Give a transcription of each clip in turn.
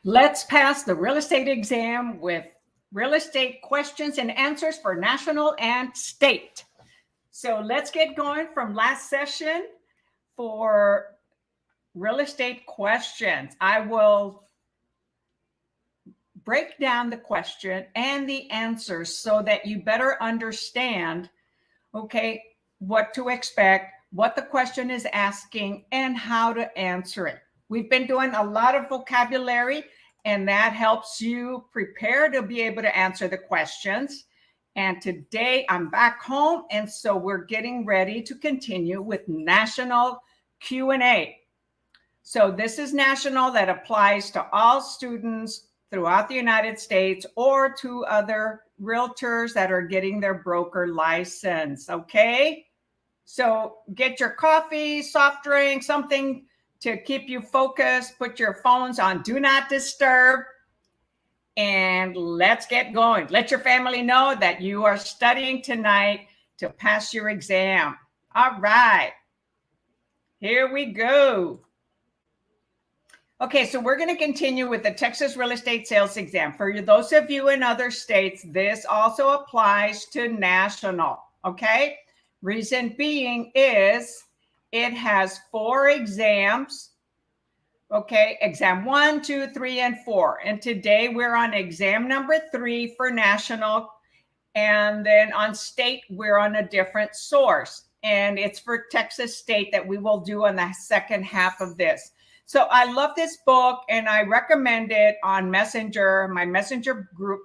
Let's pass the real estate exam with real estate questions and answers for national and state. So let's get going from last session for real estate questions. I will break down the question and the answers so that you better understand, okay, what to expect, what the question is asking, and how to answer it. We've been doing a lot of vocabulary, and that helps you prepare to be able to answer the questions. And today I'm back home, and so we're getting ready to continue with national Q&A. So this is national, that applies to all students throughout the United States or to other realtors that are getting their broker license, okay? So get your coffee, soft drink, something to keep you focused. Put your phones on do not disturb, and let's get going. Let your family know that you are studying tonight to pass your exam. All right, here we go. Okay, so we're going to continue with the Texas real estate sales exam. For those of you in other states, this also applies to national, okay? Reason being is it has 4 exams, okay? Exam 1, 2, 3, and 4. And today we're on exam number 3 for national. And then on state, we're on a different source. And it's for Texas state that we will do on the second half of this. So I love this book, and I recommend it on Messenger, my Messenger group,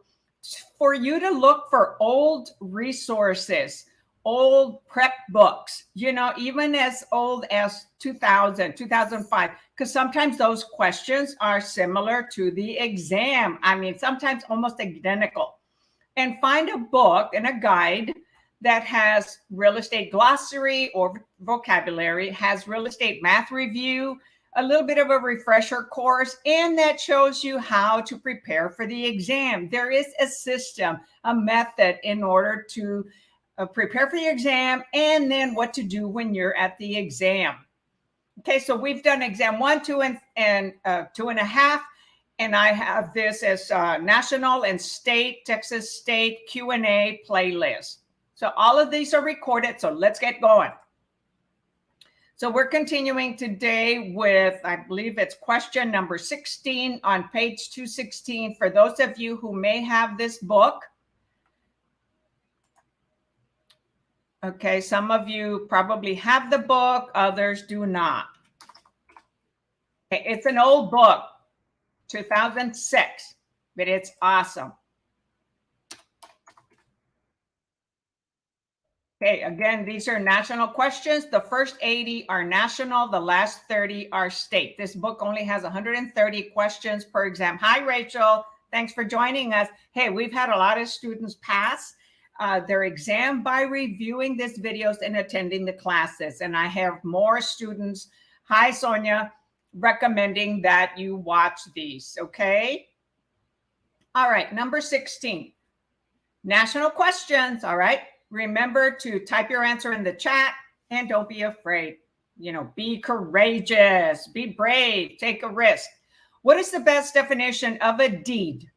for you to look for old resources, old prep books, you know, even as old as 2000, 2005, because sometimes those questions are similar to the exam. I mean, sometimes almost identical. And find a book and a guide that has real estate glossary or vocabulary, has real estate math review, a little bit of a refresher course, and that shows you how to prepare for the exam. There is a system, a method in order to prepare for your exam, and then what to do when you're at the exam. Okay, so we've done exam 1, 2, and 2.5, and I have this as national and state, Texas state Q&A playlist. So all of these are recorded, so let's get going. So we're continuing today with, I believe it's question number 16 on page 216 for those of you who may have this book. Okay, some of you probably have the book, others do not. Okay, it's an old book, 2006, but it's awesome. Okay, again, these are national questions. The first 80 are national. The last 30 are state. This book only has 130 questions per exam. Hi, Rachel. Thanks for joining us. Hey, we've had a lot of students pass their exam by reviewing these videos and attending the classes. And I have more students, hi, Sonia, recommending that you watch these, okay? All right, number 16, national questions, all right? Remember to type your answer in the chat, and don't be afraid. You know, be courageous, be brave, take a risk. What is the best definition of a deed?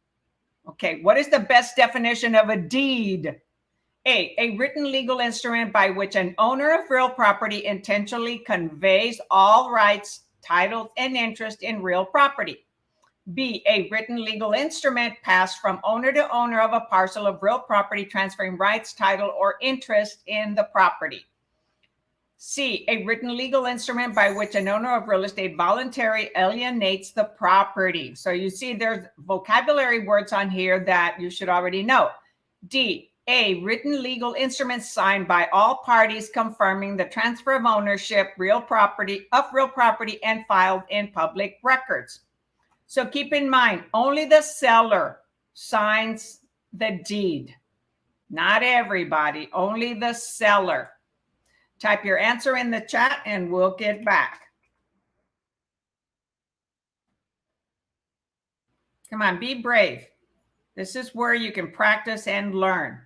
Okay, what is the best definition of a deed? A written legal instrument by which an owner of real property intentionally conveys all rights, titles, and interest in real property. B, a written legal instrument passed from owner to owner of a parcel of real property, transferring rights, title, or interest in the property. C, a written legal instrument by which an owner of real estate voluntarily alienates the property. So you see there's vocabulary words on here that you should already know. D, a written legal instrument signed by all parties confirming the transfer of ownership of real property and filed in public records. So keep in mind, only the seller signs the deed. Not everybody, only the seller. Type your answer in the chat and we'll get back. Come on, be brave. This is where you can practice and learn.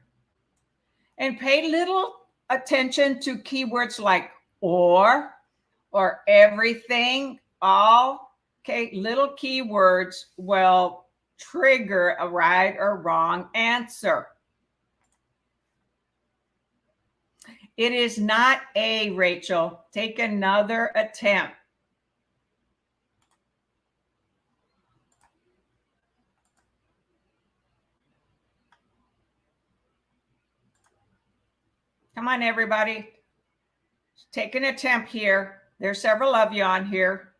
And pay little attention to keywords like or everything, all. Okay, little keywords will trigger a right or wrong answer. It is not A, Rachel. Take another attempt. Come on, everybody. Take an attempt here. There's several of you on here.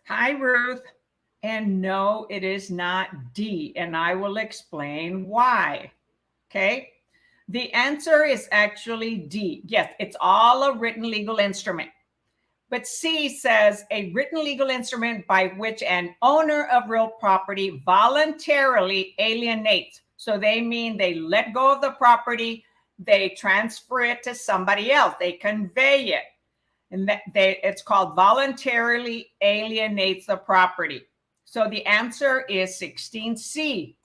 Hi, Ruth. And no, it is not D, and I will explain why. Okay. The answer is actually D. Yes, it's all a written legal instrument. But C says a written legal instrument by which an owner of real property voluntarily alienates. So they mean they let go of the property, they transfer it to somebody else, they convey it. And it's called voluntarily alienates the property. So the answer is 16C.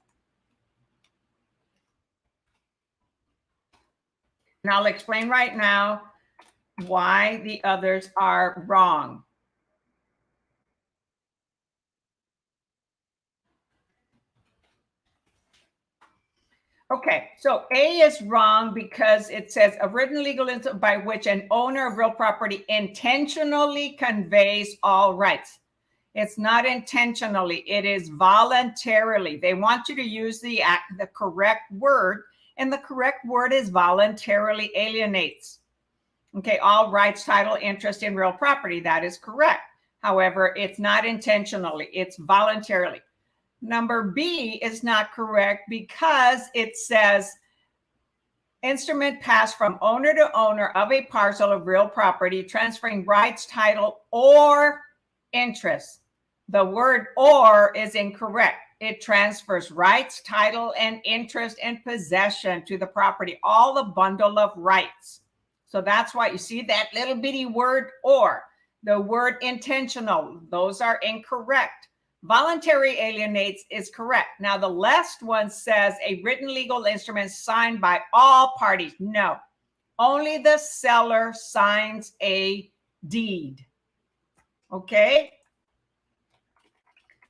And I'll explain right now why the others are wrong. Okay, so A is wrong because it says a written legal instrument by which an owner of real property intentionally conveys all rights. It's not intentionally, it is voluntarily. They want you to use the correct word, and the correct word is voluntarily alienates. Okay, all rights, title, interest in real property, that is correct. However, it's not intentionally, it's voluntarily. Number B is not correct because it says instrument passed from owner to owner of a parcel of real property, transferring rights, title, or interest. The word or is incorrect. It transfers rights, title, and interest and possession to the property, all the bundle of rights. So that's why you see that little bitty word or. The word intentional, those are incorrect. Voluntary alienates is correct. Now, the last one says a written legal instrument signed by all parties. No, only the seller signs a deed. Okay?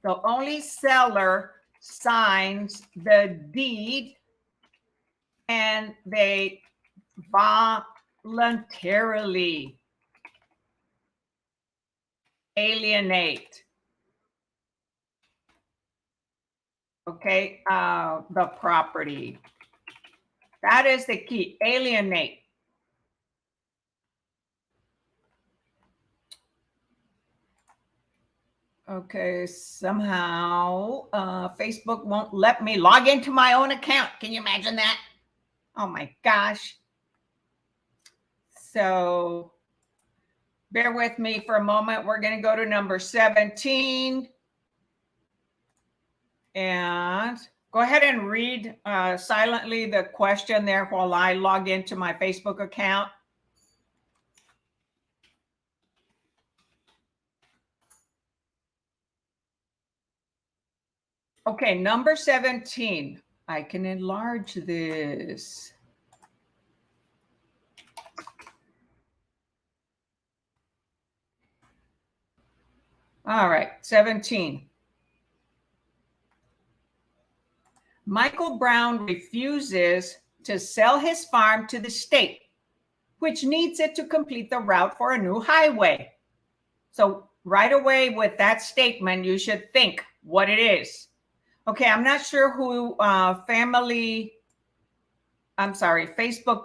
So only seller signs the deed and they voluntarily alienate. Okay, the property. That is the key, alienate. Okay, somehow Facebook won't let me log into my own account. Can you imagine that? Oh my gosh. So bear with me for a moment. We're going to go to number 17. And go ahead and read silently the question there while I log into my Facebook account. Okay, number 17. I can enlarge this. All right, 17. Michael Brown refuses to sell his farm to the state, which needs it to complete the route for a new highway. So right away with that statement, you should think what it is. Okay, I'm not sure who Facebook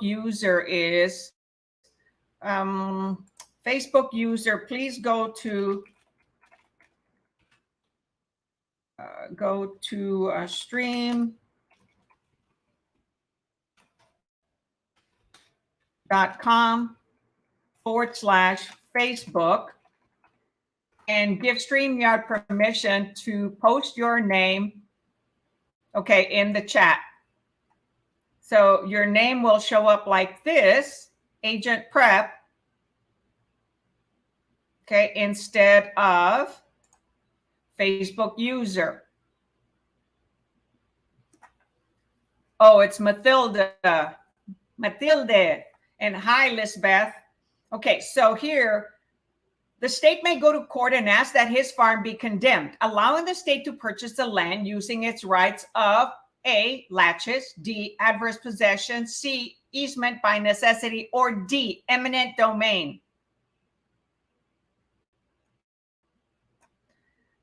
user is. Facebook user, please go to stream.com/Facebook and give StreamYard permission to post your name, okay, in the chat. So your name will show up like this, AgentPrep, okay, instead of Facebook user. Oh, it's Matilda. Matilde. And hi, Lisbeth. Okay, so here, the state may go to court and ask that his farm be condemned, allowing the state to purchase the land using its rights of A, laches, D, adverse possession, C, easement by necessity, or D, eminent domain.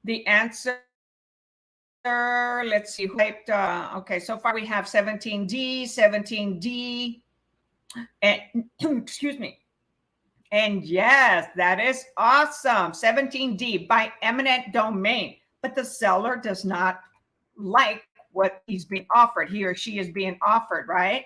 The answer, let's see, okay, so far we have 17D, 17D, and excuse me. And yes, that is awesome. 17D, by eminent domain. But the seller does not like what he's being offered. He or she is being offered, right?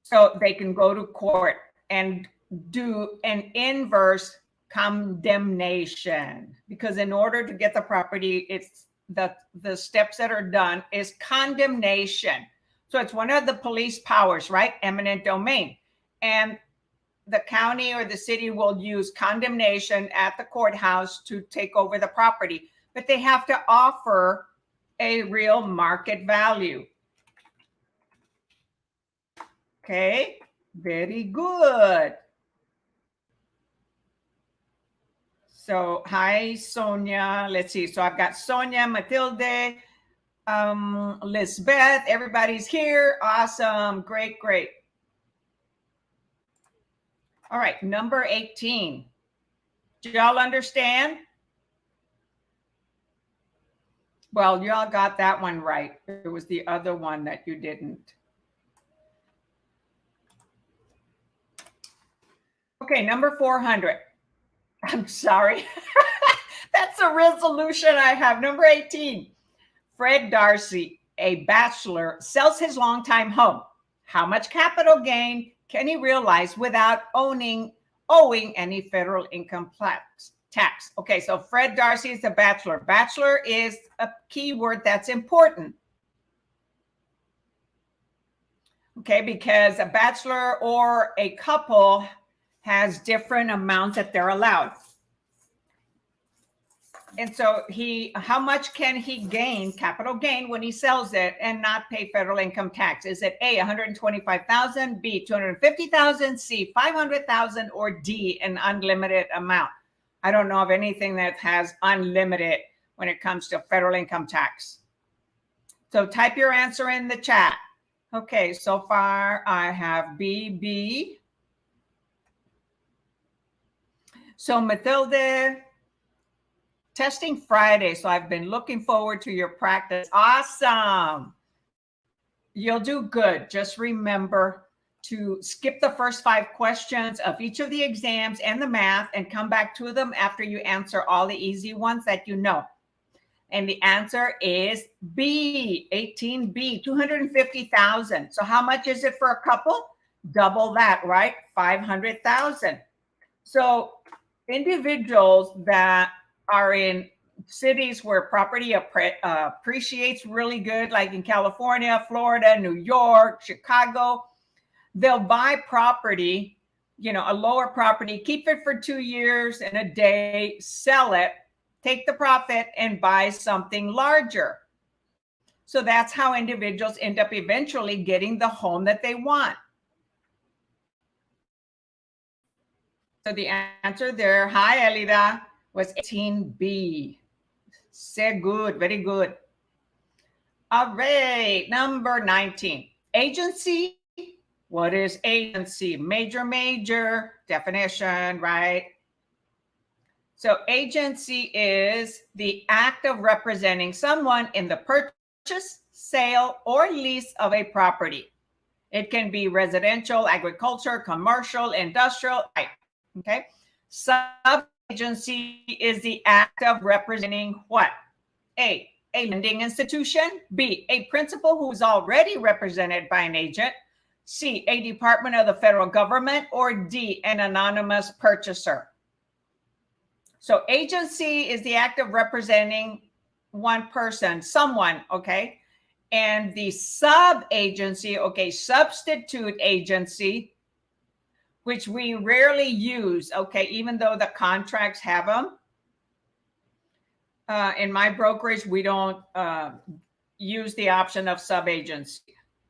So they can go to court and do an inverse condemnation, because in order to get the property, it's the steps that are done is condemnation. So it's one of the police powers, right? Eminent domain. And the county or the city will use condemnation at the courthouse to take over the property, but they have to offer a real market value. Okay, very good. So hi, Sonia. Let's see. So I've got Sonia, Matilde, Lisbeth. Everybody's here. Awesome. Great, great. All right, number 18. Do y'all understand? Well, y'all got that one right. It was the other one that you didn't. Okay, number 400. I'm sorry. That's a resolution I have. Number 18. Fred Darcy, a bachelor, sells his longtime home. How much capital gain can he realize without owing any federal income tax? Okay, so Fred Darcy is a bachelor. Bachelor is a keyword that's important. Okay, because a bachelor or a couple has different amounts that they're allowed. And so how much can he gain, capital gain, when he sells it and not pay federal income tax? Is it A, 125,000, B, 250,000, C, 500,000, or D, an unlimited amount? I don't know of anything that has unlimited when it comes to federal income tax. So type your answer in the chat. Okay, so far I have B. So Matilde, testing Friday. So I've been looking forward to your practice. Awesome. You'll do good. Just remember to skip the first 5 questions of each of the exams and the math and come back to them after you answer all the easy ones that you know. And the answer is B, 18B, 250,000. So how much is it for a couple? Double that, right? 500,000. So individuals that are in cities where property appreciates really good, like in California, Florida, New York, Chicago, they'll buy property, a lower property, keep it for 2 years and a day, sell it, take the profit and buy something larger. So that's how individuals end up eventually getting the home that they want. So the answer there, hi Elida, was 18B. Say good, very good. All right, number 19. Agency. What is agency? Major definition, right? So agency is the act of representing someone in the purchase, sale, or lease of a property. It can be residential, agriculture, commercial, industrial, okay? Sub-agency is the act of representing what? A lending institution. B, a principal who is already represented by an agent. C, a department of the federal government. Or D, an anonymous purchaser. So agency is the act of representing one person, someone, okay? And the sub-agency, okay, substitute agency, which we rarely use, okay, even though the contracts have them. In my brokerage, we don't use the option of subagency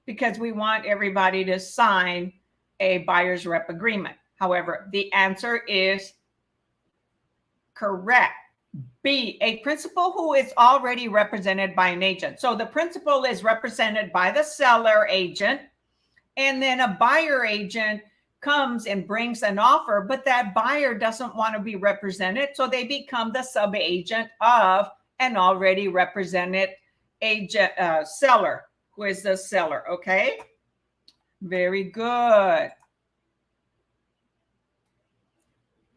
because we want everybody to sign a buyer's rep agreement. However, the answer is correct. B, a principal who is already represented by an agent. So the principal is represented by the seller agent, and then a buyer agent comes and brings an offer, but that buyer doesn't want to be represented, so they become the sub-agent of an already represented agent seller, who is the seller. Okay, very good.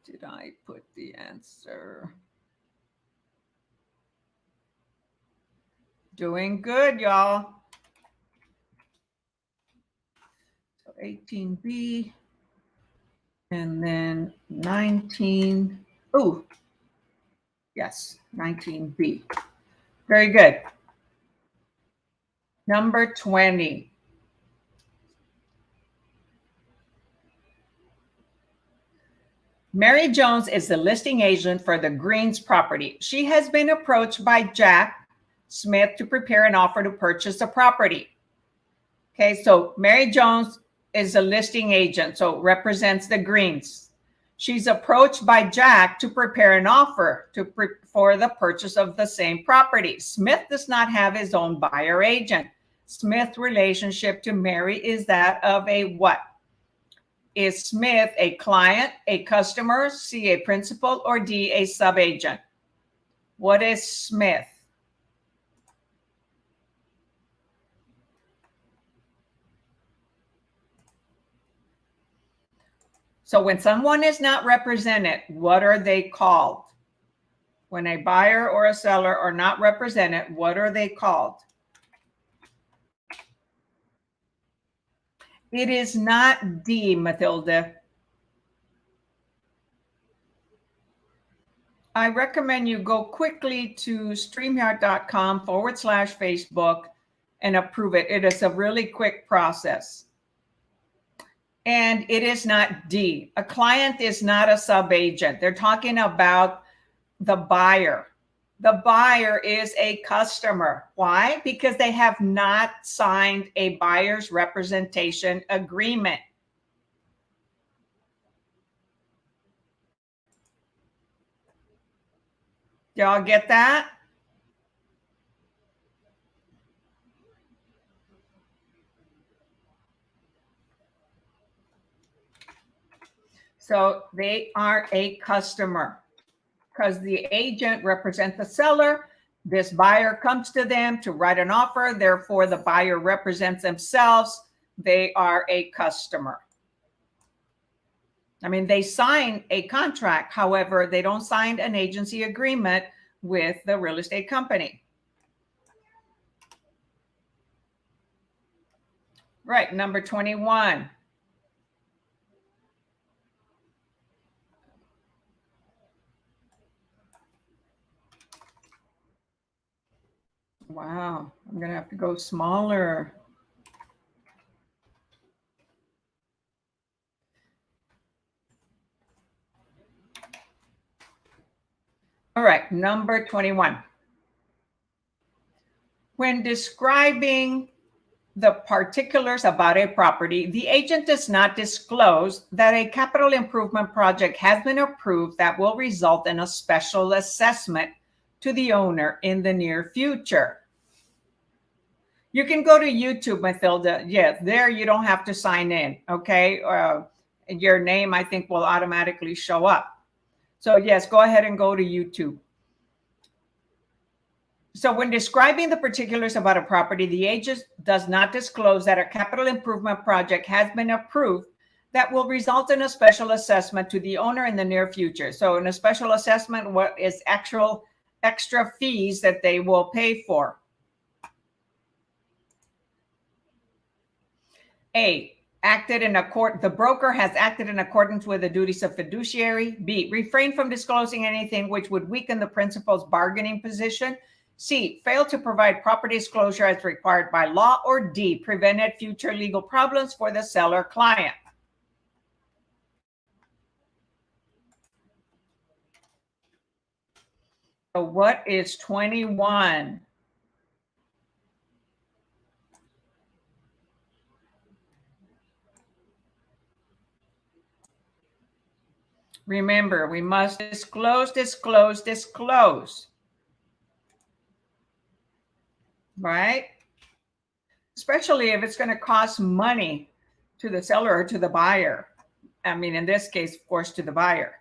Did I put the answer? Doing good, y'all. So 18B and then 19. Oh, yes, 19B. Very good. Number 20. Mary Jones is the listing agent for the Greens property. She has been approached by Jack Smith to prepare an offer to purchase the property. Okay, so Mary Jones is a listing agent, so represents the Greens. She's approached by Jack to prepare an offer for the purchase of the same property. Smith does not have his own buyer agent. Smith's relationship to Mary is that of a what? Is Smith a client, a customer, C, a principal, or D, a subagent? What is Smith? So when someone is not represented, what are they called? When a buyer or a seller are not represented, what are they called? It is not D, Mathilda. I recommend you go quickly to streamyard.com/Facebook and approve it. It is a really quick process. And it is not D. A client is not a subagent. They're talking about the buyer. The buyer is a customer. Why? Because they have not signed a buyer's representation agreement. Y'all get that? So they are a customer because the agent represents the seller. This buyer comes to them to write an offer. Therefore, the buyer represents themselves. They are a customer. I mean, they sign a contract. However, they don't sign an agency agreement with the real estate company. Right, number 21. Wow, I'm going to have to go smaller. All right, number 21. When describing the particulars about a property, the agent does not disclose that a capital improvement project has been approved that will result in a special assessment to the owner in the near future. You can go to YouTube, Mathilda. Yes, there you don't have to sign in, okay? Your name, I think, will automatically show up. So yes, go ahead and go to YouTube. So when describing the particulars about a property, the agent does not disclose that a capital improvement project has been approved that will result in a special assessment to the owner in the near future. So in a special assessment, what is actual extra fees that they will pay for? A, the broker has acted in accordance with the duties of fiduciary. B, refrain from disclosing anything which would weaken the principal's bargaining position. C, failed to provide proper disclosure as required by law. Or D, prevented future legal problems for the seller client. So what is 21? Remember, we must disclose, disclose, disclose. Right? Especially if it's going to cost money to the seller or to the buyer. I mean, in this case, of course, to the buyer.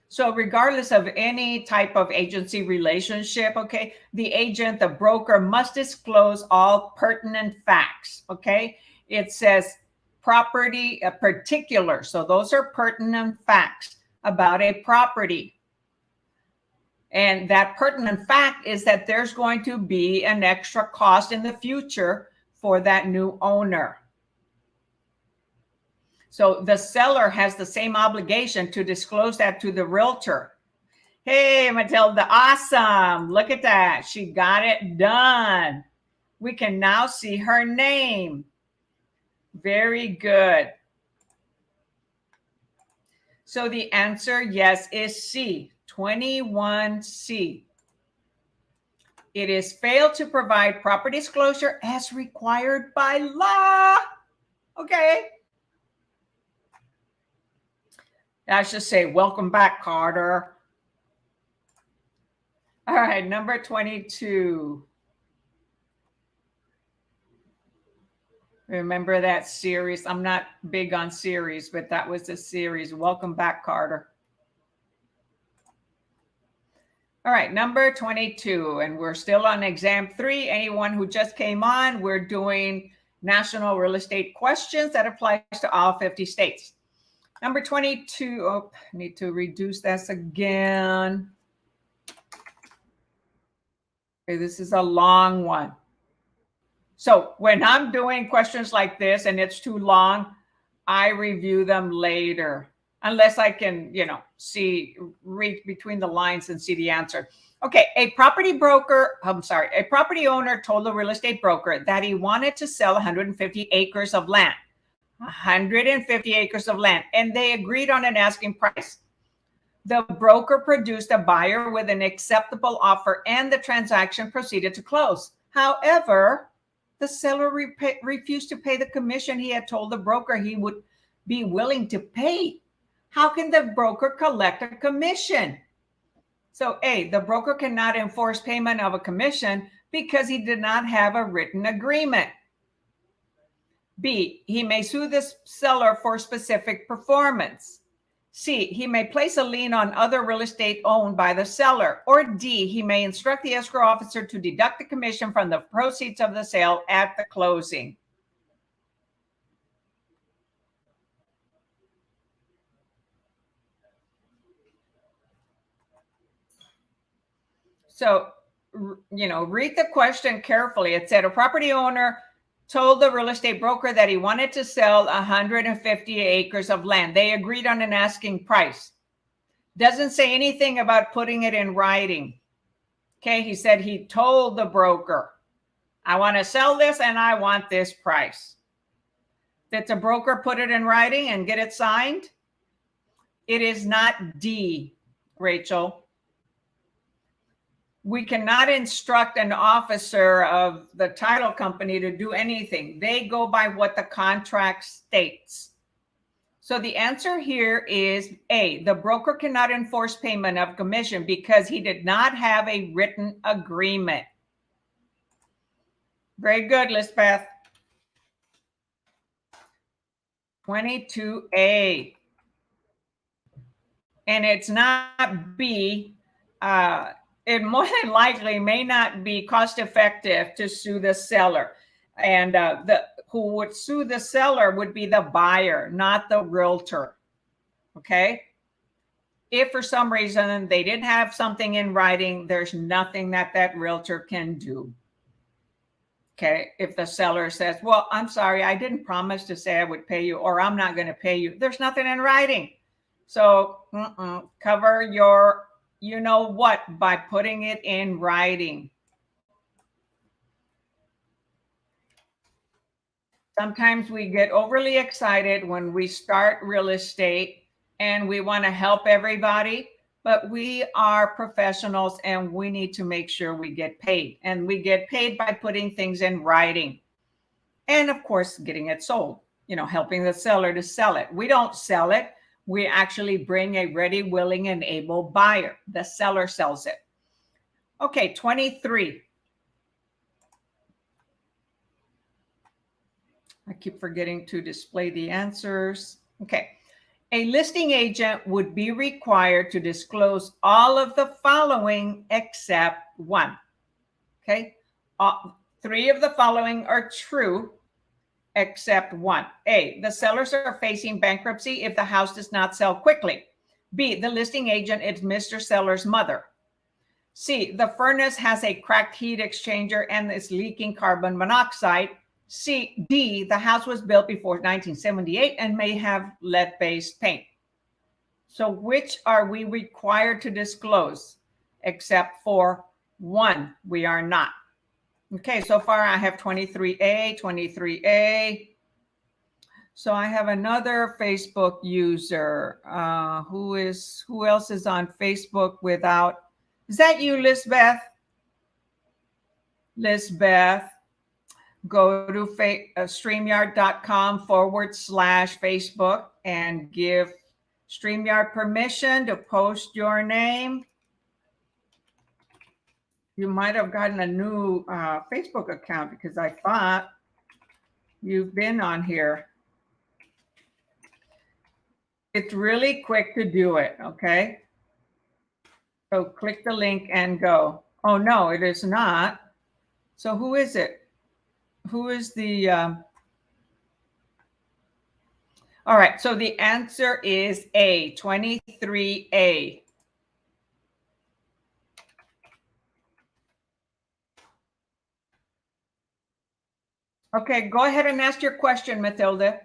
So regardless of any type of agency relationship, okay, the agent, the broker must disclose all pertinent facts, okay? It says property particular. So those are pertinent facts about a property. And that pertinent fact is that there's going to be an extra cost in the future for that new owner. So the seller has the same obligation to disclose that to the realtor. Hey, Matilda, awesome. Look at that. She got it done. We can now see her name. Very good. So the answer, yes, is C, 21C. It is failed to provide proper disclosure as required by law. Okay. I should say, welcome back, Carter. All right, number 22. Remember that series? I'm not big on series, but that was the series. Welcome back, Carter. All right, number 22, and we're still on exam 3. Anyone who just came on, we're doing national real estate questions that applies to all 50 states. Number 22, oh, I need to reduce this again. Okay, this is a long one. So when I'm doing questions like this and it's too long, I review them later, unless I can, read between the lines and see the answer. Okay, a property owner told the real estate broker that he wanted to sell 150 acres of land. 150 acres of land, and they agreed on an asking price. The broker produced a buyer with an acceptable offer, and the transaction proceeded to close. However, the seller refused to pay the commission he had told the broker he would be willing to pay. How can the broker collect a commission? So A, the broker cannot enforce payment of a commission because he did not have a written agreement. B, he may sue the seller for specific performance. C, he may place a lien on other real estate owned by the seller. Or D, he may instruct the escrow officer to deduct the commission from the proceeds of the sale at the closing. So, read the question carefully. It said a property owner told the real estate broker that he wanted to sell 150 acres of land. They agreed on an asking price. Doesn't say anything about putting it in writing. Okay, he said he told the broker, I want to sell this and I want this price. Did the broker put it in writing and get it signed? It is not D, Rachel. We cannot instruct an officer of the title company to do anything. They go by what the contract states. So the answer here is A, the broker cannot enforce payment of commission because he did not have a written agreement. Very good, Lisbeth. 22A. And it's not B. It more than likely may not be cost effective to sue the seller. And who would sue the seller would be the buyer, not the realtor. Okay? If for some reason they didn't have something in writing, there's nothing that realtor can do. Okay? If the seller says, well, I'm sorry, I didn't promise to say I would pay you, or I'm not going to pay you, there's nothing in writing. So cover your what by putting it in writing. Sometimes we get overly excited when we start real estate and we want to help everybody, but we are professionals and we need to make sure we get paid. And we get paid by putting things in writing. And of course, getting it sold, helping the seller to sell it. We don't sell it. we actually bring a ready, willing, and able buyer. The seller sells it. Okay, 23. I keep forgetting to display the answers. Okay. A listing agent would be required to disclose all of the following except one. Okay. 3 of the following are true except one. A, the sellers are facing bankruptcy if the house does not sell quickly. B, the listing agent is Mr. Seller's mother. C, the furnace has a cracked heat exchanger and is leaking carbon monoxide. D, the house was built before 1978 and may have lead-based paint. So which are we required to disclose? Except for one, we are not. Okay, so far I have 23A, 23A. So I have another Facebook user. Who else is on Facebook without? Is that you, Lisbeth? Lisbeth. Go to StreamYard.com/Facebook and give StreamYard permission to post your name. You might have gotten a new Facebook account because I thought you've been on here. It's really quick to do it, okay? So click the link and go. Oh, no, it is not. So who is it? Who is the... All right, so the answer is A, 23A. Okay, go ahead and ask your question, Matilda.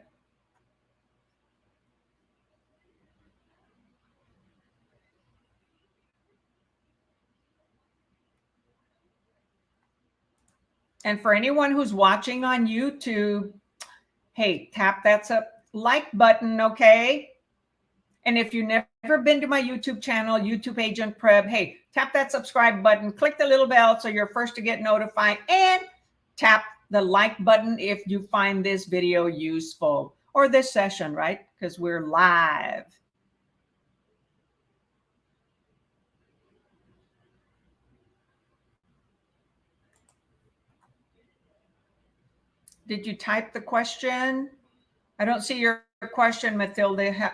And for anyone who's watching on YouTube, hey, tap that like button, okay? And if you've never been to my YouTube channel, YouTube Agent Prep, hey, tap that subscribe button, click the little bell so you're first to get notified, and tap the like button if you find this video useful, or this session, right? Because we're live. Did you type the question? I don't see your question, Matilda.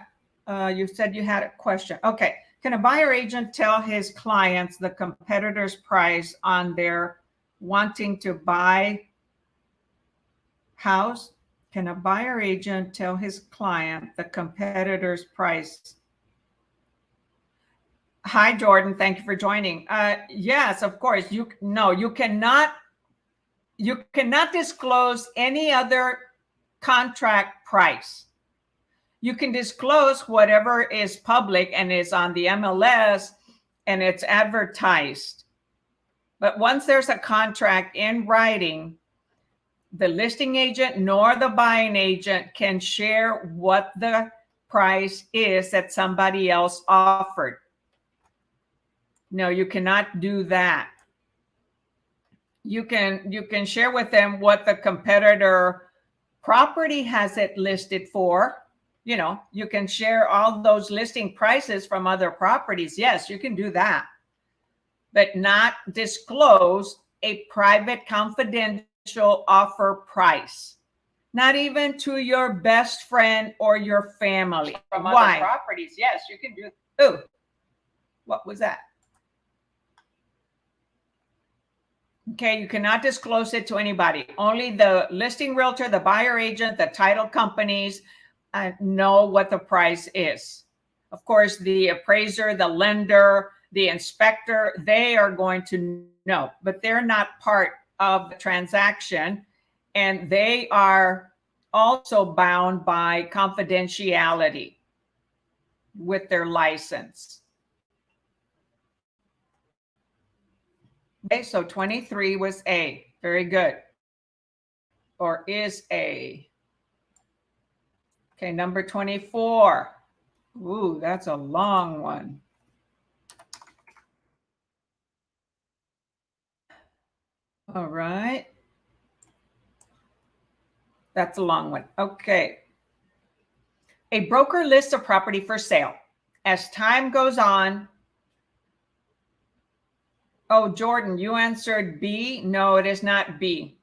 You said you had a question. Okay. Can a buyer agent tell his clients the competitor's price on their wanting to buy house? Can a buyer agent tell his client the competitor's price? Hi, Jordan. Thank you for joining. Yes, of course. You cannot disclose any other contract price. You can disclose whatever is public and is on the MLS and it's advertised. But once there's a contract in writing, the listing agent nor the buying agent can share what the price is that somebody else offered. No, you cannot do that. You can share with them what the competitor property has it listed for. You know, you can share all those listing prices from other properties. Yes, you can do that, but not disclose a private confidential offer price, not even to your best friend or your family. From other properties, yes, you can do. Oh, what was that? Okay, you cannot disclose it to anybody. Only the listing realtor, the buyer agent, the title companies know what the price is. Of course, the appraiser, the lender, the inspector, they are going to know, but they're not part of the transaction. And they are also bound by confidentiality with their license. Okay, so 23 was A. Very good. Or is A. Okay, number 24. Ooh, that's a long one. All right. That's a long one. Okay. A broker lists a property for sale. As time goes on, oh, Jordan, you answered B. No, it is not B.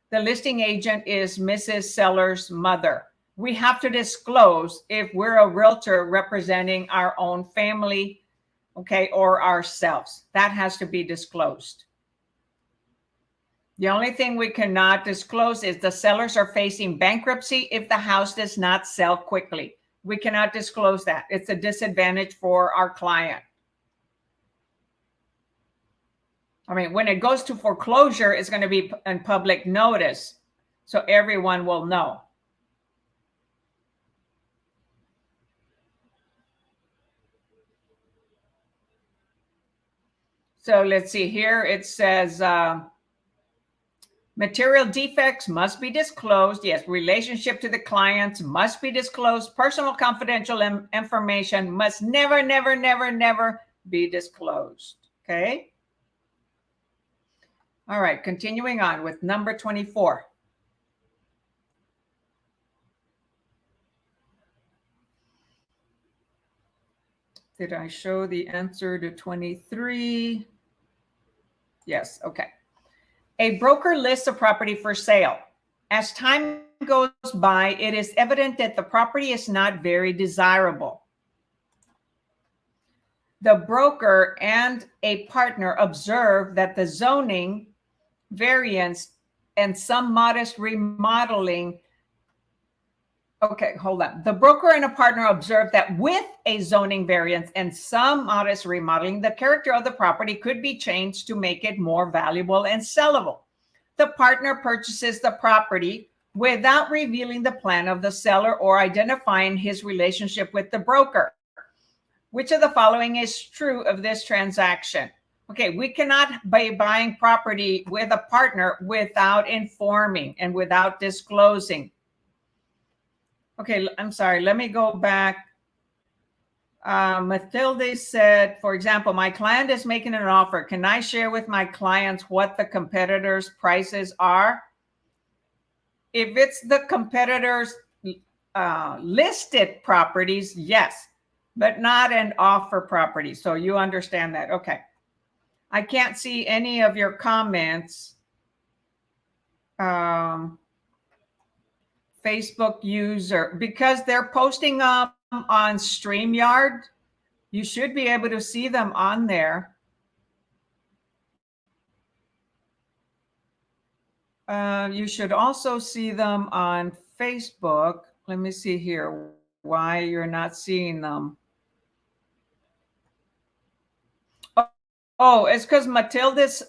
The listing agent is Mrs. Seller's mother. We have to disclose if we're a realtor representing our own family, okay, or ourselves. That has to be disclosed. The only thing we cannot disclose is the sellers are facing bankruptcy if the house does not sell quickly. We cannot disclose that. It's a disadvantage for our client. I mean, when it goes to foreclosure, it's going to be in public notice, so everyone will know. So let's see here. It says material defects must be disclosed. Yes, relationship to the clients must be disclosed. Personal confidential information must never, never, never, never be disclosed. Okay. All right, continuing on with number 24. Did I show the answer to 23? Yes, okay. A broker lists a property for sale. As time goes by, it is evident that the property is not very desirable. The broker and a partner observe that the zoning variance and some modest remodeling. Okay, hold on. The broker and a partner observe that with a zoning variance and some modest remodeling, the character of the property could be changed to make it more valuable and sellable. The partner purchases the property without revealing the plan of the seller or identifying his relationship with the broker. Which of the following is true of this transaction? Okay, we cannot be buying property with a partner without informing and without disclosing. Okay, I'm sorry. Let me go back. Mathilde said, for example, my client is making an offer. Can I share with my clients what the competitors' prices are? If it's the competitors' listed properties, yes, but not an offer property. So you understand that. Okay. I can't see any of your comments. Facebook user, because they're posting up on StreamYard, you should be able to see them on there. You should also see them on Facebook. Let me see here why you're not seeing them. Oh, it's because Matilda's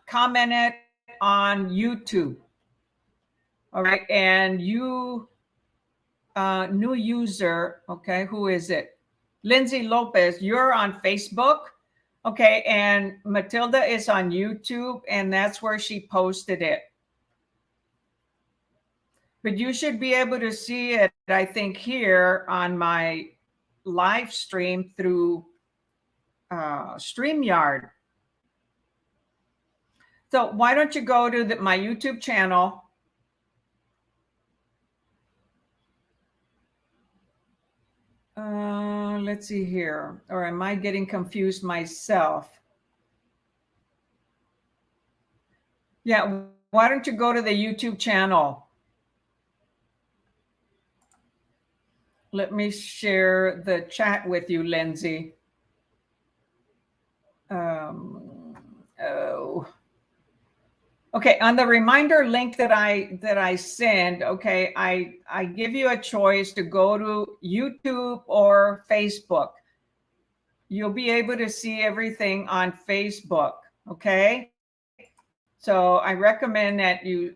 commented on YouTube. All right, and you, new user, okay, who is it? Lindsay Lopez, you're on Facebook, okay, and Matilda is on YouTube, and that's where she posted it. But you should be able to see it, I think, here on my live stream through StreamYard. So why don't you go to my YouTube channel? Let's see here. Or am I getting confused myself? Yeah, why don't you go to the YouTube channel? Let me share the chat with you, Lindsay. Okay, on the reminder link that I send, okay, I give you a choice to go to YouTube or Facebook. You'll be able to see everything on Facebook, okay? So I recommend that you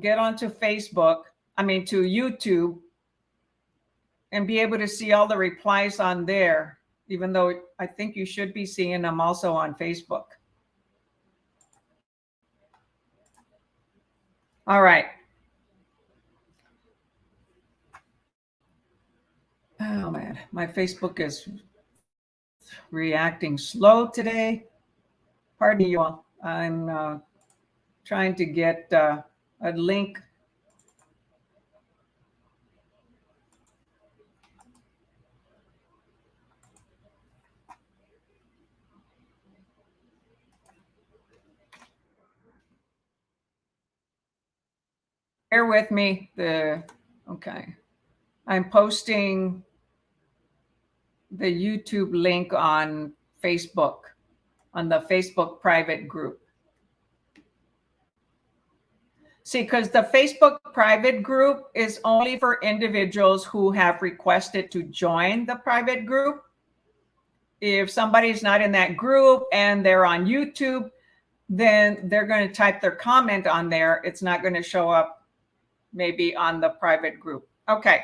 get onto Facebook, to YouTube, and be able to see all the replies on there, even though I think you should be seeing them also on Facebook. All right. Oh man, my Facebook is reacting slow today. Pardon you all. I'm trying to get a link. with me. Okay. I'm posting the YouTube link on Facebook, on the Facebook private group. See, because the Facebook private group is only for individuals who have requested to join the private group. If somebody's not in that group and they're on YouTube, then they're going to type their comment on there. It's not going to show up maybe on the private group. Okay.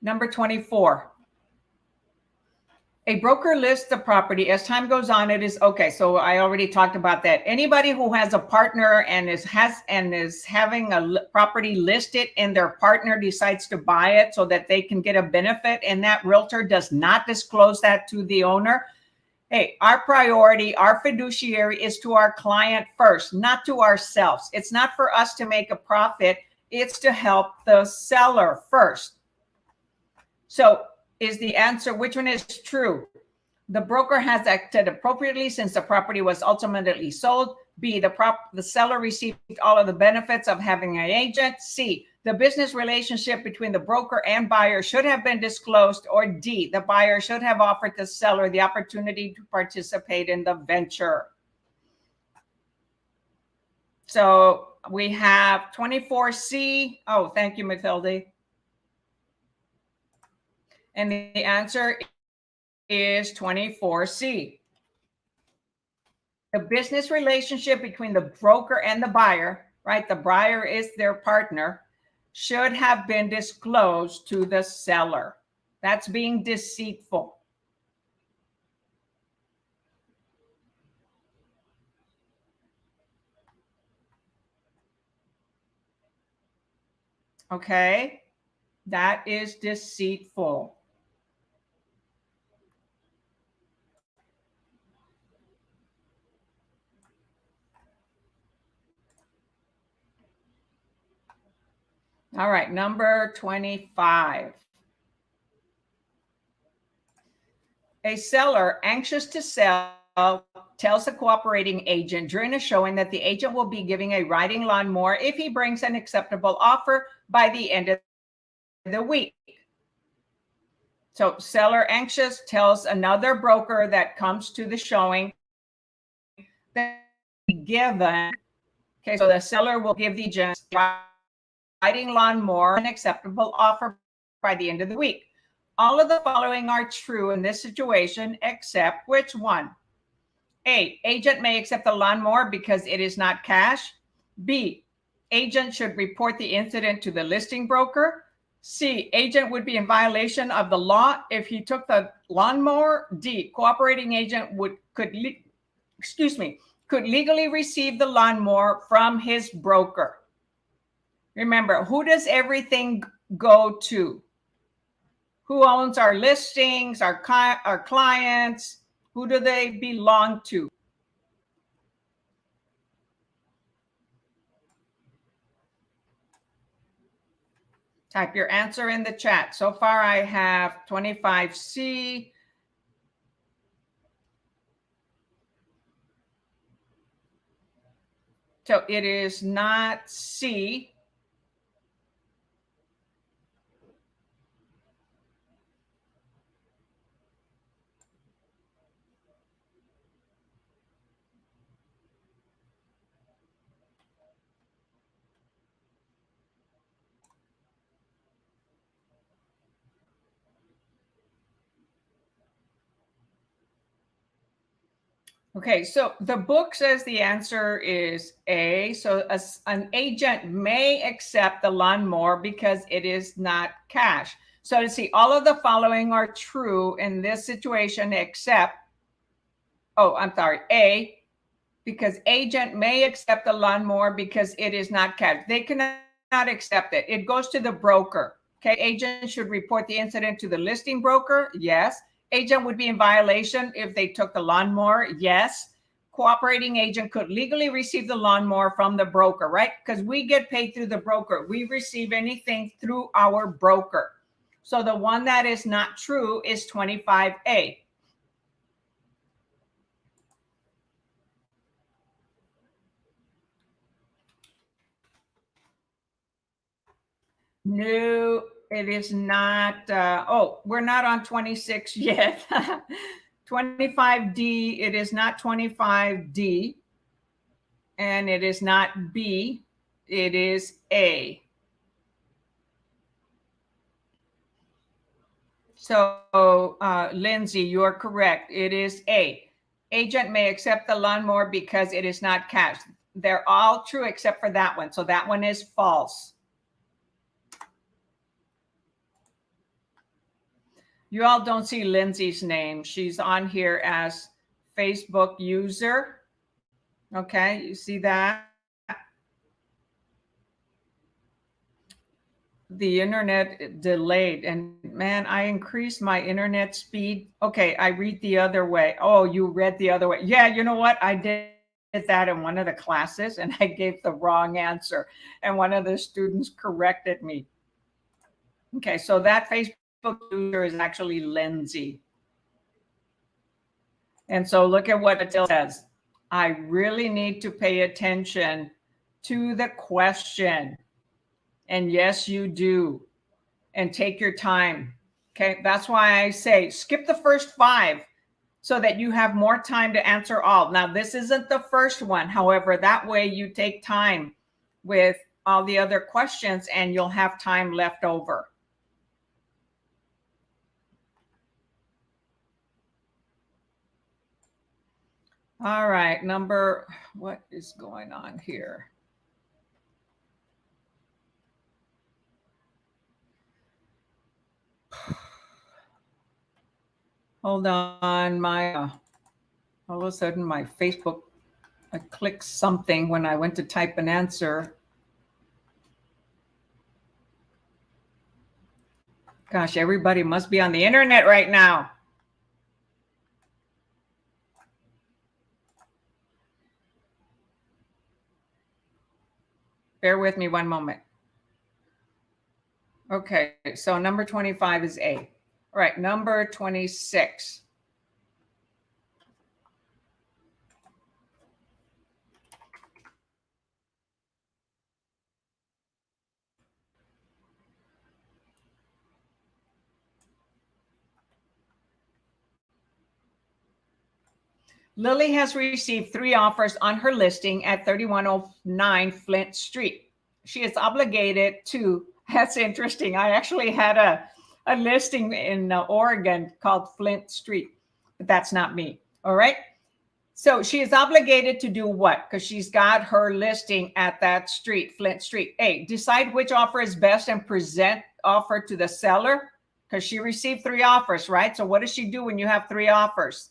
Number 24. A broker lists the property. As time goes on, it is okay. So I already talked about that. Anybody who has a partner and is having a property listed and their partner decides to buy it so that they can get a benefit, and that realtor does not disclose that to the owner. Hey, our priority, our fiduciary is to our client first, not to ourselves. It's not for us to make a profit. It's to help the seller first. So is the answer, which one is true? The broker has acted appropriately since the property was ultimately sold. B, the seller received all of the benefits of having an agent. C, the business relationship between the broker and buyer should have been disclosed. Or D, the buyer should have offered the seller the opportunity to participate in the venture. So we have 24C. Oh, thank you, Mathilde. And the answer is 24C. The business relationship between the broker and the buyer, right? The buyer is their partner, should have been disclosed to the seller. That's being deceitful. Okay, that is deceitful. All right, number 25. A seller anxious to sell tells a cooperating agent during a showing that the agent will be giving a riding lawnmower if he brings an acceptable offer by the end of the week. So seller anxious tells another broker that comes to the showing that given. Okay, so the seller will give the agent riding lawnmower an acceptable offer by the end of the week. All of the following are true in this situation, except which one? A, agent may accept the lawnmower because it is not cash. B, agent should report the incident to the listing broker. C, agent would be in violation of the law if he took the lawnmower. D, cooperating agent could legally receive the lawnmower from his broker. Remember, who does everything go to? Who owns our listings, our clients? Who do they belong to? Type your answer in the chat. So far, I have 25C. So it is not C. Okay, so the book says the answer is A. So an agent may accept the lawnmower because it is not cash. So to see, all of the following are true in this situation except, A, because agent may accept the lawnmower because it is not cash. They cannot accept it. It goes to the broker. Okay, agent should report the incident to the listing broker. Yes. Agent would be in violation if they took the lawnmower. Yes. Cooperating agent could legally receive the lawnmower from the broker, right? Because we get paid through the broker. We receive anything through our broker. So the one that is not true is 25A. No, it is not. Oh, we're not on 26 yet. 25D, it is not 25D. And it is not B, it is A. So, Lindsay, you're correct. It is A. Agent may accept the lawnmower because it is not cash. They're all true except for that one. So that one is false. You all don't see Lindsay's name. She's on here as Facebook user. Okay, you see that? The internet delayed, and man, I increased my internet speed. Okay, I read the other way. Oh, you read the other way. Yeah, you know what? I did that in one of the classes and I gave the wrong answer, and one of the students corrected me. Okay, so that Facebook user is actually Lindsay. And so look at what it says. I really need to pay attention to the question. And yes, you do. And take your time. Okay, that's why I say skip the first 5 so that you have more time to answer all. Now, this isn't the first one. However, that way you take time with all the other questions and you'll have time left over. All right, what is going on here? Hold on, all of a sudden my Facebook, I clicked something when I went to type an answer. Gosh, everybody must be on the internet right now. Bear with me one moment. Okay, so number 25 is A. All right, number 26. Lillie has received 3 offers on her listing at 3109 Flint Street. She is obligated to, that's interesting. I actually had a listing in Oregon called Flint Street, but that's not me. All right. So she is obligated to do what? Because she's got her listing at that street, Flint Street. A, decide which offer is best and present offer to the seller, because she received 3 offers, right? So what does she do when you have 3 offers?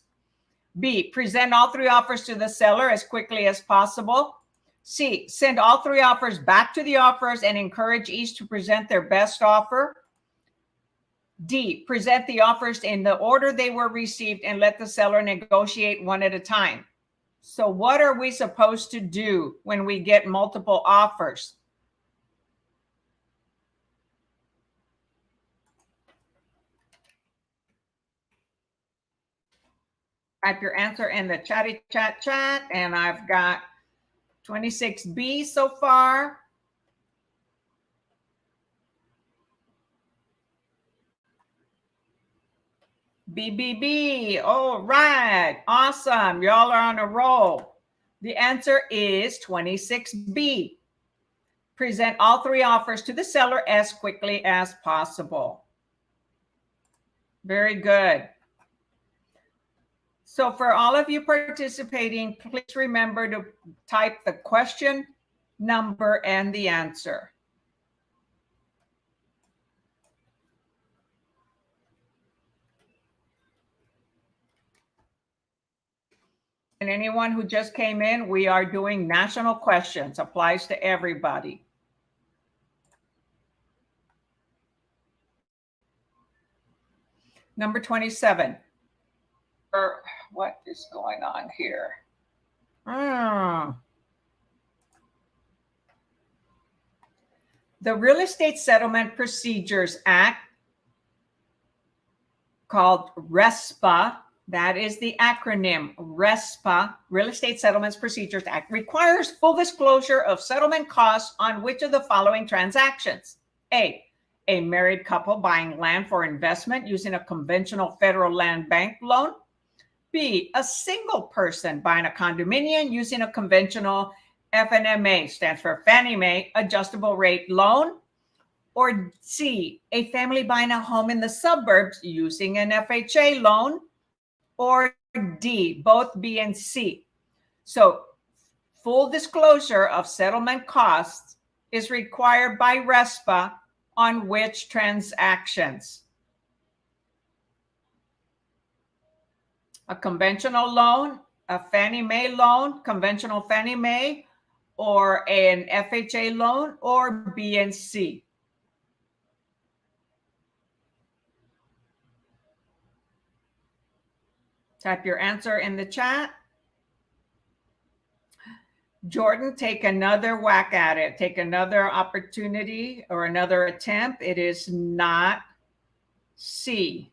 B, present all 3 offers to the seller as quickly as possible. C, send all 3 offers back to the offers and encourage each to present their best offer. D, present the offers in the order they were received and let the seller negotiate one at a time. So what are we supposed to do when we get multiple offers? Type your answer in the chat, and I've got 26B so far. BBB. All right. Awesome. Y'all are on a roll. The answer is 26B. Present all 3 offers to the seller as quickly as possible. Very good. So for all of you participating, please remember to type the question, number, and the answer. And anyone who just came in, we are doing national questions. Applies to everybody. Number 27. What is going on here? The Real Estate Settlement Procedures Act, called RESPA, that is the acronym, RESPA, Real Estate Settlements Procedures Act, requires full disclosure of settlement costs on which of the following transactions? A, A married couple buying land for investment using a conventional federal land bank loan. B, a single person buying a condominium using a conventional FNMA, stands for Fannie Mae, adjustable rate loan. Or C, a family buying a home in the suburbs using an FHA loan. Or D, both B and C. So full disclosure of settlement costs is required by RESPA on which transactions? A conventional loan, a Fannie Mae loan, conventional Fannie Mae, or an FHA loan, or B and C? Type your answer in the chat. Jordan, take another whack at it. Take another opportunity or another attempt. It is not C.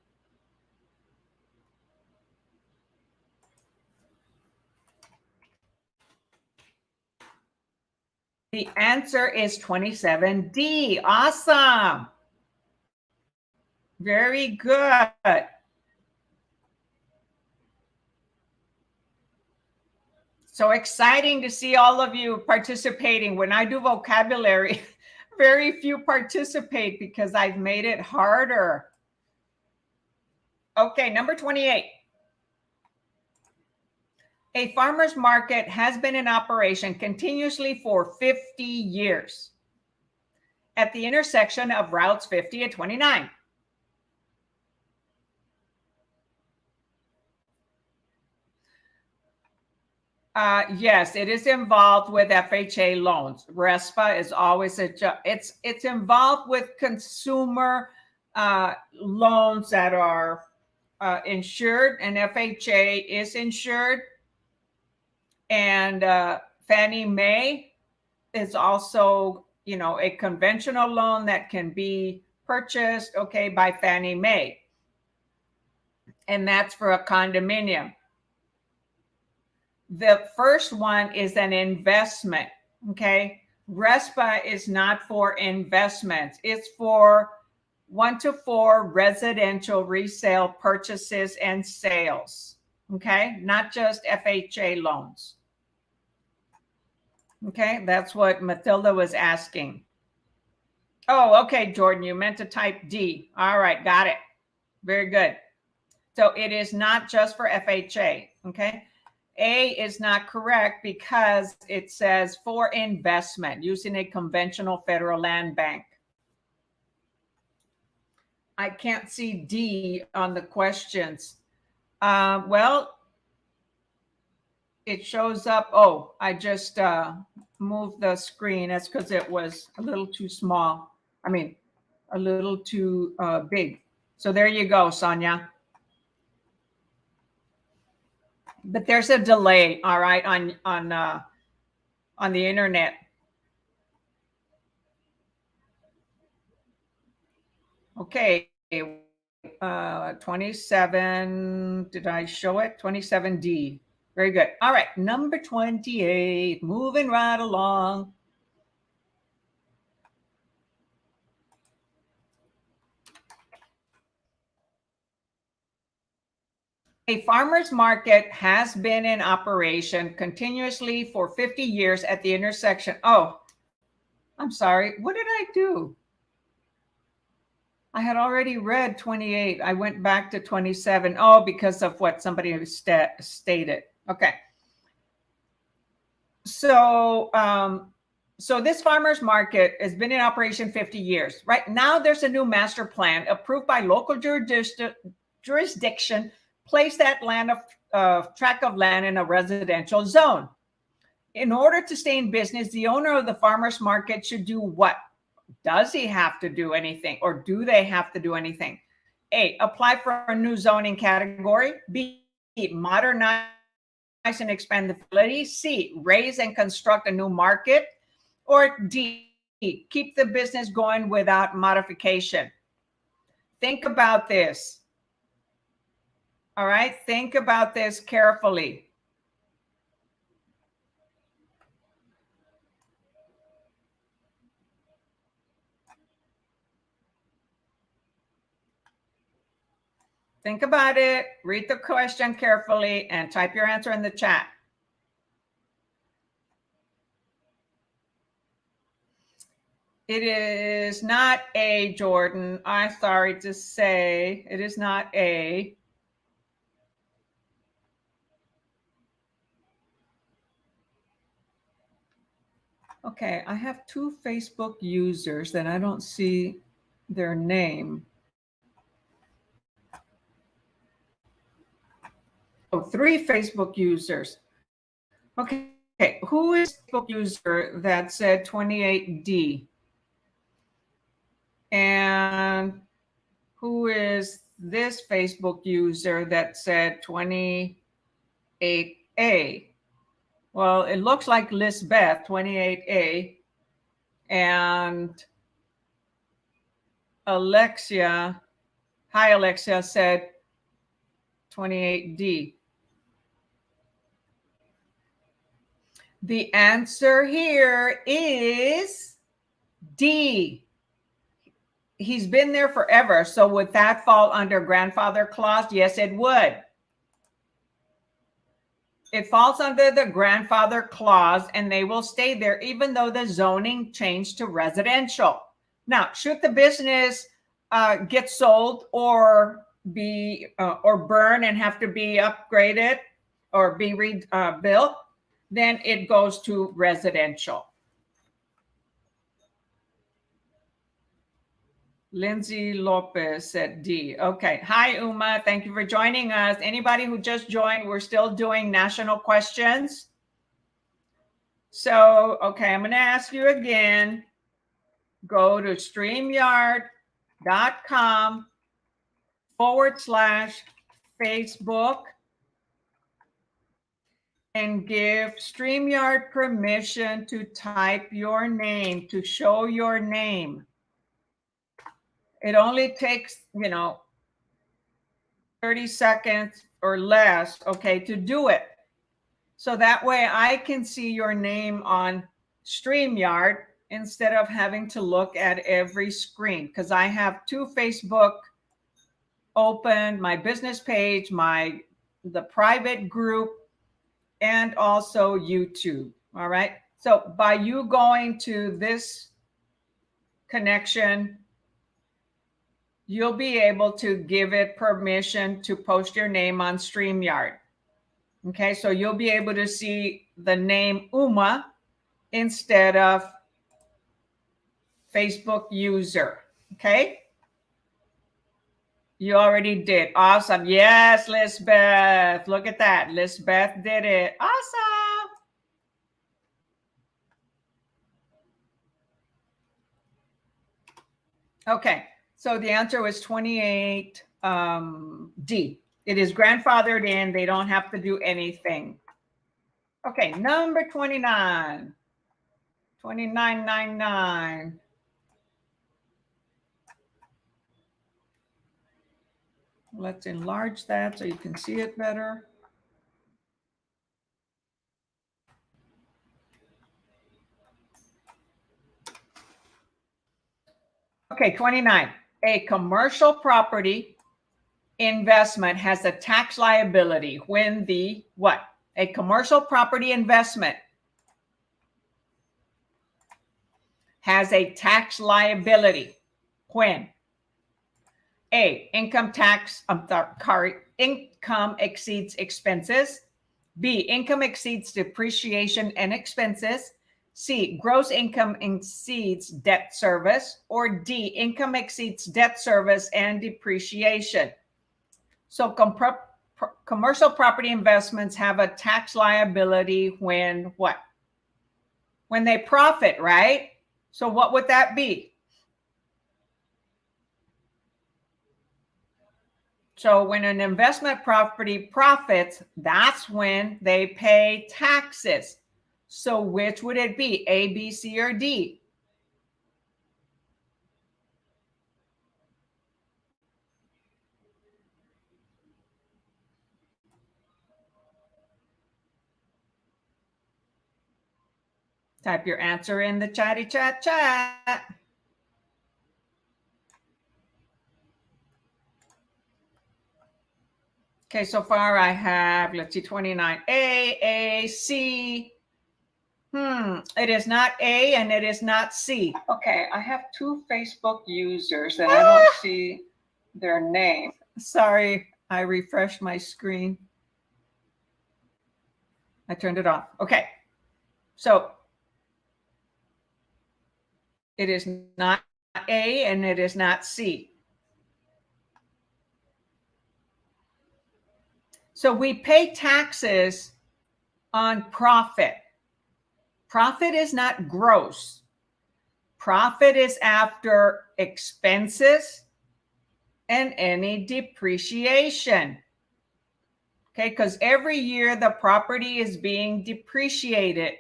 The answer is 27D. Awesome. Very good. So exciting to see all of you participating. When I do vocabulary, very few participate because I've made it harder. Okay, number 28. A farmer's market has been in operation continuously for 50 years at the intersection of routes 50 and 29. Yes, it is involved with FHA loans. RESPA is always it's involved with consumer loans that are insured, and FHA is insured, and Fannie Mae is also, you know, a conventional loan that can be purchased, okay, by Fannie Mae, and that's for a condominium. The first one is an investment, okay? RESPA is not for investments. It's for 1 to 4 residential resale purchases and sales, okay? Not just FHA loans. Okay, that's what Matilda was asking. Oh, okay, Jordan, you meant to type D. All right, got it. Very good. So it is not just for FHA, okay? A is not correct because it says for investment using a conventional federal land bank. I can't see D on the questions. Well, it shows up. Oh, I just moved the screen. That's because it was a little too small. I mean, a little too big. So there you go, Sonia. But there's a delay, all right, on the internet. Okay, 27. Did I show it? 27D. Very good. All right, number 28. Moving right along. A farmer's market has been in operation continuously for 50 years at the intersection. Oh, I'm sorry. What did I do? I had already read 28. I went back to 27. Oh, because of what somebody stated. Okay. So, so this farmer's market has been in operation 50 years. Right now, there's a new master plan approved by local jurisdiction, place that land of tract of land in a residential zone. In order to stay in business, the owner of the farmer's market should do what? Does he have to do anything, or do they have to do anything? A, apply for a new zoning category. B, modernize and expand the facility. C, raise and construct a new market. Or D, keep the business going without modification. Think about this. All right, think about this carefully. Think about it, read the question carefully, and type your answer in the chat. It is not A, Jordan. I'm sorry to say, it is not A. Okay, I have 2 Facebook users that I don't see their name. Oh, 3 Facebook users. Okay, who is the Facebook user that said 28D? And who is this Facebook user that said 28A? Well, it looks like Lisbeth, 28A, and Alexia, hi Alexia, said 28D. The answer here is D. He's been there forever. So would that fall under grandfather clause? Yes, it would. It falls under the grandfather clause and they will stay there even though the zoning changed to residential. Now, should the business get sold or be or burn and have to be upgraded or be rebuilt, then it goes to residential. Lindsay Lopez said D. Okay. Hi, Uma. Thank you for joining us. Anybody who just joined, we're still doing national questions. So, okay, I'm going to ask you again. Go to StreamYard.com/Facebook and give StreamYard permission to type your name, to show your name. It only takes, 30 seconds or less, okay, to do it. So that way I can see your name on StreamYard instead of having to look at every screen, because I have 2 Facebook open, my business page, the private group, and also YouTube. All right. So by you going to this connection, you'll be able to give it permission to post your name on StreamYard. Okay, so you'll be able to see the name Uma instead of Facebook user. Okay, you already did. Awesome. Yes, Lisbeth. Look at that. Lisbeth did it. Awesome. Okay, so the answer was 28D. It is grandfathered in. They don't have to do anything. Okay, number 29. 2999. Let's enlarge that so you can see it better. Okay, 29. A commercial property investment has a tax liability when the what? A commercial property investment has a tax liability when A, income exceeds expenses. B, income exceeds depreciation and expenses. C, gross income exceeds debt service. Or D, income exceeds debt service and depreciation. So commercial property investments have a tax liability when what? When they profit, right? So what would that be? So when an investment property profits, that's when they pay taxes. So which would it be? A, B, C, or D? Type your answer in the chatty chat. Okay, so far I have, let's see, 29A, A, C. It is not A and it is not C. Okay, I have 2 Facebook users and I don't see their name. Sorry, I refreshed my screen. I turned it off. Okay, so it is not A and it is not C. So we pay taxes on profit. Profit is not gross. Profit is after expenses and any depreciation. Okay, because every year the property is being depreciated.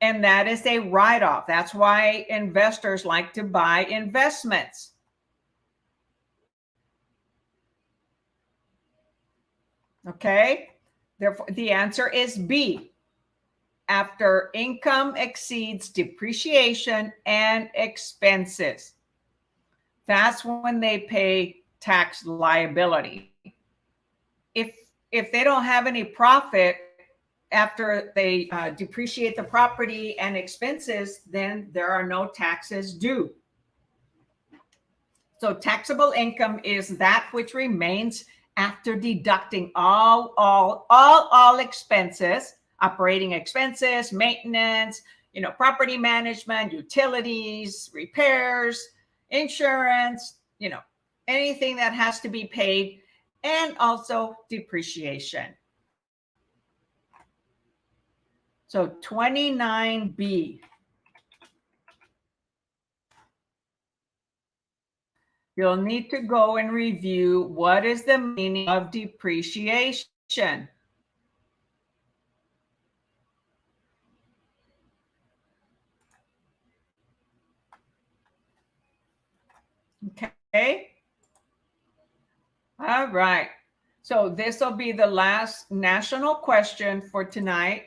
And that is a write-off. That's why investors like to buy investments. Okay, therefore the answer is B. After income exceeds depreciation and expenses, that's when they pay tax liability. If they don't have any profit after they depreciate the property and expenses, then there are no taxes due. So taxable income is that which remains after deducting all expenses, operating expenses, maintenance, property management, utilities, repairs, insurance, anything that has to be paid, and also depreciation. So 29B. You'll need to go and review what is the meaning of depreciation. Okay. All right. So this will be the last national question for tonight.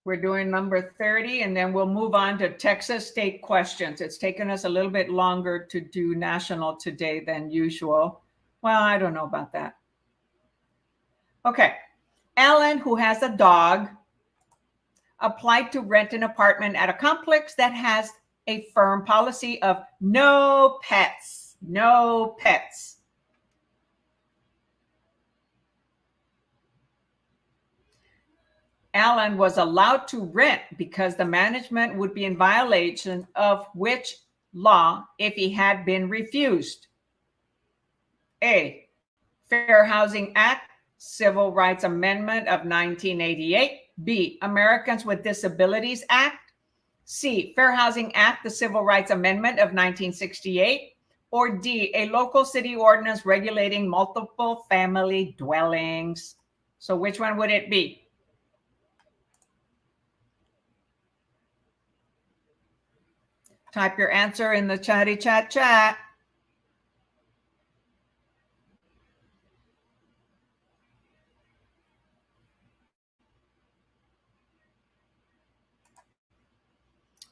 We're doing number 30, and then we'll move on to Texas state questions. It's taken us a little bit longer to do national today than usual. Well, I don't know about that. Okay. Alan, who has a dog, applied to rent an apartment at a complex that has a firm policy of no pets. No pets. Alan was allowed to rent because the management would be in violation of which law if he had been refused? A, Fair Housing Act, Civil Rights Amendment of 1988. B, Americans with Disabilities Act. C, Fair Housing Act, the Civil Rights Amendment of 1968. Or D, a local city ordinance regulating multiple family dwellings. So which one would it be? Type your answer in the chatty chat.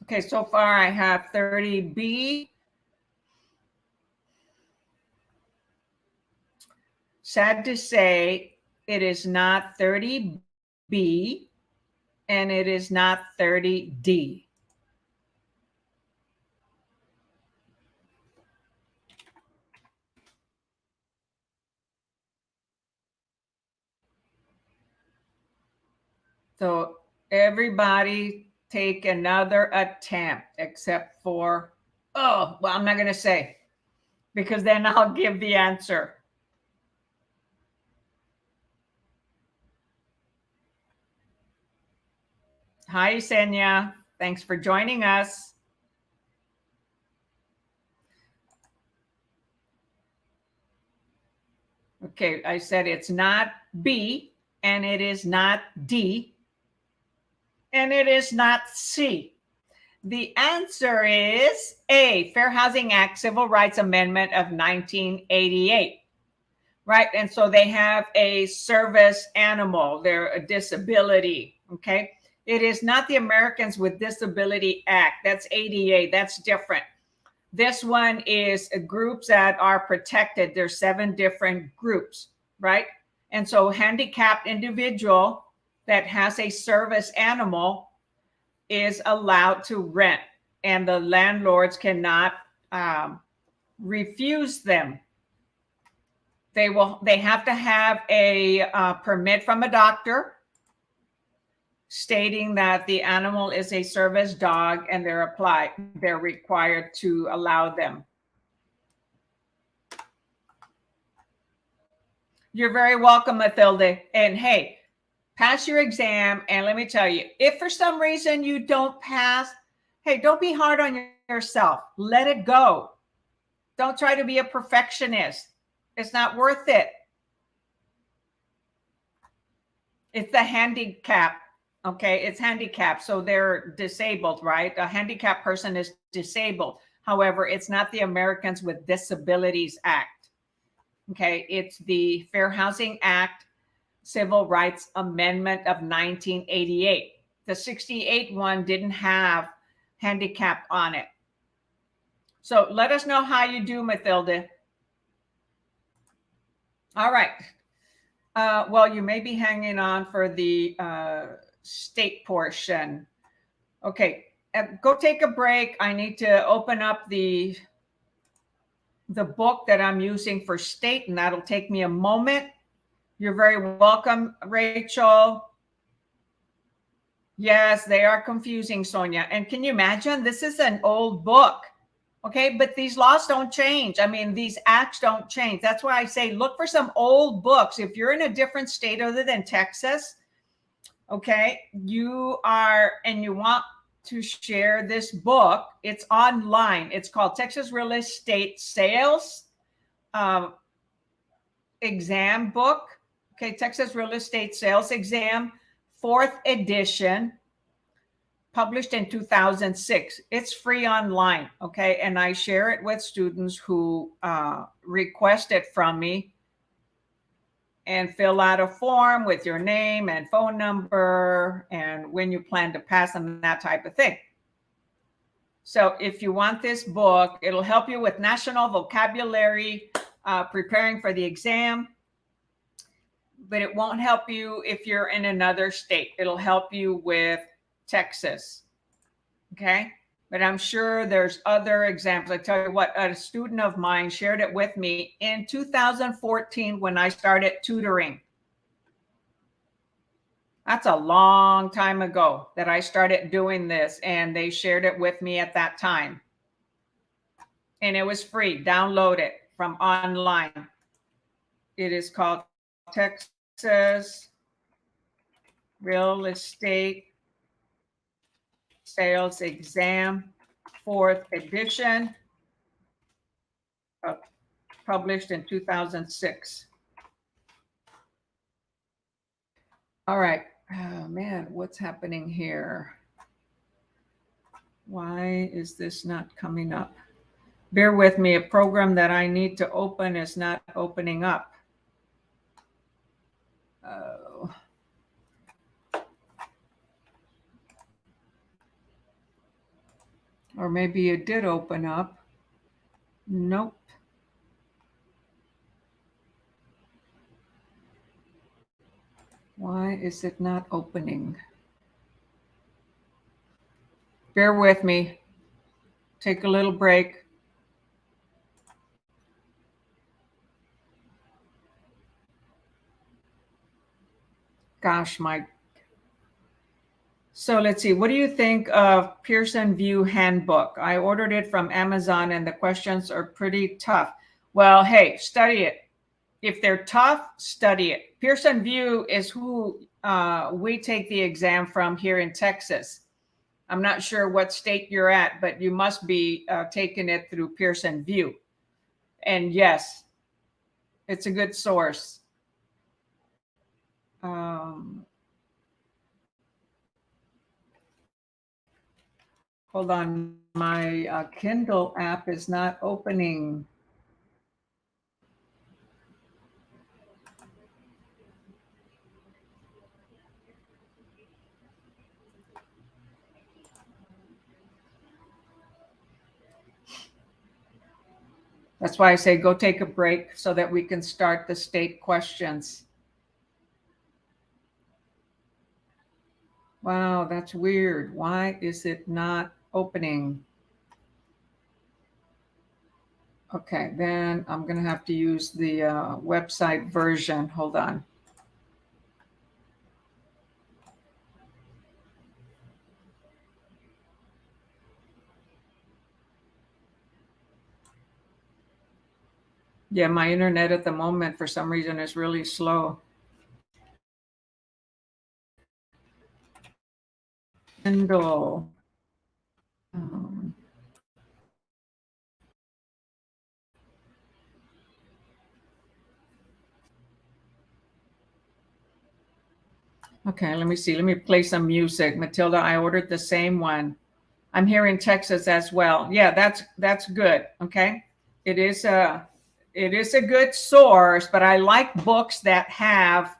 Okay, so far I have 30B. Sad to say, it is not 30B and it is not 30D. So everybody take another attempt except for, well, I'm not going to say because then I'll give the answer. Hi, Senya. Thanks for joining us. Okay, I said it's not B, and it is not D, and it is not C. The answer is A, Fair Housing Act, Civil Rights Amendment of 1988. Right, and so they have a service animal, they're a disability, okay? It is not the Americans with Disability Act, that's ADA, that's different. This one is groups that are protected. There's 7 different groups, right? And so handicapped individual that has a service animal is allowed to rent, and the landlords cannot refuse them. They have to have a permit from a doctor stating that the animal is a service dog, and they're required to allow them. You're very welcome, Mathilde. And hey, pass your exam. And let me tell you, if for some reason you don't pass, hey, don't be hard on yourself. Let it go. Don't try to be a perfectionist. It's not worth it. It's the handicap. Okay, it's handicapped. So they're disabled, right? A handicapped person is disabled. However, it's not the Americans with Disabilities Act. Okay, it's the Fair Housing Act, Civil Rights Amendment of 1988. The 68 one didn't have handicap on it. So let us know how you do, Mathilde. All right. Well, you may be hanging on for the state portion. Okay, go take a break. I need to open up the book that I'm using for state, and that'll take me a moment. You're very welcome, Rachel. Yes, they are confusing, Sonia. And can you imagine? This is an old book. Okay, but these laws don't change. I mean, these acts don't change. That's why I say look for some old books. If you're in a different state other than Texas, okay, you want to share this book. It's online. It's called Texas Real Estate Sales Exam Book. Okay, Texas Real Estate Sales Exam, 4th edition, published in 2006. It's free online, okay? And I share it with students who request it from me, and fill out a form with your name and phone number and when you plan to pass and that type of thing. So if you want this book, it'll help you with national vocabulary, preparing for the exam, but it won't help you if you're in another state. It'll help you with Texas. Okay. But I'm sure there's other examples. I tell you what, a student of mine shared it with me in 2014 when I started tutoring. That's a long time ago that I started doing this, and they shared it with me at that time. And it was free. Download it from online. It is called Texas Real Estate Sales Exam, 4th edition, published in 2006. All right. Oh, man, what's happening here? Why is this not coming up? Bear with me. A program that I need to open is not opening up. Oh. Or maybe it did open up. Nope. Why is it not opening? Bear with me. Take a little break. Gosh, Mike. So let's see. What do you think of Pearson VUE Handbook? I ordered it from Amazon and the questions are pretty tough. Well, hey, study it. If they're tough, study it. Pearson VUE is who we take the exam from here in Texas. I'm not sure what state you're at, but you must be taking it through Pearson VUE. And yes, it's a good source. Hold on, my Kindle app is not opening. That's why I say go take a break so that we can start the state questions. Wow, that's weird. Why is it not opening? Okay, then I'm going to have to use the website version. Hold on. Yeah, my internet at the moment, for some reason, is really slow. Kindle. Okay, let me see. Let me play some music. Matilda, I ordered the same one. I'm here in Texas as well. Yeah, that's good. Okay. It is a good source, but I like books that have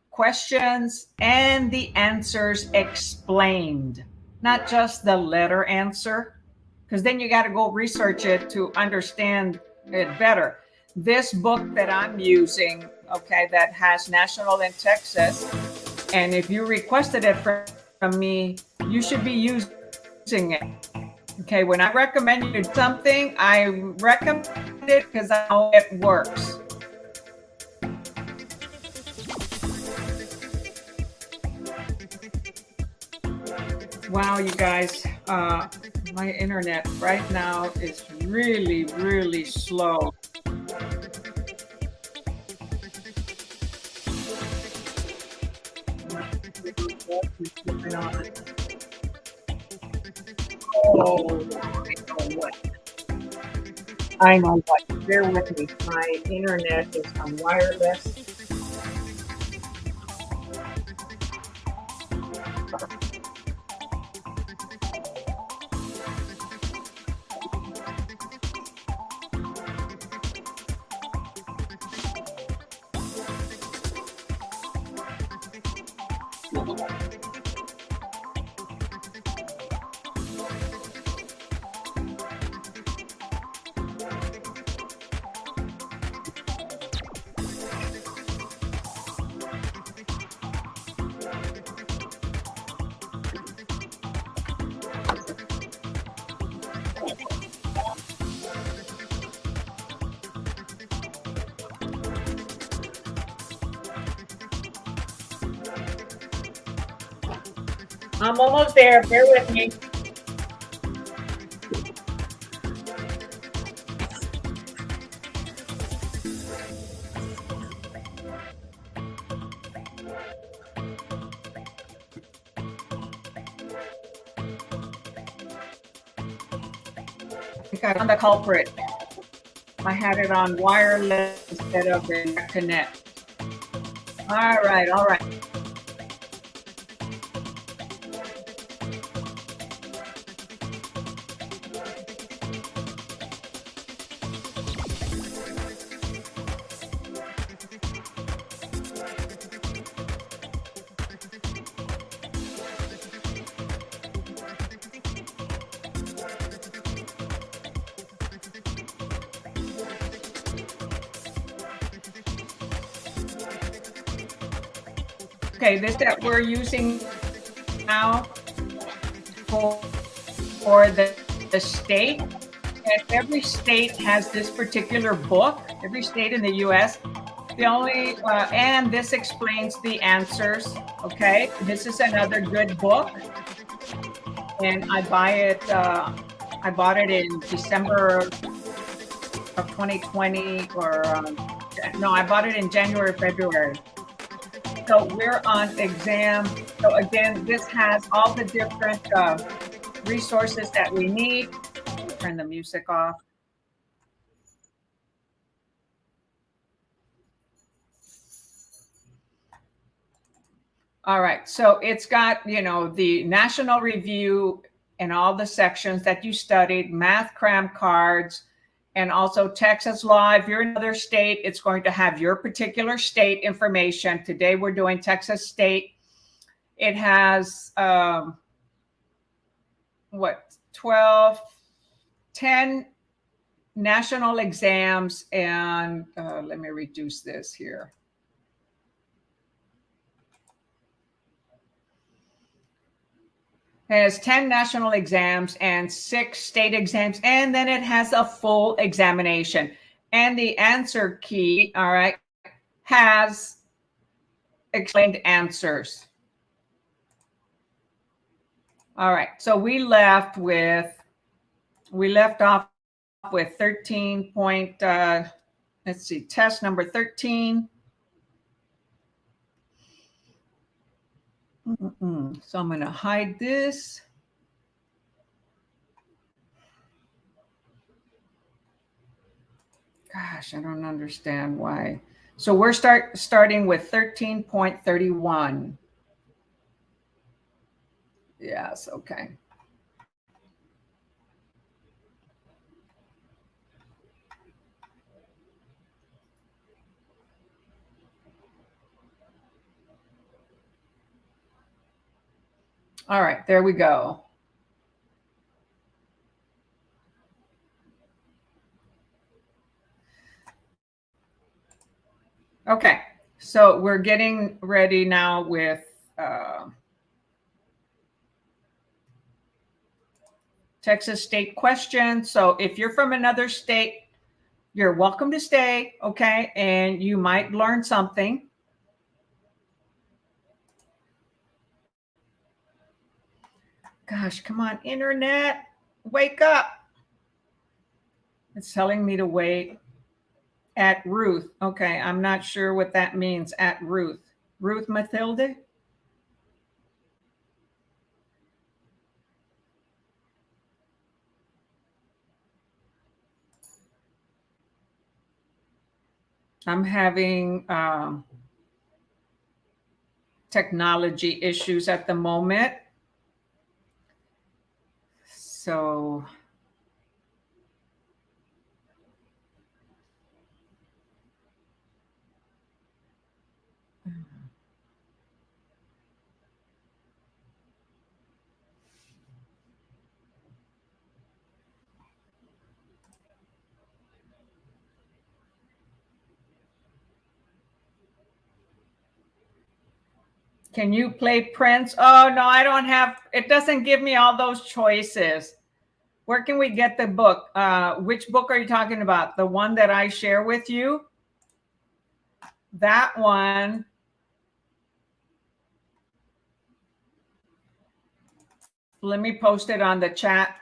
questions and the answers explained, not just the letter answer, because then you got to go research it to understand it better. This book that I'm using, okay, that has national in Texas, and if you requested it from me, you should be using it. Okay, when I recommend you something, I recommend it because I know it works. Wow, you guys, my internet right now is really, really slow. Oh, I know what. Bear with me. My internet is on wireless. I'm almost there. Bear with me. I think I found the culprit. I had it on wireless instead of the connect. All right, all right. Okay, this that we're using now for the state, and every state has this particular book, every state in the US. The only, and this explains the answers, okay? This is another good book, and I bought it in December of 2020, or no, I bought it in January, February. So we're on exam. So again, this has all the different resources that we need. Turn the music off. All right, so it's got, the national review and all the sections that you studied, math cram cards, and also Texas law. If you're in another state, it's going to have your particular state information. Today we're doing Texas state. It has, 12, 10 national exams, and let me reduce this here. It has 10 national exams and 6 state exams, and then it has a full examination. And the answer key, all right, has explained answers. All right, so we left off with 13 point, let's see, test number 13. So I'm going to hide this. Gosh, I don't understand why. So we're starting with 13.31. Yes, okay. All right, there we go. Okay, so we're getting ready now with Texas state questions. So if you're from another state, you're welcome to stay, okay? And you might learn something. Gosh, come on, internet, wake up. It's telling me to wait. At Ruth. Okay, I'm not sure what that means. At Ruth. Ruth Mathilde? I'm having technology issues at the moment. So can you play Prince? Oh, no, I don't have, it doesn't give me all those choices. Where can we get the book? Which book are you talking about? The one that I share with you? That one. Let me post it on the chat.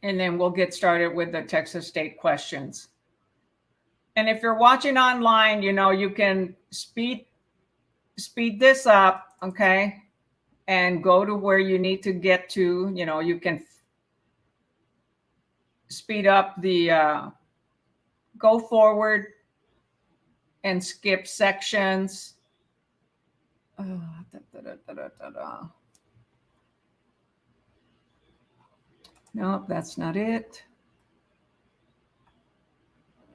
And then we'll get started with the Texas state questions. And if you're watching online, you know, you can speed this up, okay? And go to where you need to get to. You know, you can speed up the, go forward and skip sections. Nope, that's not it.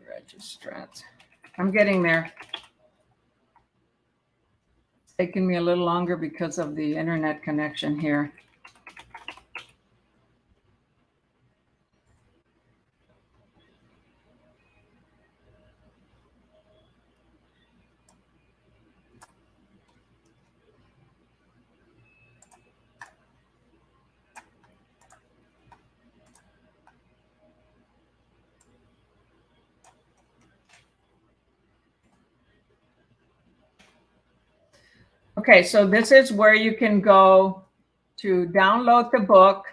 Registrant. I'm getting there. It's taking me a little longer because of the internet connection here. Okay, so this is where you can go to download the book.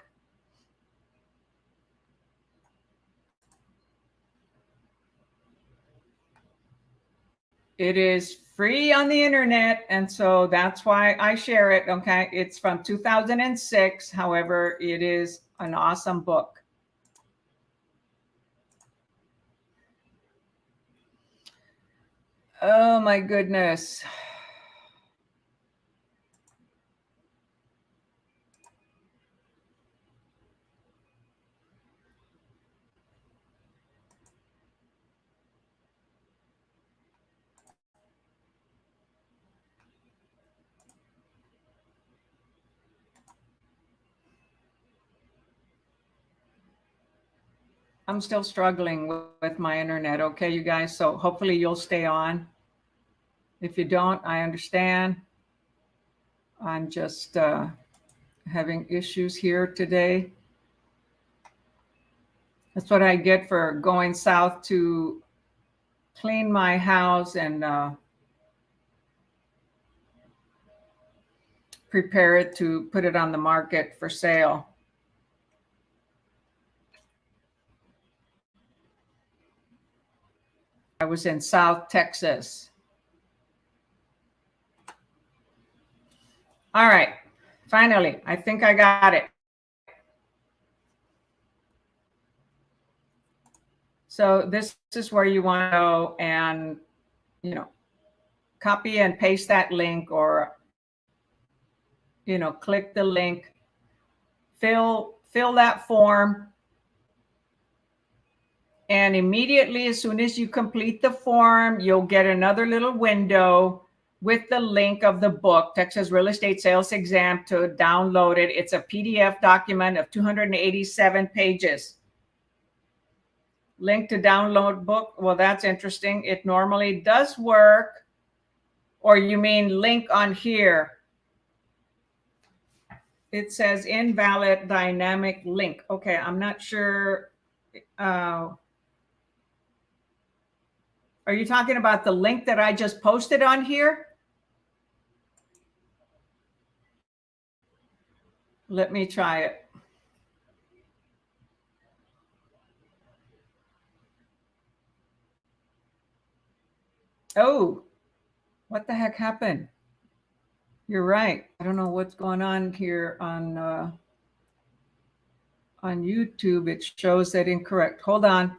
It is free on the internet, and so that's why I share it, okay? It's from 2006. However, it is an awesome book. Oh my goodness. I'm still struggling with my internet. Okay, you guys. So hopefully you'll stay on. If you don't, I understand. I'm just having issues here today. That's what I get for going south to clean my house and prepare it to put it on the market for sale. I was in South Texas. All right, finally, I think I got it. So this is where you want to go and, you know, copy and paste that link, or, you know, click the link, fill that form. And immediately, as soon as you complete the form, you'll get another little window with the link of the book, Texas Real Estate Sales Exam, to download it. It's a PDF document of 287 pages. Link to download book. Well, that's interesting. It normally does work. Or you mean link on here? It says invalid dynamic link. Okay, I'm not sure. Are you talking about the link that I just posted on here? Let me try it. Oh, what the heck happened? You're right. I don't know what's going on here on YouTube. It shows that incorrect. Hold on.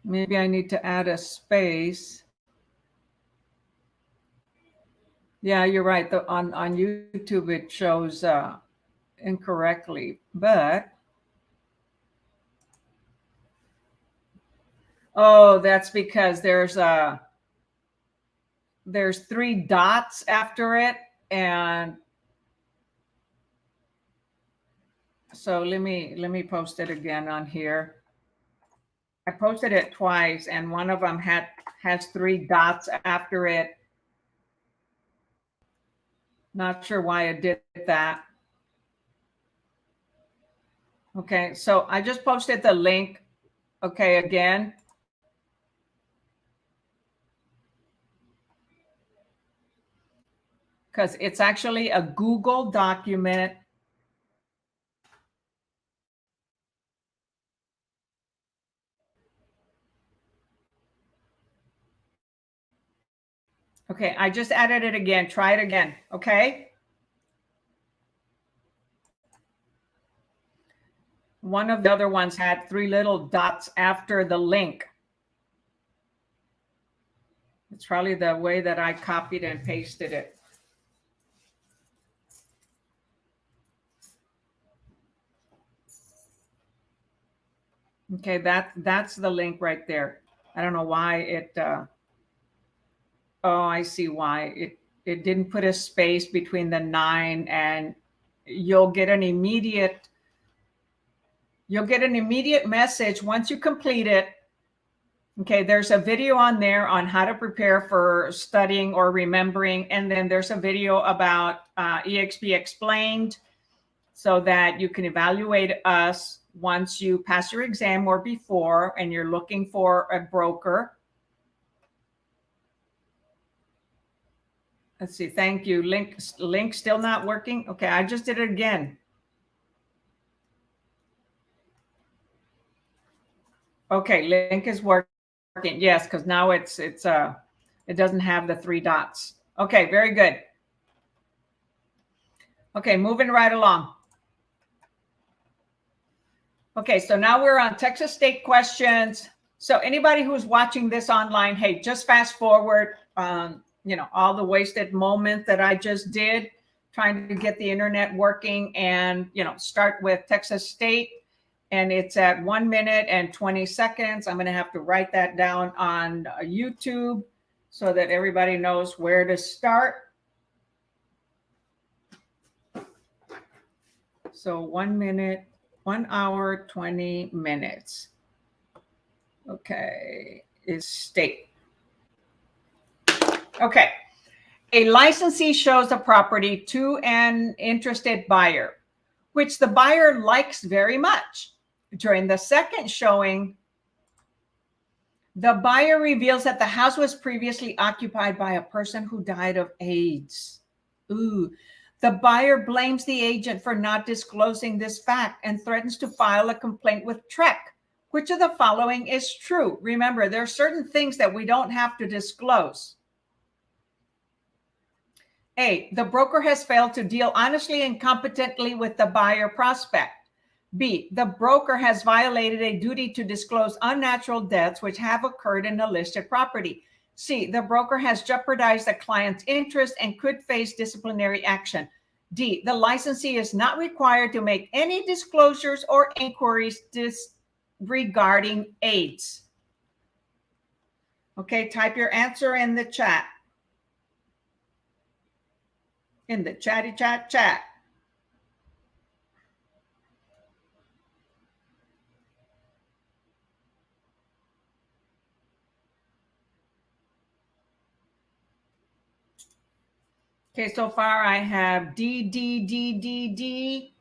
Maybe I need to add a space. Yeah, you're right. On YouTube, it shows incorrectly, but oh, that's because there's 3 dots after it, and so let me post it again on here. I posted it twice, and one of them has 3 dots after it. Not sure why it did that. Okay, so I just posted the link. Okay, again. Because it's actually a Google document. Okay, I just added it again. Try it again, okay? One of the other ones had 3 little dots after the link. It's probably the way that I copied and pasted it. Okay, that's the link right there. I don't know why it, oh, I see why. It didn't put a space between the 9, and you'll get an immediate message once you complete it. Okay, there's a video on there on how to prepare for studying or remembering. And then there's a video about EXP Explained, so that you can evaluate us once you pass your exam or before, and you're looking for a broker. Let's see. Thank you. Link still not working. Okay, I just did it again. Okay, link is working. Yes, because now it doesn't have the 3 dots. Okay, very good. Okay, moving right along. Okay, so now we're on Texas state questions. So anybody who's watching this online, hey, just fast forward, you know, all the wasted moment that I just did trying to get the internet working, and, you know, start with Texas state. And it's at 1 minute and 20 seconds. I'm going to have to write that down on YouTube so that everybody knows where to start. So 1 minute 1 hour, 20 minutes. Okay, is state. Okay. A licensee shows a property to an interested buyer, which the buyer likes very much. During the second showing, the buyer reveals that the house was previously occupied by a person who died of AIDS. Ooh. The buyer blames the agent for not disclosing this fact and threatens to file a complaint with TREC. Which of the following is true? Remember, there are certain things that we don't have to disclose. A, the broker has failed to deal honestly and competently with the buyer prospect. B, the broker has violated a duty to disclose unnatural deaths which have occurred in the listed property. C, the broker has jeopardized the client's interest and could face disciplinary action. D, the licensee is not required to make any disclosures or inquiries regarding AIDS. Okay, type your answer in the chat. In the chatty chat. Okay, so far I have D, D, D, D, D.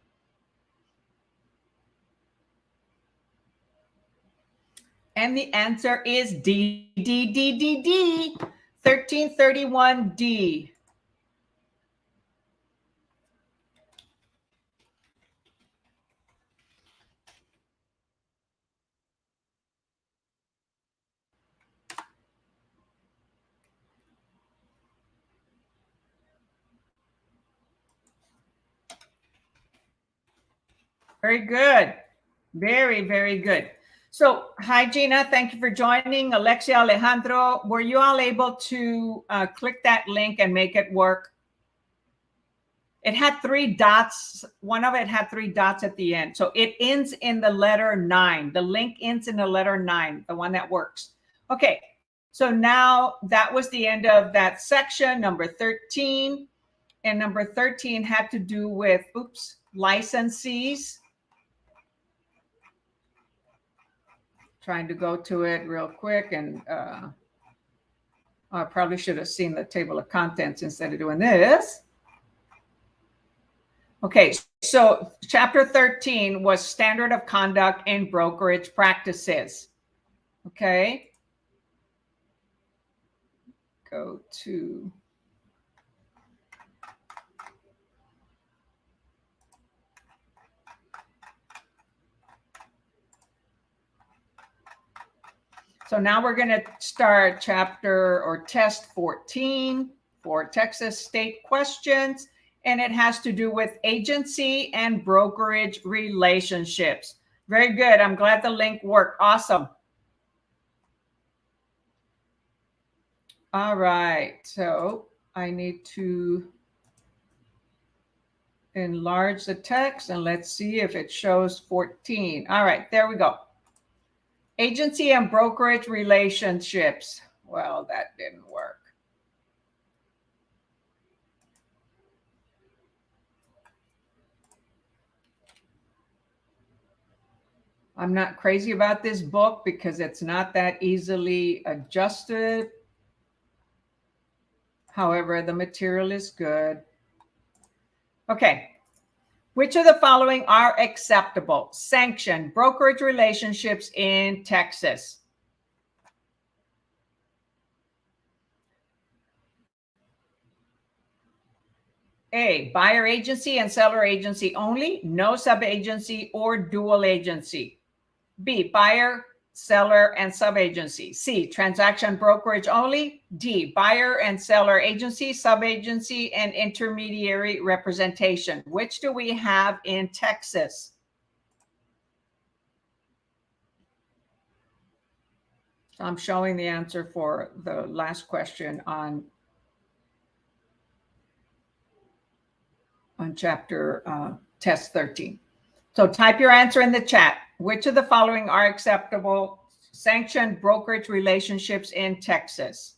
And the answer is D, D, D, D, D. 1331D. Very good. Very, very good. So, hi, Gina. Thank you for joining. Alexia, Alejandro, were you all able to click that link and make it work? It had 3 dots. One of it had 3 dots at the end. So it ends in the letter 9. The link ends in the letter 9, the one that works. Okay. So now that was the end of that section, number 13. And number 13 had to do with, licensees. Trying to go to it real quick, and I probably should have seen the table of contents instead of doing this. Okay, so chapter 13 was standard of conduct in brokerage practices. Okay. Go to So now we're going to start chapter or test 14 for Texas state questions. And it has to do with agency and brokerage relationships. Very good. I'm glad the link worked. Awesome. All right. So I need to enlarge the text and let's see if it shows 14. All right. There we go. Agency and brokerage relationships. Well, that didn't work. I'm not crazy about this book because it's not that easily adjusted. However, the material is good. Okay. Which of the following are acceptable? Sanctioned brokerage relationships in Texas. A, buyer agency and seller agency only, no sub-agency or dual agency. B, buyer, seller, and sub-agency. C, transaction brokerage only. D, buyer and seller agency, sub-agency, and intermediary representation. Which do we have in Texas? So I'm showing the answer for the last question on chapter test 13. So type your answer in the chat. Which of the following are acceptable sanctioned brokerage relationships in Texas?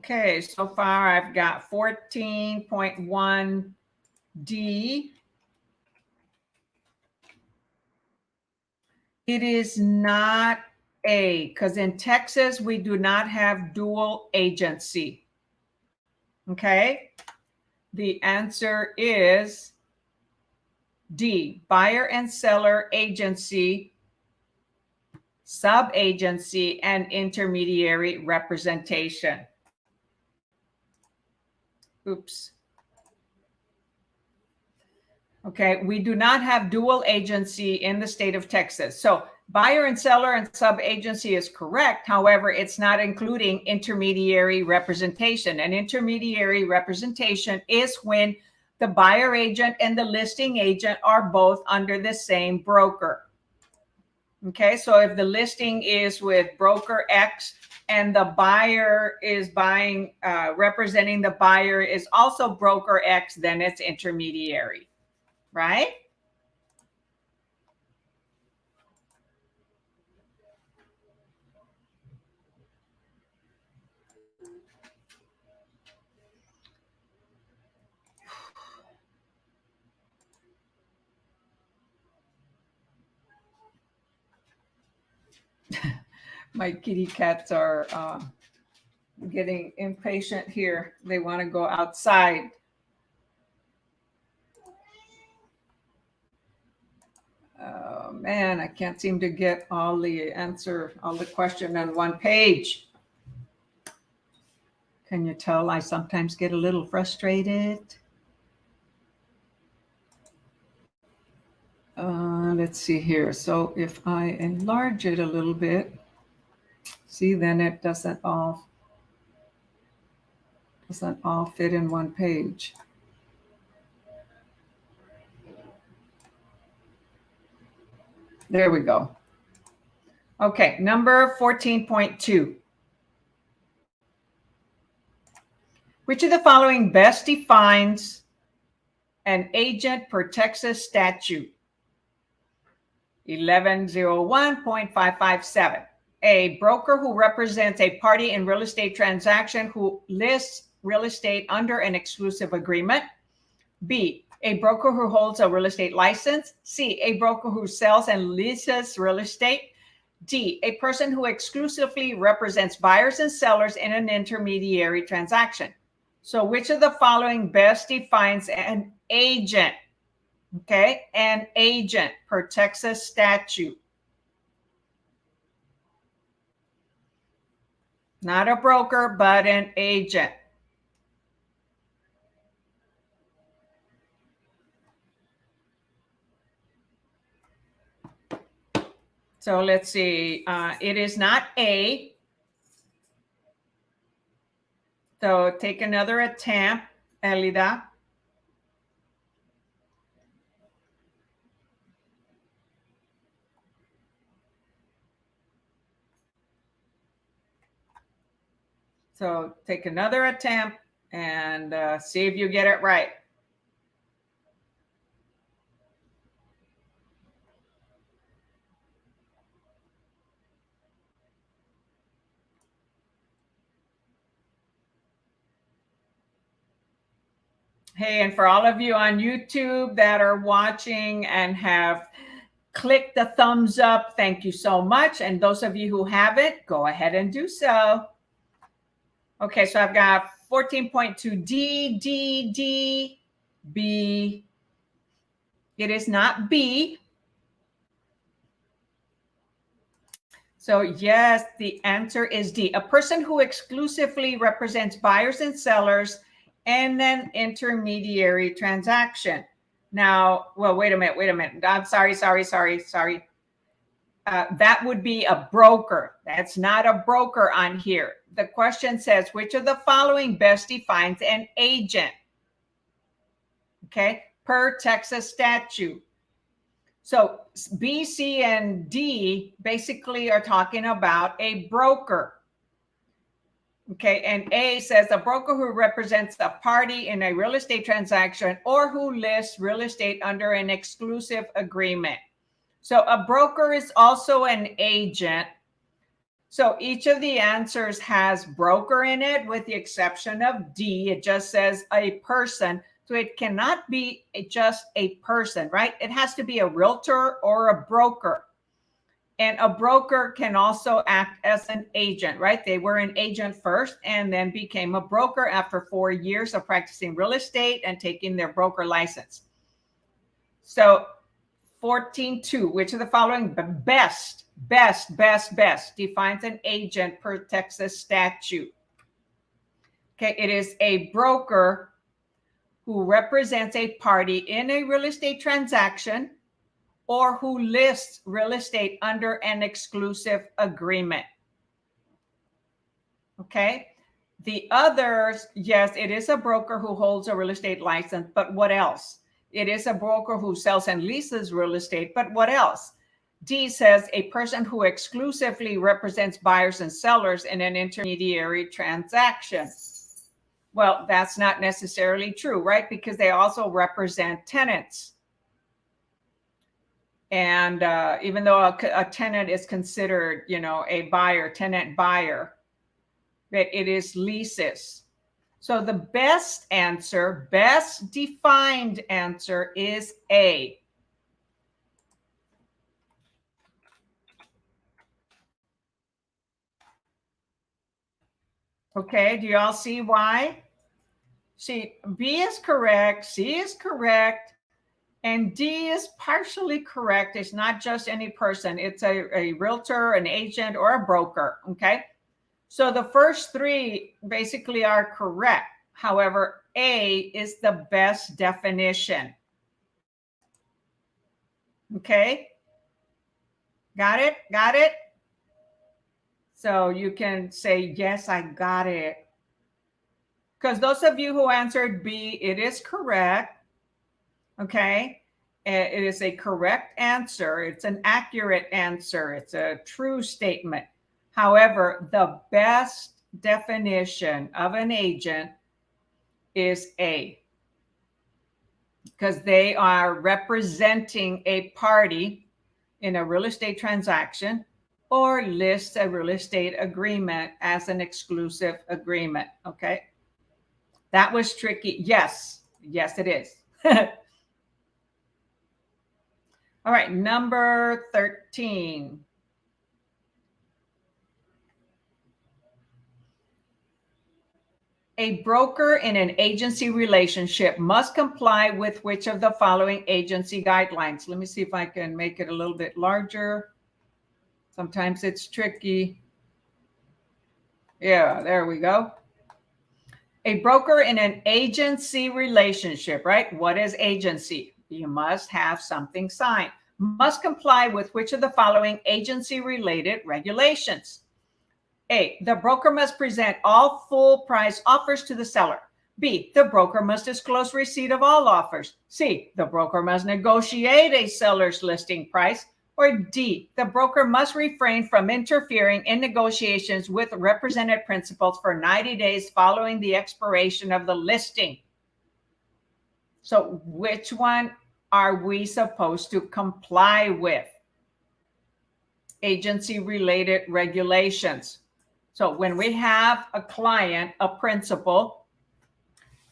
Okay, so far I've got 14.1D. It is not A, because in Texas, we do not have dual agency. Okay, the answer is D, buyer and seller agency, sub-agency, and intermediary representation. Oops. Okay, we do not have dual agency in the state of Texas. So buyer and seller and sub-agency is correct. However, it's not including intermediary representation. And intermediary representation is when the buyer agent and the listing agent are both under the same broker. Okay, so if the listing is with broker X and the buyer is buying, representing the buyer is also broker X, then it's intermediary. Right? My kitty cats are getting impatient here. They want to go outside. Oh man, I can't seem to get all the question on one page. Can you tell I sometimes get a little frustrated? Let's see here. So if I enlarge it a little bit, see, then it doesn't all fit in one page. There we go. Okay, number 14.2. Which of the following best defines an agent per Texas statute? 1101.557. A broker who represents a party in real estate transaction who lists real estate under an exclusive agreement. B, a broker who holds a real estate license. C, a broker who sells and leases real estate. D, a person who exclusively represents buyers and sellers in an intermediary transaction. So which of the following best defines an agent? Okay, an agent per Texas statute. Not a broker, but an agent. So let's see. It is not A. So take another attempt, Elida. So take another attempt and see if you get it right. Hey, and for all of you on YouTube that are watching and have clicked the thumbs up, thank you so much. And those of you who haven't, go ahead and do so. Okay, so I've got 14.2 D, B. It is not B. So yes, the answer is D. A person who exclusively represents buyers and sellers in an intermediary transaction. Now, well, wait a minute. I'm sorry. That would be a broker. That's not a broker on here. The question says, which of the following best defines an agent? Okay, per Texas statute. So B, C, and D basically are talking about a broker. Okay, and A says a broker who represents a party in a real estate transaction or who lists real estate under an exclusive agreement. So a broker is also an agent, So each of the answers has broker in it, with the exception of D. It just says a person. So it cannot be just a person, right? It has to be a realtor or a broker. And a broker can also act as an agent, right? They were an agent first and then became a broker after 4 years of practicing real estate and taking their broker license. So 14.2, which of the following best defines an agent per Texas statute? Okay, it is a broker who represents a party in a real estate transaction or who lists real estate under an exclusive agreement. Okay. The others, yes, it is a broker who holds a real estate license, but what else? It is a broker who sells and leases real estate, but what else? D says a person who exclusively represents buyers and sellers in an intermediary transaction. Well, that's not necessarily true, right? Because they also represent tenants. And even though a tenant is considered, a buyer, tenant buyer, that it is leases. So the best defined answer is A. Okay, do you all see why? See, B is correct, C is correct, and D is partially correct. It's not just any person. It's a realtor, an agent, or a broker, okay? So the first three basically are correct. However, A is the best definition. Okay? Got it? Got it? So you can say, yes, I got it. Because those of you who answered B, it is correct. Okay? It is a correct answer. It's an accurate answer. It's a true statement. However, the best definition of an agent is A, because they are representing a party in a real estate transaction or list a real estate agreement as an exclusive agreement. Okay. That was tricky. Yes. Yes, it is. All right. Number 13. A broker in an agency relationship must comply with which of the following agency guidelines? Let me see if I can make it a little bit larger. Sometimes it's tricky. Yeah, there we go. A broker in an agency relationship, right? What is agency? You must have something signed. Must comply with which of the following agency-related regulations? A, the broker must present all full price offers to the seller. B, the broker must disclose receipt of all offers. C, the broker must negotiate a seller's listing price. Or D, the broker must refrain from interfering in negotiations with represented principals for 90 days following the expiration of the listing. So which one are we supposed to comply with? Agency-related regulations. So when we have a client, a principal,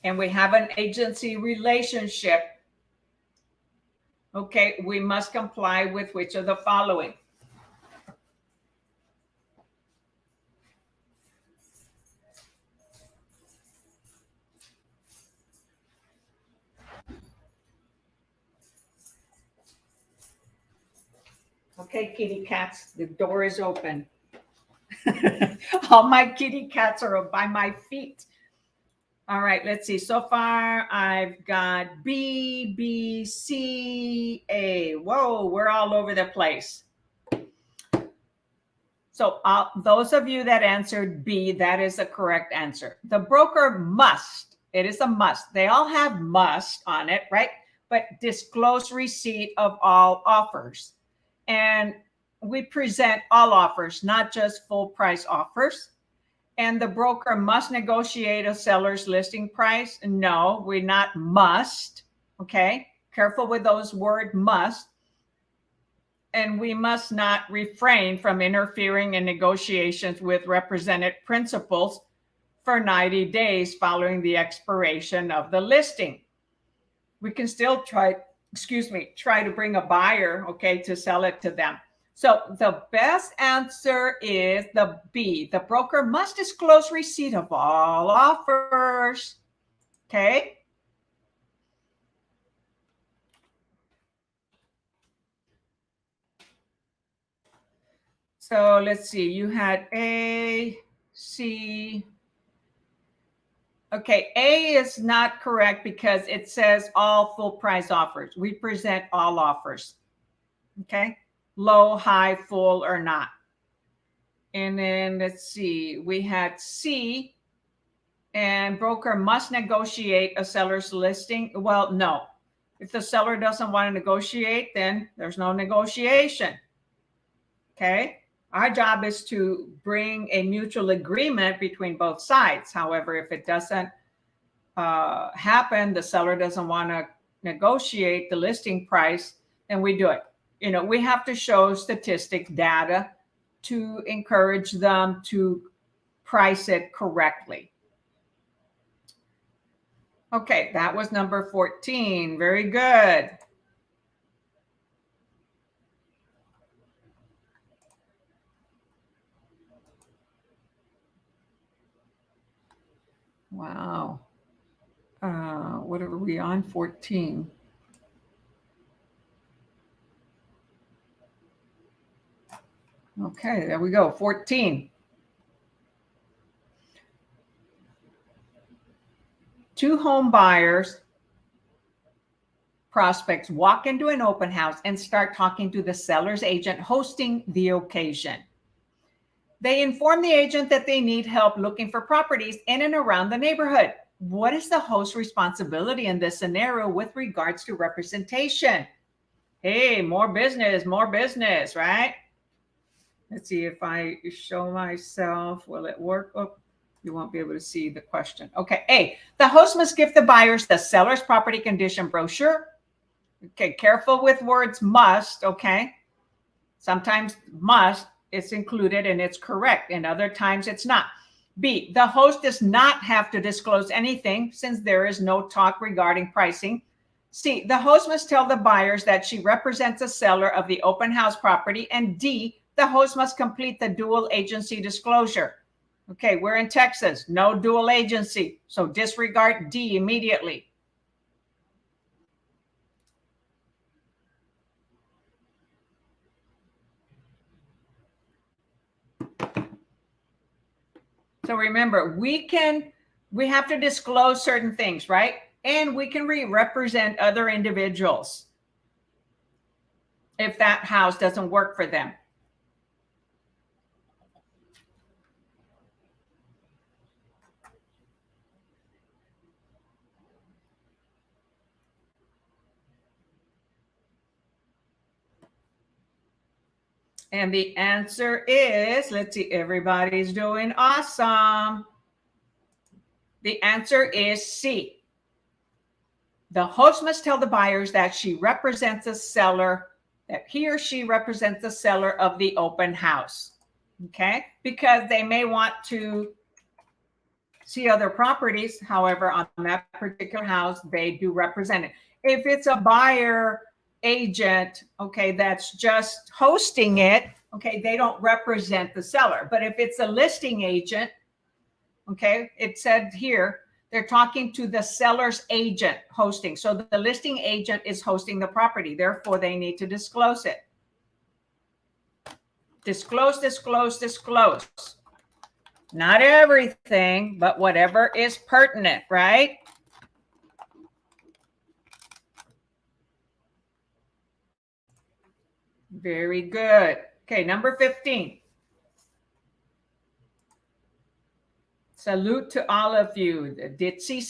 and we have an agency relationship, okay, we must comply with which of the following? Okay, kitty cats, the door is open. All my kitty cats are by my feet. All right, let's see. So far, I've got B, B, C, A. Whoa, we're all over the place. So those of you that answered B, that is the correct answer. The broker must, it is a must. They all have must on it, right? But disclose receipt of all offers. And we present all offers, not just full price offers. And the broker must negotiate a seller's listing price. No, we're not must. Okay. Careful with those word must. And we must not refrain from interfering in negotiations with represented principals for 90 days following the expiration of the listing. We can still try to bring a buyer, okay, to sell it to them. So the best answer is the B. The broker must disclose receipt of all offers. Okay. So let's see. You had A, C. Okay, A is not correct because it says all full price offers. We present all offers. Okay, low, high, full, or not. And then let's see, we had C, and broker must negotiate a seller's listing. Well, no. If the seller doesn't want to negotiate, then there's no negotiation. Okay. Our job is to bring a mutual agreement between both sides. However, if it doesn't happen, the seller doesn't want to negotiate the listing price, then we do it. You know, we have to show statistics, data to encourage them to price it correctly. Okay, that was number 14. Very good. Wow. What are we on? 14. Okay, there we go. 14. Two home buyers prospects walk into an open house and start talking to the seller's agent hosting the occasion. They inform the agent that they need help looking for properties in and around the neighborhood. What is the host's responsibility in this scenario with regards to representation? Hey, more business, right? Let's see if I show myself. Will it work? Oh, you won't be able to see the question. Okay. A, the host must give the buyers the seller's property condition brochure. Okay. Careful with words must. Okay. Sometimes must is included and it's correct, and other times it's not. B, the host does not have to disclose anything since there is no talk regarding pricing. C, the host must tell the buyers that she represents a seller of the open house property. And D, the host must complete the dual agency disclosure. Okay, we're in Texas, no dual agency, so disregard D immediately. So remember, we have to disclose certain things, right? And we can represent other individuals if that house doesn't work for them. And the answer is, let's see, everybody's doing awesome. The answer is C. The host must tell the buyers that she represents a seller, that he or she represents the seller of the open house. Okay? Because they may want to see other properties. However, on that particular house, they do represent it. If it's a buyer agent, okay, that's just hosting it, okay, they don't represent the seller. But if it's a listing agent, okay, it said here, they're talking to the seller's agent hosting. So the listing agent is hosting the property. Therefore, they need to disclose it. Disclose, disclose, disclose. Not everything, but whatever is pertinent, right? Very good. Okay, number 15. Salute to all of you. Did see,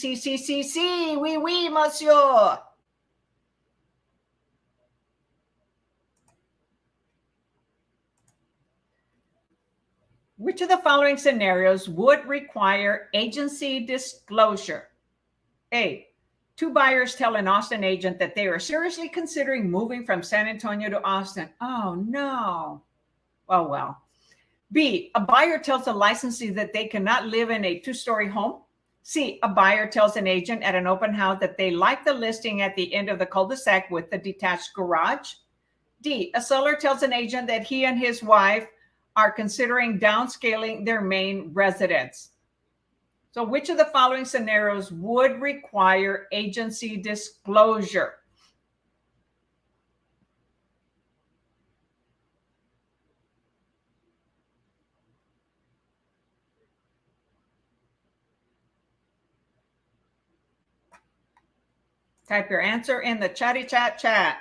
oui, monsieur. Which of the following scenarios would require agency disclosure? A, Two buyers tell an Austin agent that they are seriously considering moving from San Antonio to Austin. Oh, no. Oh, well. B, a buyer tells a licensee that they cannot live in a two-story home. C, a buyer tells an agent at an open house that they like the listing at the end of the cul-de-sac with the detached garage. D, a seller tells an agent that he and his wife are considering downscaling their main residence. So which of the following scenarios would require agency disclosure? Type your answer in the chatty chat.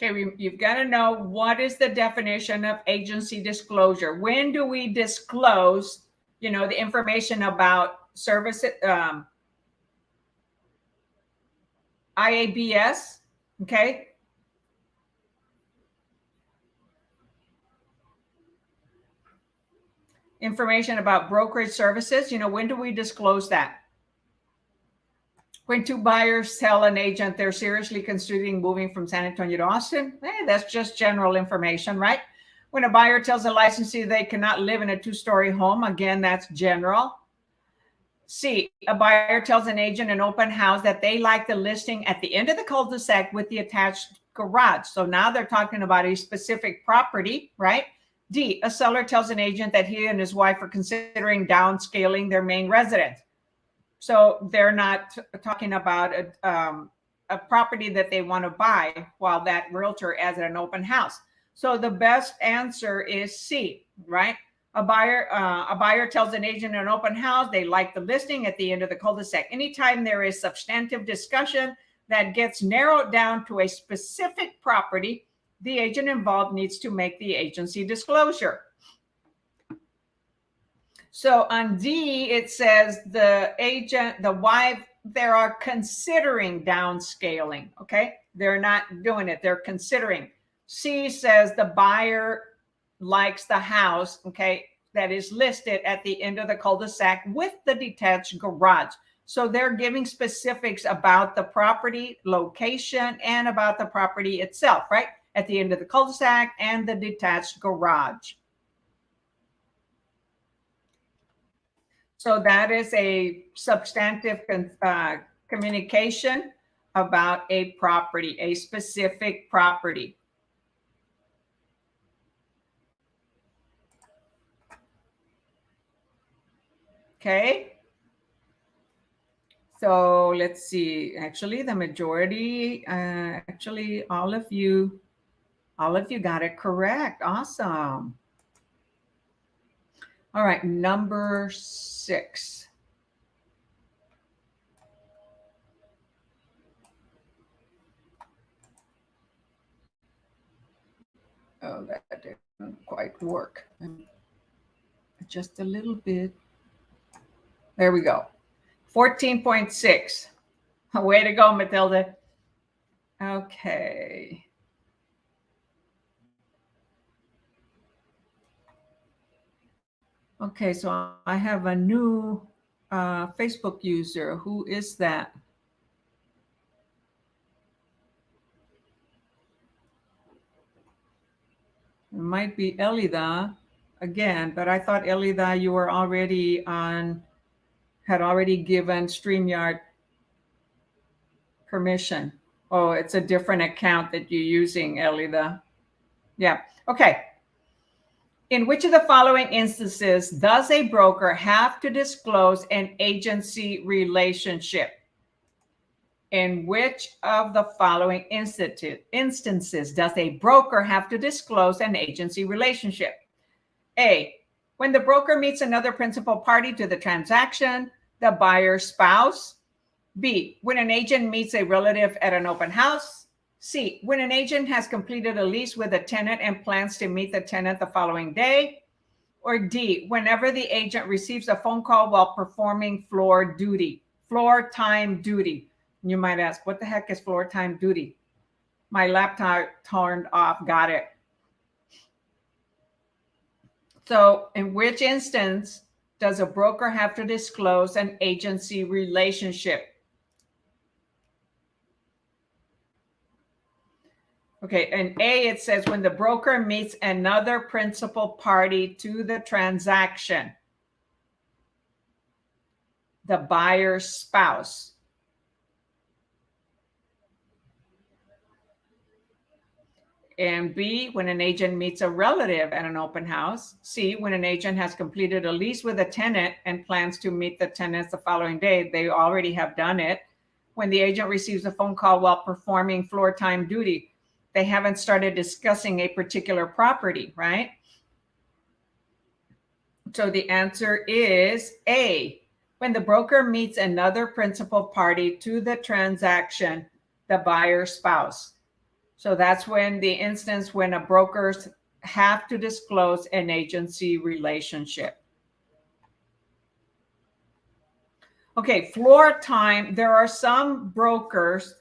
Okay, you've got to know what is the definition of agency disclosure. When do we disclose, the information about service, IABS, okay? Information about brokerage services, when do we disclose that? When two buyers tell an agent they're seriously considering moving from San Antonio to Austin, that's just general information, right? When a buyer tells a licensee they cannot live in a two-story home, again, that's general. C, a buyer tells an agent in open house that they like the listing at the end of the cul-de-sac with the attached garage. So now they're talking about a specific property, right? D, a seller tells an agent that he and his wife are considering downscaling their main residence. So they're not talking about a property that they want to buy while that realtor is at an open house. So the best answer is C, right? A buyer tells an agent in an open house they like the listing at the end of the cul-de-sac. Anytime there is substantive discussion that gets narrowed down to a specific property, the agent involved needs to make the agency disclosure. So on D, it says the wife, they are considering downscaling, okay? They're not doing it, they're considering. C says the buyer likes the house, okay, that is listed at the end of the cul-de-sac with the detached garage. So they're giving specifics about the property location and about the property itself, right? At the end of the cul-de-sac and the detached garage. So that is a substantive communication about a property, a specific property. Okay. So let's see. Actually, the majority, all of you got it correct. Awesome. All right, number 6. Oh, that didn't quite work. Just a little bit. There we go. 14.6. Way to go, Matilda. Okay. Okay, so I have a new Facebook user. Who is that? It might be Elida again, but I thought Elida, you were already had already given StreamYard permission. Oh, it's a different account that you're using, Elida. Yeah, okay. In which of the following instances does a broker have to disclose an agency relationship? In which of the following instances does a broker have to disclose an agency relationship? A, when the broker meets another principal party to the transaction, the buyer's spouse. B, when an agent meets a relative at an open house. C, when an agent has completed a lease with a tenant and plans to meet the tenant the following day. Or D, whenever the agent receives a phone call while performing floor time duty. You might ask, what the heck is floor time duty? My laptop turned off, got it. So in which instance does a broker have to disclose an agency relationship? Okay, in A, it says when the broker meets another principal party to the transaction, the buyer's spouse. And B, when an agent meets a relative at an open house. C, when an agent has completed a lease with a tenant and plans to meet the tenants the following day. They already have done it. When the agent receives a phone call while performing floor time duty, they haven't started discussing a particular property, right? So the answer is A, when the broker meets another principal party to the transaction, the buyer's spouse. So that's when the instance when a brokers have to disclose an agency relationship. Okay, floor time. There are some brokers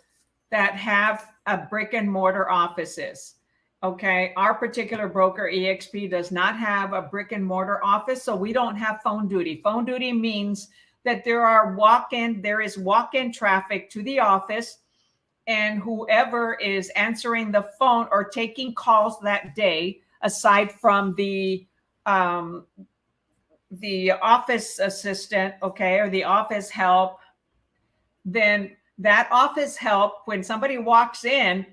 that have a brick and mortar offices. Okay, our particular broker, EXP, does not have a brick and mortar office, so we don't have phone duty. Phone duty means that there is walk-in traffic to the office, and whoever is answering the phone or taking calls that day, aside from the office assistant, okay, or the office help, then that office help, when somebody walks in,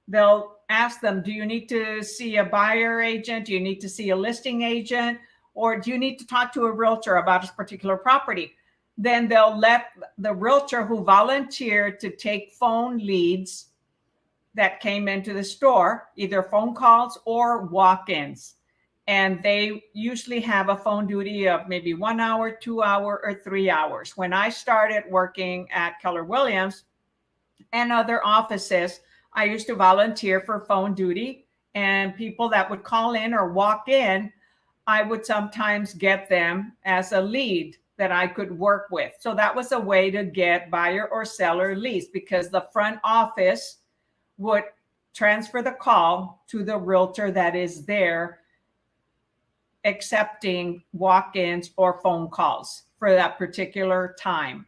they'll ask them, do you need to see a buyer agent? Do you need to see a listing agent? Or do you need to talk to a realtor about this particular property? Then they'll let the realtor who volunteered to take phone leads that came into the store, either phone calls or walk-ins. And they usually have a phone duty of maybe 1 hour, 2 hour, or 3 hours. When I started working at Keller Williams and other offices, I used to volunteer for phone duty, and people that would call in or walk in, I would sometimes get them as a lead that I could work with. So that was a way to get buyer or seller leads, because the front office would transfer the call to the realtor that is there accepting walk-ins or phone calls for that particular time.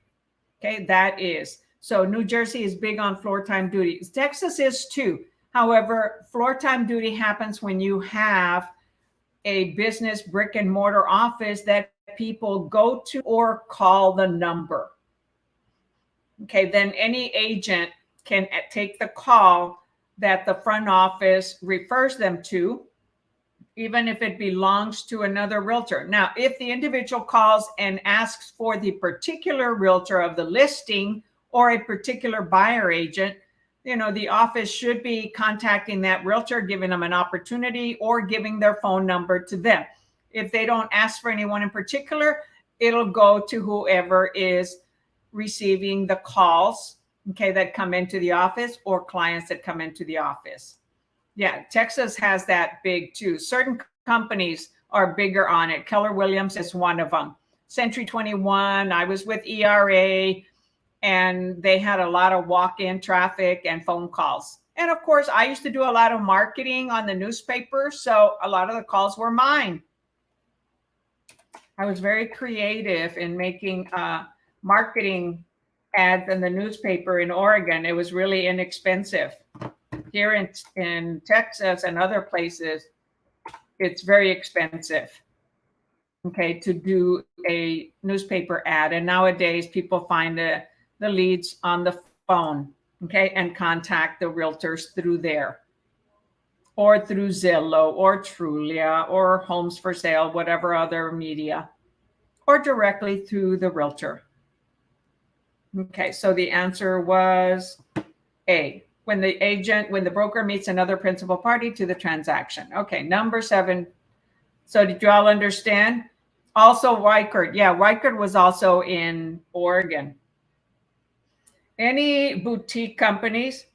Okay, that is. So New Jersey is big on floor time duty. Texas is too. However, floor time duty happens when you have a business brick and mortar office that people go to or call the number. Okay, then any agent can take the call that the front office refers them to, even if it belongs to another realtor. Now, if the individual calls and asks for the particular realtor of the listing or a particular buyer agent, the office should be contacting that realtor, giving them an opportunity, or giving their phone number to them. If they don't ask for anyone in particular, it'll go to whoever is receiving the calls, okay, that come into the office, or clients that come into the office. Yeah, Texas has that big too. Certain companies are bigger on it. Keller Williams is one of them. Century 21, I was with ERA, and they had a lot of walk-in traffic and phone calls. And of course, I used to do a lot of marketing on the newspaper, so a lot of the calls were mine. I was very creative in making marketing ads in the newspaper in Oregon. It was really inexpensive. Here in Texas and other places, it's very expensive, okay, to do a newspaper ad. And nowadays, people find the leads on the phone, okay, and contact the realtors through there, or through Zillow or Trulia or Homes for Sale, whatever other media, or directly through the realtor. Okay, so the answer was A, when the broker meets another principal party to the transaction. Okay, number 7. So did you all understand? Also, Reichert. Yeah, Reichert was also in Oregon. Any boutique companies?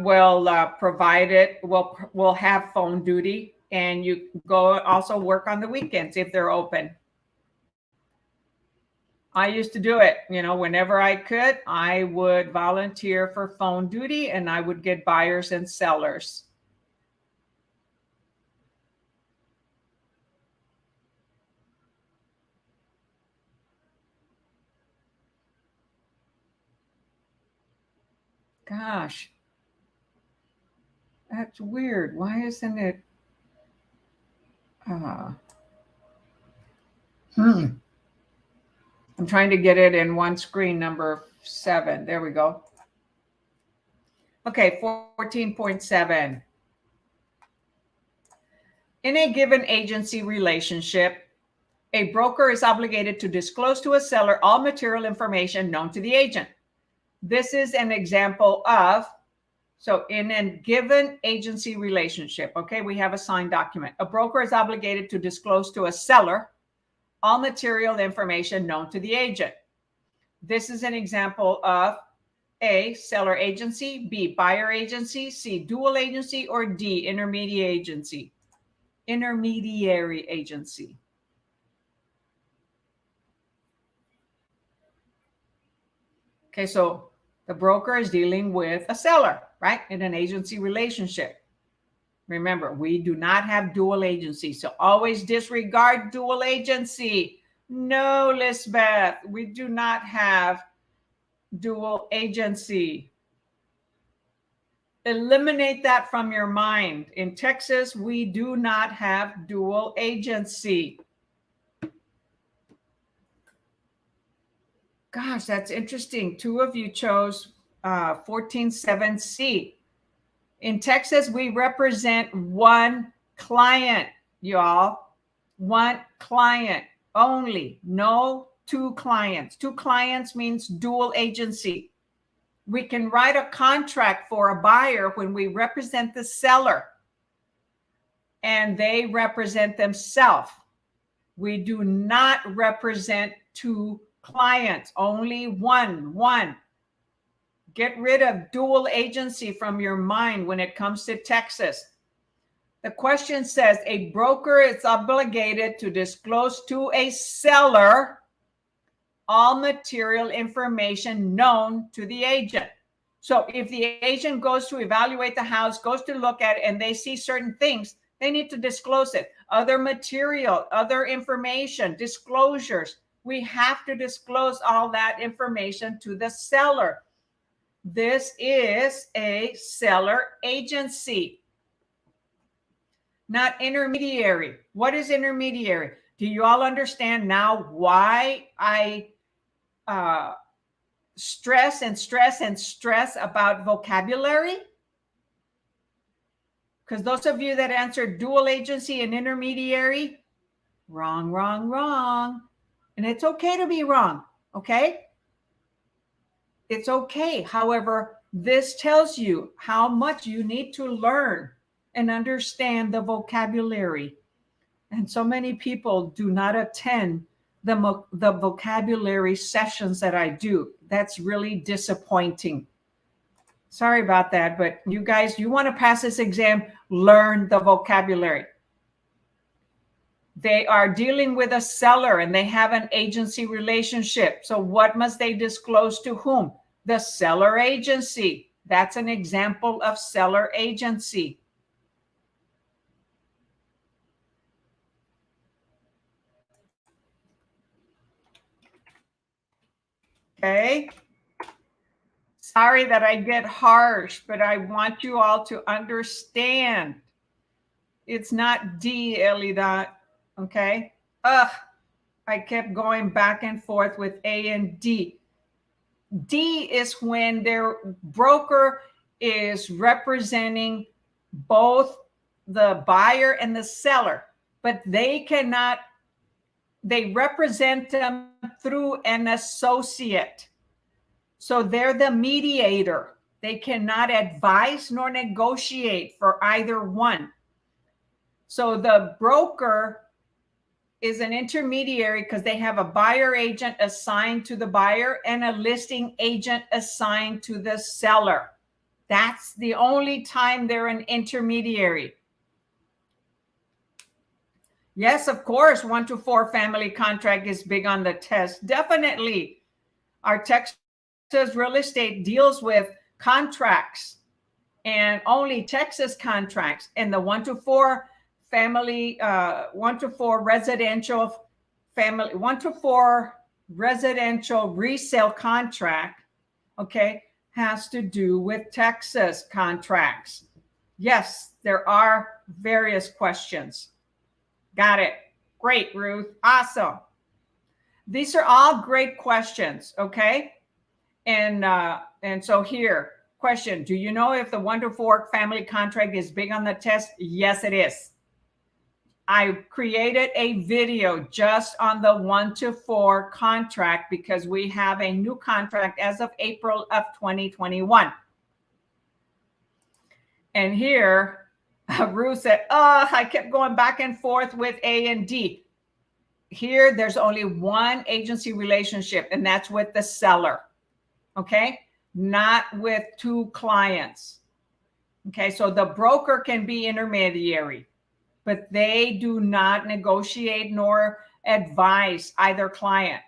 will provide it. Will have phone duty, and you go also work on the weekends if they're open. I used to do it, whenever I could. I would volunteer for phone duty, and I would get buyers and sellers. Gosh, that's weird. Why isn't it? I'm trying to get it in one screen, number 7. There we go. Okay, 14.7. In a given agency relationship, a broker is obligated to disclose to a seller all material information known to the agent. This is an example of, so in a given agency relationship, okay, we have a signed document. A broker is obligated to disclose to a seller all material information known to the agent. This is an example of A, seller agency, B, buyer agency, C, dual agency, or D, intermediary agency. Intermediary agency. Okay, so the broker is dealing with a seller, right, in an agency relationship. Remember, we do not have dual agency, so always disregard dual agency. No, Lisbeth, we do not have dual agency. Eliminate that from your mind. In Texas, we do not have dual agency. Gosh, that's interesting. 2 of you chose 14.7C. In Texas, we represent one client, y'all. One client only. No 2 clients. 2 clients means dual agency. We can write a contract for a buyer when we represent the seller and they represent themselves. We do not represent 2 clients, only one. Get rid of dual agency from your mind when it comes to Texas. The question says a broker is obligated to disclose to a seller all material information known to the agent. So if the agent goes to evaluate the house, goes to look at it, and they see certain things, they need to disclose it. Other material, other information, disclosures. We have to disclose all that information to the seller. This is a seller agency, not intermediary. What is intermediary? Do you all understand now why I stress about vocabulary? Because those of you that answered dual agency and intermediary, wrong. And it's okay to be wrong, okay? It's okay. However, this tells you how much you need to learn and understand the vocabulary. And so many people do not attend the vocabulary sessions that I do. That's really disappointing. Sorry about that, but you guys, you want to pass this exam, learn the vocabulary. They are dealing with a seller and they have an agency relationship. So what must they disclose to whom? The seller agency. That's an example of seller agency. Okay. Sorry that I get harsh, but I want you all to understand. It's not D, Elida. Okay. I kept going back and forth with A and D. D is when their broker is representing both the buyer and the seller, but they represent them through an associate. So they're the mediator. They cannot advise nor negotiate for either one. So the broker is an intermediary because they have a buyer agent assigned to the buyer and a listing agent assigned to the seller. That's the only time they're an intermediary. Yes, of course, 1 to 4 family contract is big on the test. Definitely. Our Texas real estate deals with contracts and only Texas contracts, and the 1 to 4 family, 1 to 4 residential family, 1 to 4 residential resale contract, okay, has to do with Texas contracts. Yes, there are various questions. Got it. Great, Ruth. Awesome. These are all great questions, okay? And so here, question, do you know if the 1 to 4 family contract is big on the test? Yes, it is. I created a video just on the 1 to 4 contract because we have a new contract as of April of 2021. And here, Ruth said, oh, I kept going back and forth with A and D. Here, there's only one agency relationship, and that's with the seller, okay? Not with 2 clients, okay? So the broker can be intermediary, but they do not negotiate nor advise either client.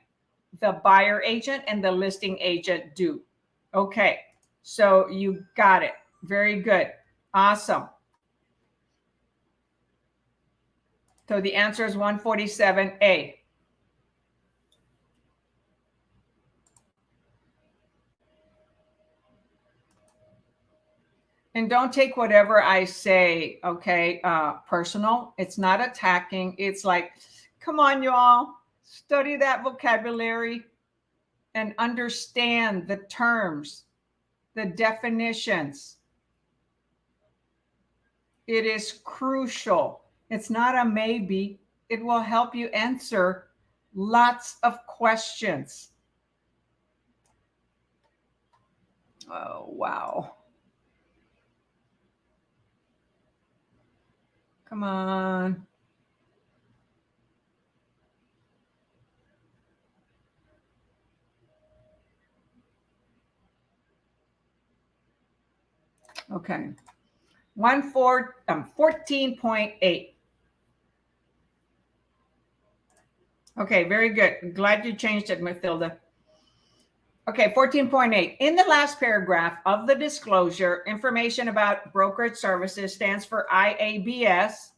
The buyer agent and the listing agent do. Okay, so you got it. Very good. Awesome. So the answer is 147A. And don't take whatever I say, okay, personal. It's not attacking. It's like, come on, y'all, study that vocabulary and understand the terms, the definitions. It is crucial. It's not a maybe. It will help you answer lots of questions. Oh, wow. Come on. Okay. 14.8. Okay, very good. I'm glad you changed it, Mathilda. Okay, 14.8. In the last paragraph of the disclosure, information about brokerage services stands for IABS.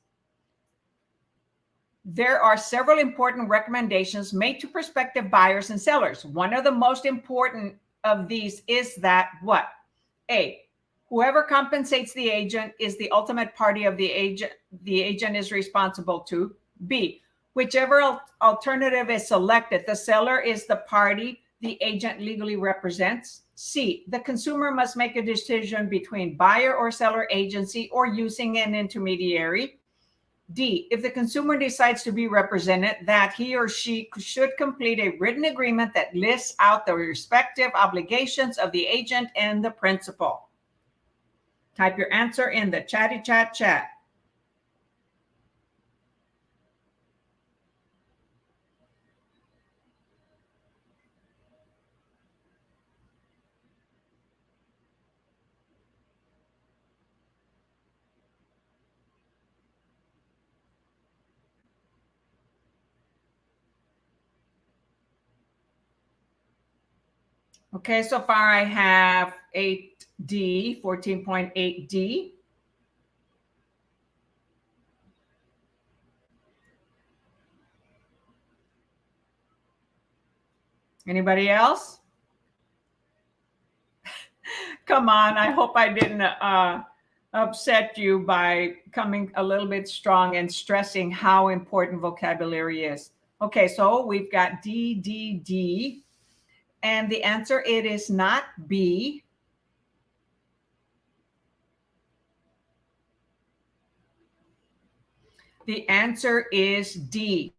There are several important recommendations made to prospective buyers and sellers. One of the most important of these is that what? A, whoever compensates the agent is the ultimate party of the agent is responsible to. B, whichever alternative is selected, the seller is the party the agent legally represents. C, the consumer must make a decision between buyer or seller agency or using an intermediary. D, if the consumer decides to be represented, that he or she should complete a written agreement that lists out the respective obligations of the agent and the principal. Type your answer in the chatty chat. Okay, so far I have 8D, 14.8D. Anybody else? Come on, I hope I didn't upset you by coming a little bit strong and stressing how important vocabulary is. Okay, so we've got D, D, D. And the answer, it is not B. The answer is D.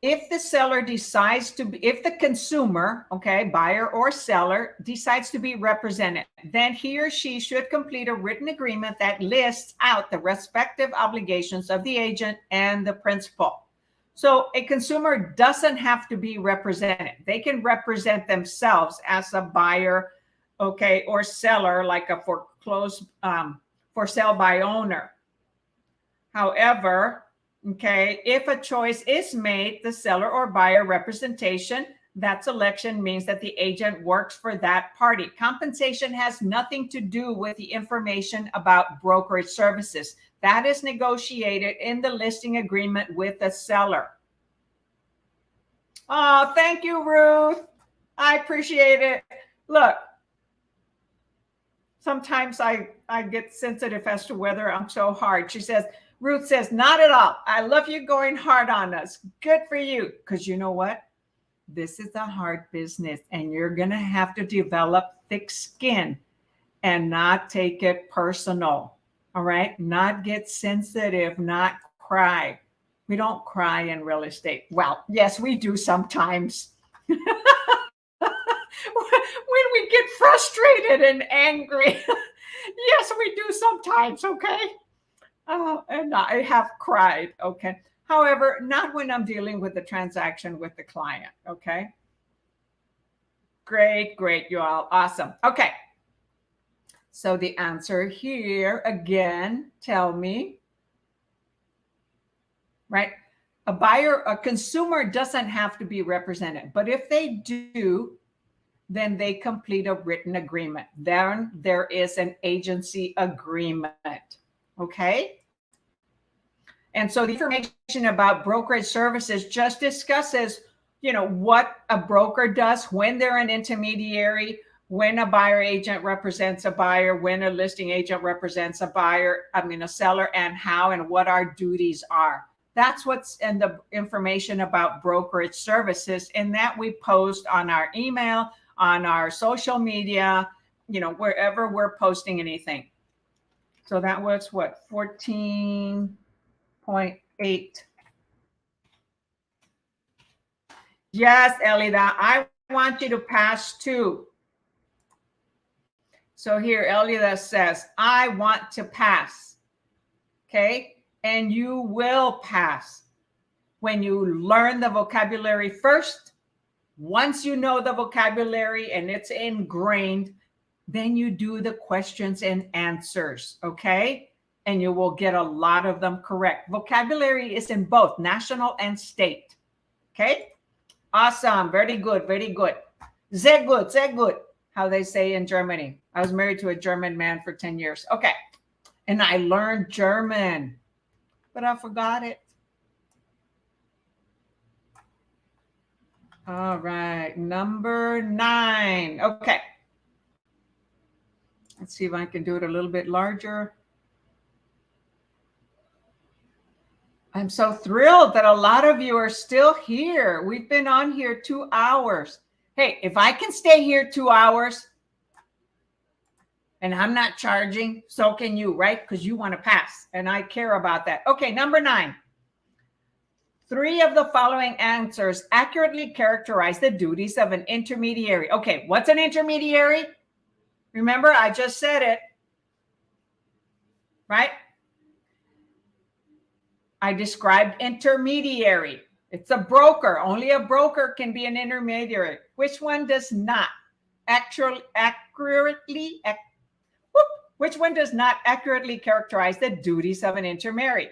If the seller decides to be, if the consumer, okay, buyer or seller decides to be represented, then he or she should complete a written agreement that lists out the respective obligations of the agent and the principal. So a consumer doesn't have to be represented. They can represent themselves as a buyer okay, or seller, like a foreclosed, for sale by owner. However, okay, if a choice is made, the seller or buyer representation, that selection means that the agent works for that party. Compensation has nothing to do with the information about brokerage services. That is negotiated in the listing agreement with the seller. Oh, thank you, Ruth. I appreciate it. Look, sometimes I get sensitive as to whether I'm so hard. She says, Ruth says, not at all. I love you going hard on us. Good for you. Because you know what? This is a hard business, and you're going to have to develop thick skin and not take it personal. All right? Not get sensitive, not cry. We don't cry in real estate. Well, yes, we do sometimes. When we get frustrated and angry. Yes, we do sometimes, okay? And I have cried, okay? However, not when I'm dealing with the transaction with the client, okay? Great, you all. Awesome. Okay. So the answer here, again, tell me, right? A consumer doesn't have to be represented, but if they do, then they complete a written agreement. Then there is an agency agreement, okay? And so the information about brokerage services just discusses, what a broker does when they're an intermediary, when a buyer agent represents a buyer, when a listing agent represents a seller, and how and what our duties are. That's what's in the information about brokerage services, and that we post on our email, on our social media, wherever we're posting anything. So that was what, 14.8. Yes, Elida, I want you to pass too. So here, Elida says, I want to pass. Okay, and you will pass when you learn the vocabulary first. Once you know the vocabulary and it's ingrained, then you do the questions and answers, okay? And you will get a lot of them correct. Vocabulary is in both national and state, okay? Awesome, very good, very good. Sehr gut, sehr gut, how they say in Germany. I was married to a German man for 10 years. Okay, and I learned German, but I forgot it. All right, number 9. Okay. Let's see if I can do it a little bit larger. I'm so thrilled that a lot of you are still here. We've been on here 2 hours. Hey, if I can stay here 2 hours and I'm not charging, so can you, right? Because you want to pass, and I care about that. Okay, number 9. 3 of the following answers accurately characterize the duties of an intermediary. Okay, what's an intermediary? Remember, I just said it, right? I described intermediary. It's a broker. Only a broker can be an intermediary. Which one does not which one does not accurately characterize the duties of an intermediary?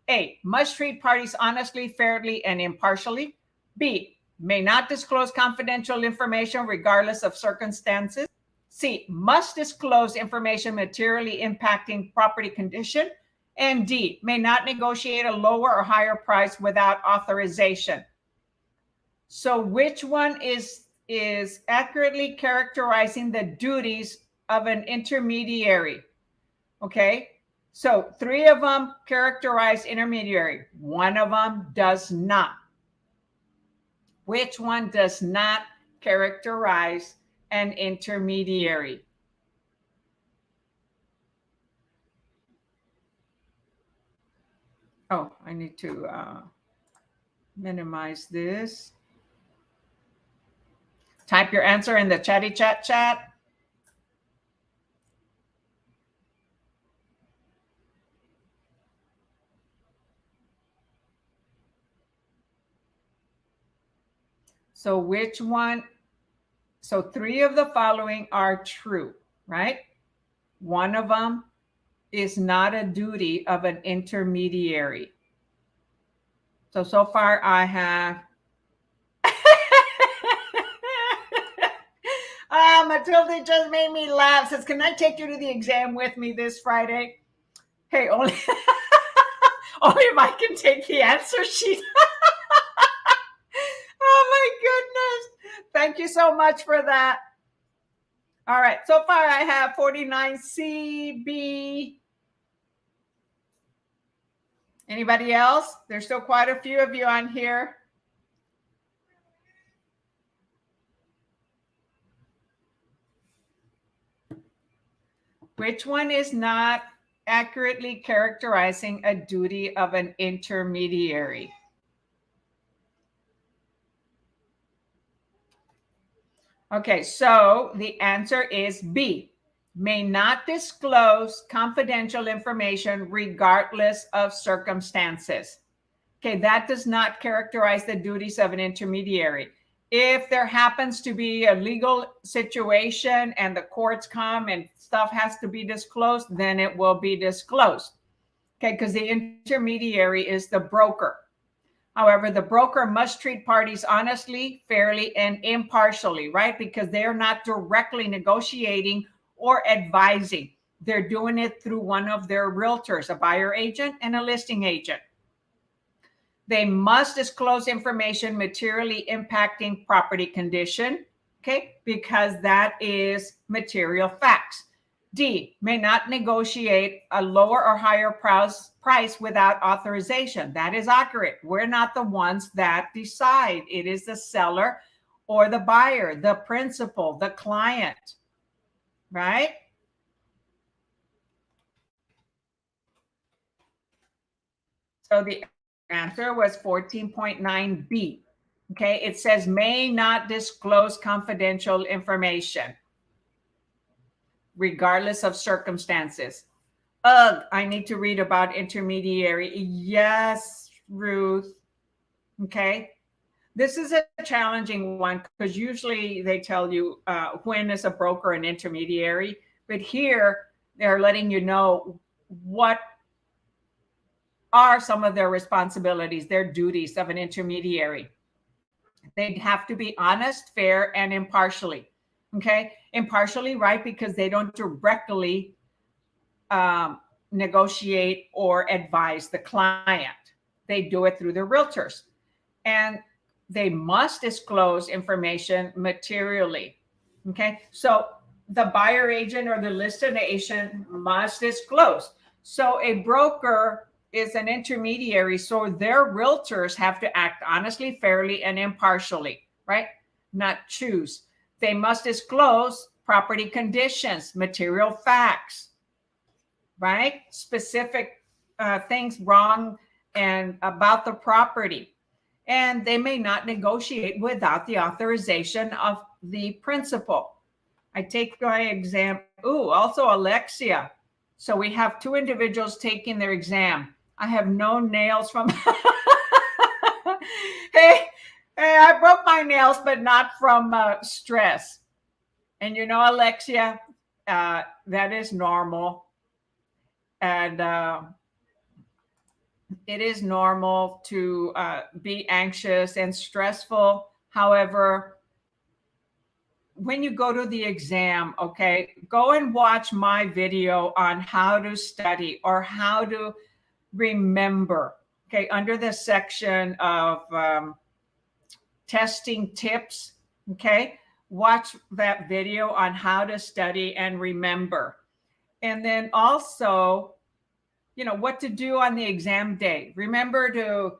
A, must treat parties honestly, fairly, and impartially. B, may not disclose confidential information regardless of circumstances. C, must disclose information materially impacting property condition. And D, may not negotiate a lower or higher price without authorization. So which one is accurately characterizing the duties of an intermediary? Okay, so 3 of them characterize intermediary. 1 of them does not. Which one does not characterize an intermediary? Oh, I need to minimize this. Type your answer in the chatty chat. So which one So 3 of the following are true, right? One of them is not a duty of an intermediary. So far I have Matilda just made me laugh. Says, can I take you to the exam with me this Friday? Hey, only only if I can take the answer sheet. Oh my goodness. Thank you so much for that. All right. So far I have 49C, B. Anybody else? There's still quite a few of you on here. Which one is not accurately characterizing a duty of an intermediary? Okay, so the answer is B. May not disclose confidential information regardless of circumstances. Okay, that does not characterize the duties of an intermediary. If there happens to be a legal situation and the courts come and stuff has to be disclosed, then it will be disclosed. Okay, because the intermediary is the broker. However, the broker must treat parties honestly, fairly, and impartially, right? Because they're not directly negotiating or advising. They're doing it through one of their realtors, a buyer agent and a listing agent. They must disclose information materially impacting property condition, okay? Because that is material facts. D, may not negotiate a lower or higher price without authorization. That is accurate. We're not the ones that decide. It is the seller or the buyer, the principal, the client, right? So the answer was 14.9B. Okay, it says may not disclose confidential information regardless of circumstances. Ugh, I need to read about intermediary. Yes, Ruth. Okay. This is a challenging one because usually they tell you when is a broker an intermediary, but here they're letting you know what are some of their responsibilities, their duties of an intermediary. They have to be honest, fair, and impartially. Okay. Impartially, right? Because they don't directly negotiate or advise the client. They do it through their realtors. And they must disclose information materially. Okay. So the buyer agent or the listing agent must disclose. So a broker is an intermediary. So their realtors have to act honestly, fairly, and impartially, right? Not choose. They must disclose property conditions, material facts, right? Specific things wrong and about the property. And they may not negotiate without the authorization of the principal. I take my exam. Ooh, also Alexia. So we have 2 individuals taking their exam. I have no nails from. hey, I broke my nails, but not from stress. And you know, Alexia, that is normal. And it is normal to be anxious and stressful. However, when you go to the exam, okay, go and watch my video on how to study or how to remember, okay, under the section of testing tips, okay, watch that video on how to study and remember. And then also, you know, what to do on the exam day. Remember to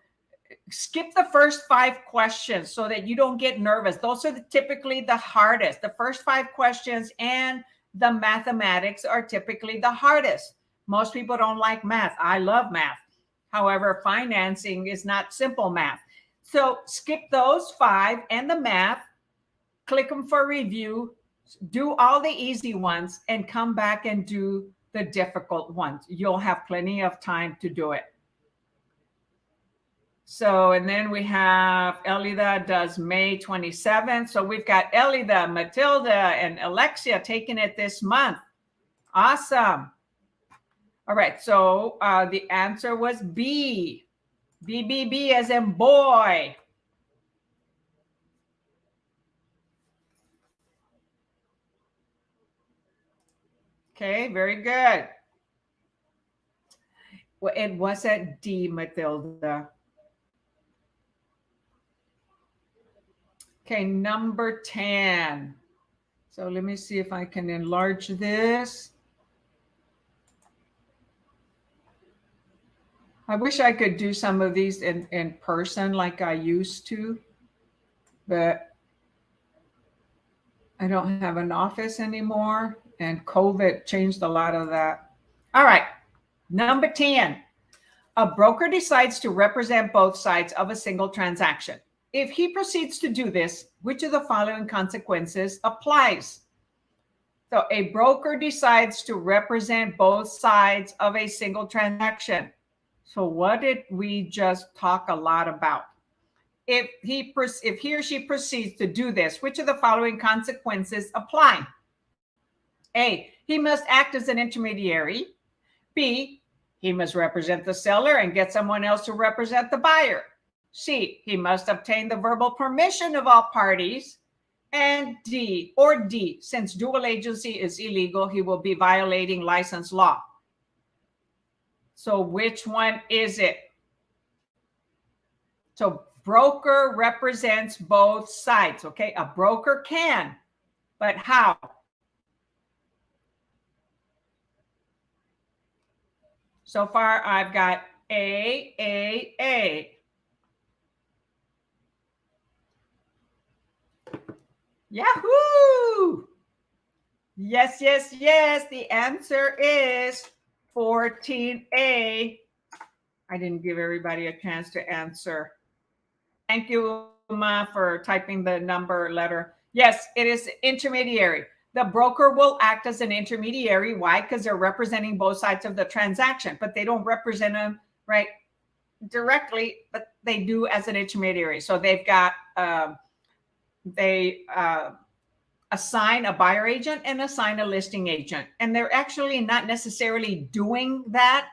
skip the first 5 questions so that you don't get nervous. Those are typically the hardest. The first 5 questions and the mathematics are typically the hardest. Most people don't like math. I love math. However, financing is not simple math. So skip those 5 and the math, click them for review, do all the easy ones, and come back and do the difficult ones. You'll have plenty of time to do it. So, and then we have Elida does May 27th. So we've got Elida, Matilda, and Alexia taking it this month. Awesome. All right. So the answer was B. B as in boy. Okay, very good. Well, it wasn't D, Matilda. Okay, number 10. So let me see if I can enlarge this. I wish I could do some of these in person like I used to, but I don't have an office anymore, and COVID changed a lot of that. All right, number 10. A broker decides to represent both sides of a single transaction. If he proceeds to do this, which of the following consequences applies? So a broker decides to represent both sides of a single transaction. So what did we just talk a lot about? If he or she proceeds to do this, which of the following consequences apply? A, he must act as an intermediary. B, he must represent the seller and get someone else to represent the buyer. C, he must obtain the verbal permission of all parties. And D, since dual agency is illegal, he will be violating license law. So which one is it? So broker represents both sides, okay? A broker can, but how? So far, I've got A. Yahoo! Yes. The answer is 14A. I didn't give everybody a chance to answer. Thank you, Uma, for typing the number letter. Yes, it is intermediary. The broker will act as an intermediary. Why? Because they're representing both sides of the transaction, but they don't represent them right directly, but they do as an intermediary. So they've got they assign a buyer agent and assign a listing agent, and they're actually not necessarily doing that.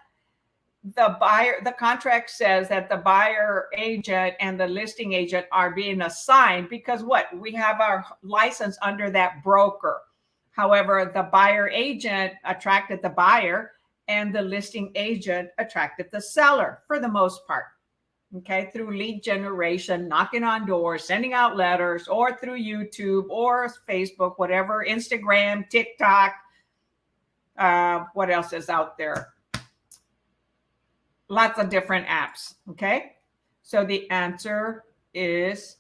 The contract says that the buyer agent and the listing agent are being assigned because we have our license under that broker. However, the buyer agent attracted the buyer and the listing agent attracted the seller for the most part. Okay, through lead generation, knocking on doors, sending out letters, or through YouTube or Facebook, whatever, Instagram, TikTok, what else is out there? Lots of different apps. Okay, so the answer is,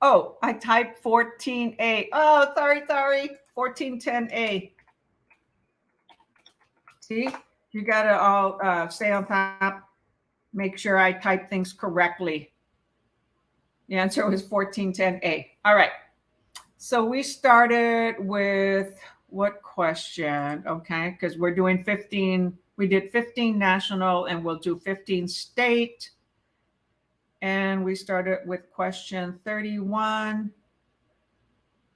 I typed 14A. Oh, sorry, 1410A. See, you got to all stay on top. Make sure I type things correctly. The answer was 1410A. All right. So we started with what question? Okay, because we're doing 15. We did 15 national and we'll do 15 state. And we started with question 31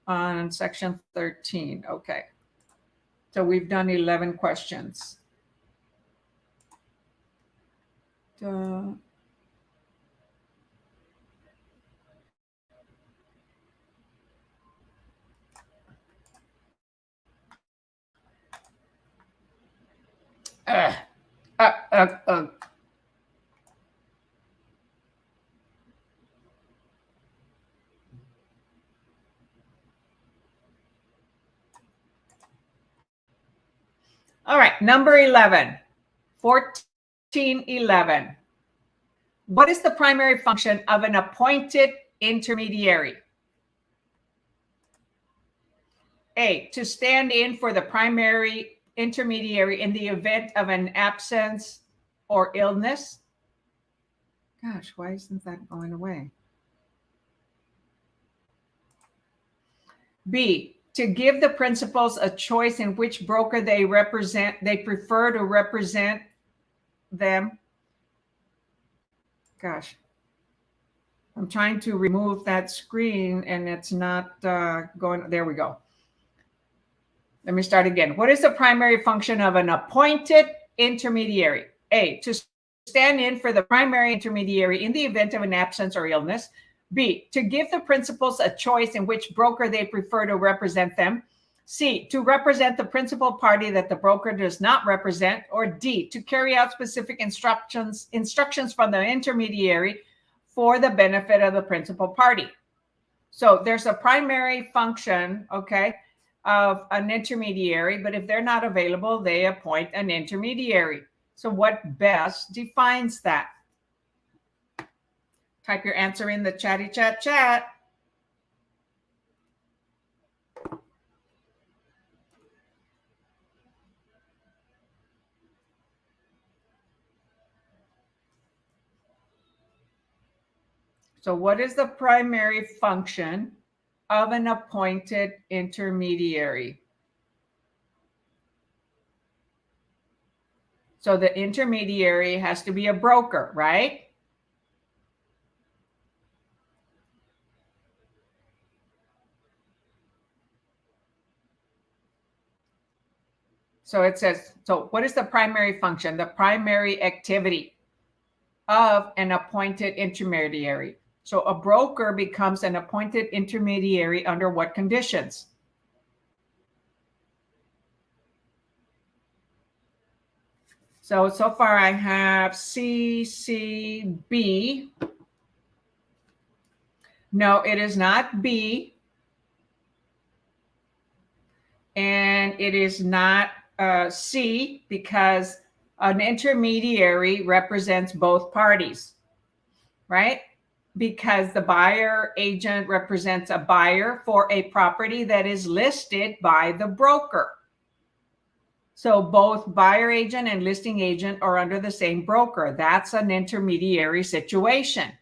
on section 13. Okay. So we've done 11 questions. All right, number 11, 1411. What is the primary function of an appointed intermediary? A, to stand in for the primary intermediary in the event of an absence or illness. Gosh, why isn't that going away? B, to give the principals a choice in which broker they prefer to represent them. Gosh. I'm trying to remove that screen and it's not going. There we go. Let me start again. What is the primary function of an appointed intermediary? A, to stand in for the primary intermediary in the event of an absence or illness. B, to give the principals a choice in which broker they prefer to represent them. C, to represent the principal party that the broker does not represent. Or D, to carry out specific instructions from the intermediary for the benefit of the principal party. So there's a primary function, okay, of an intermediary, but if they're not available, they appoint an intermediary. So what best defines that? Type your answer in the chatty chat. So what is the primary function of an appointed intermediary? So the intermediary has to be a broker, right? So it says, so what is the primary function, the primary activity of an appointed intermediary? So a broker becomes an appointed intermediary under what conditions? So far I have C, C, B. No, it is not B. And it is not C, because an intermediary represents both parties, right? Because the buyer agent represents a buyer for a property that is listed by the broker. So both buyer agent and listing agent are under the same broker. That's an intermediary situation.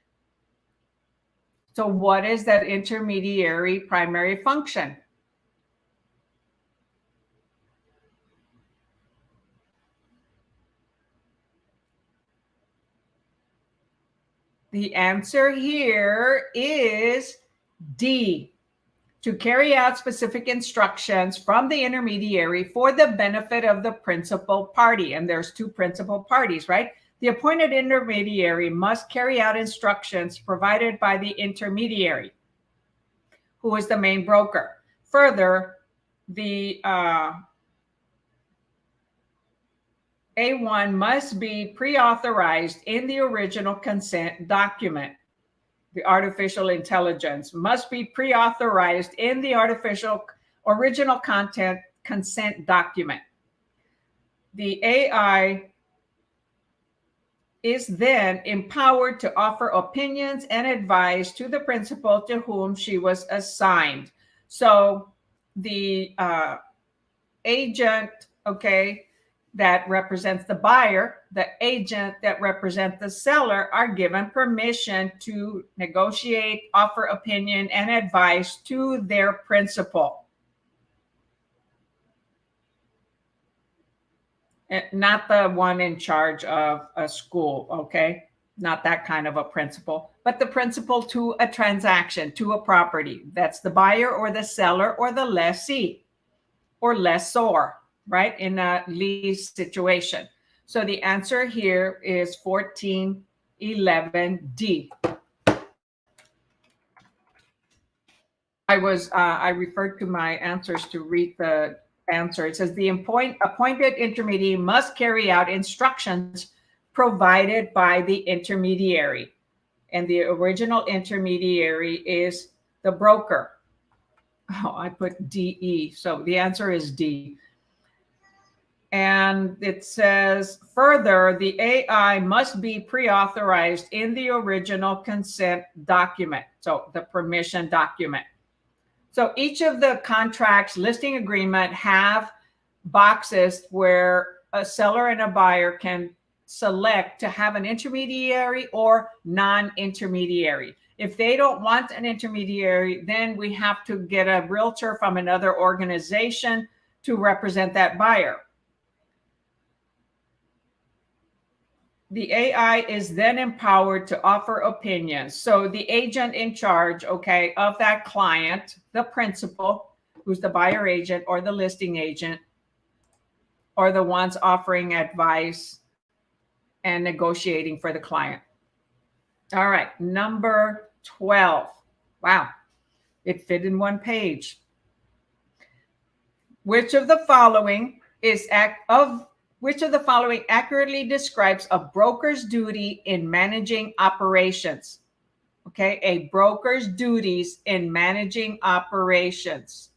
So what is that intermediary primary function? The answer here is D, to carry out specific instructions from the intermediary for the benefit of the principal party. And there's two principal parties, right? The appointed intermediary must carry out instructions provided by the intermediary, who is the main broker. Further, the A1 must be pre-authorized in the original consent document. The artificial intelligence must be pre-authorized in the original consent document. The AI is then empowered to offer opinions and advice to the principal to whom she was assigned. So the agent, okay, that represents the buyer, the agent that represents the seller are given permission to negotiate, offer opinion and advice to their principal. And not the one in charge of a school, okay? Not that kind of a principal, but the principal to a transaction, to a property. That's the buyer or the seller or the lessee or lessor, right, in a lease situation. So the answer here is 1411D. I referred to my answers to read the answer. It says the appointed intermediary must carry out instructions provided by the intermediary. And the original intermediary is the broker. Oh, I put DE. So the answer is D. And it says, further, the AI must be pre-authorized in the original consent document. So the permission document. So each of the contracts, listing agreement, have boxes where a seller and a buyer can select to have an intermediary or non-intermediary. If they don't want an intermediary, then we have to get a realtor from another organization to represent that buyer. The AI is then empowered to offer opinions. So the agent in charge, okay, of that client, the principal, who's the buyer agent or the listing agent, or the ones offering advice and negotiating for the client. All right, number 12. Wow, it fit in one page. Which of the following accurately describes a broker's duty in managing operations? Okay, a broker's duties in managing operations.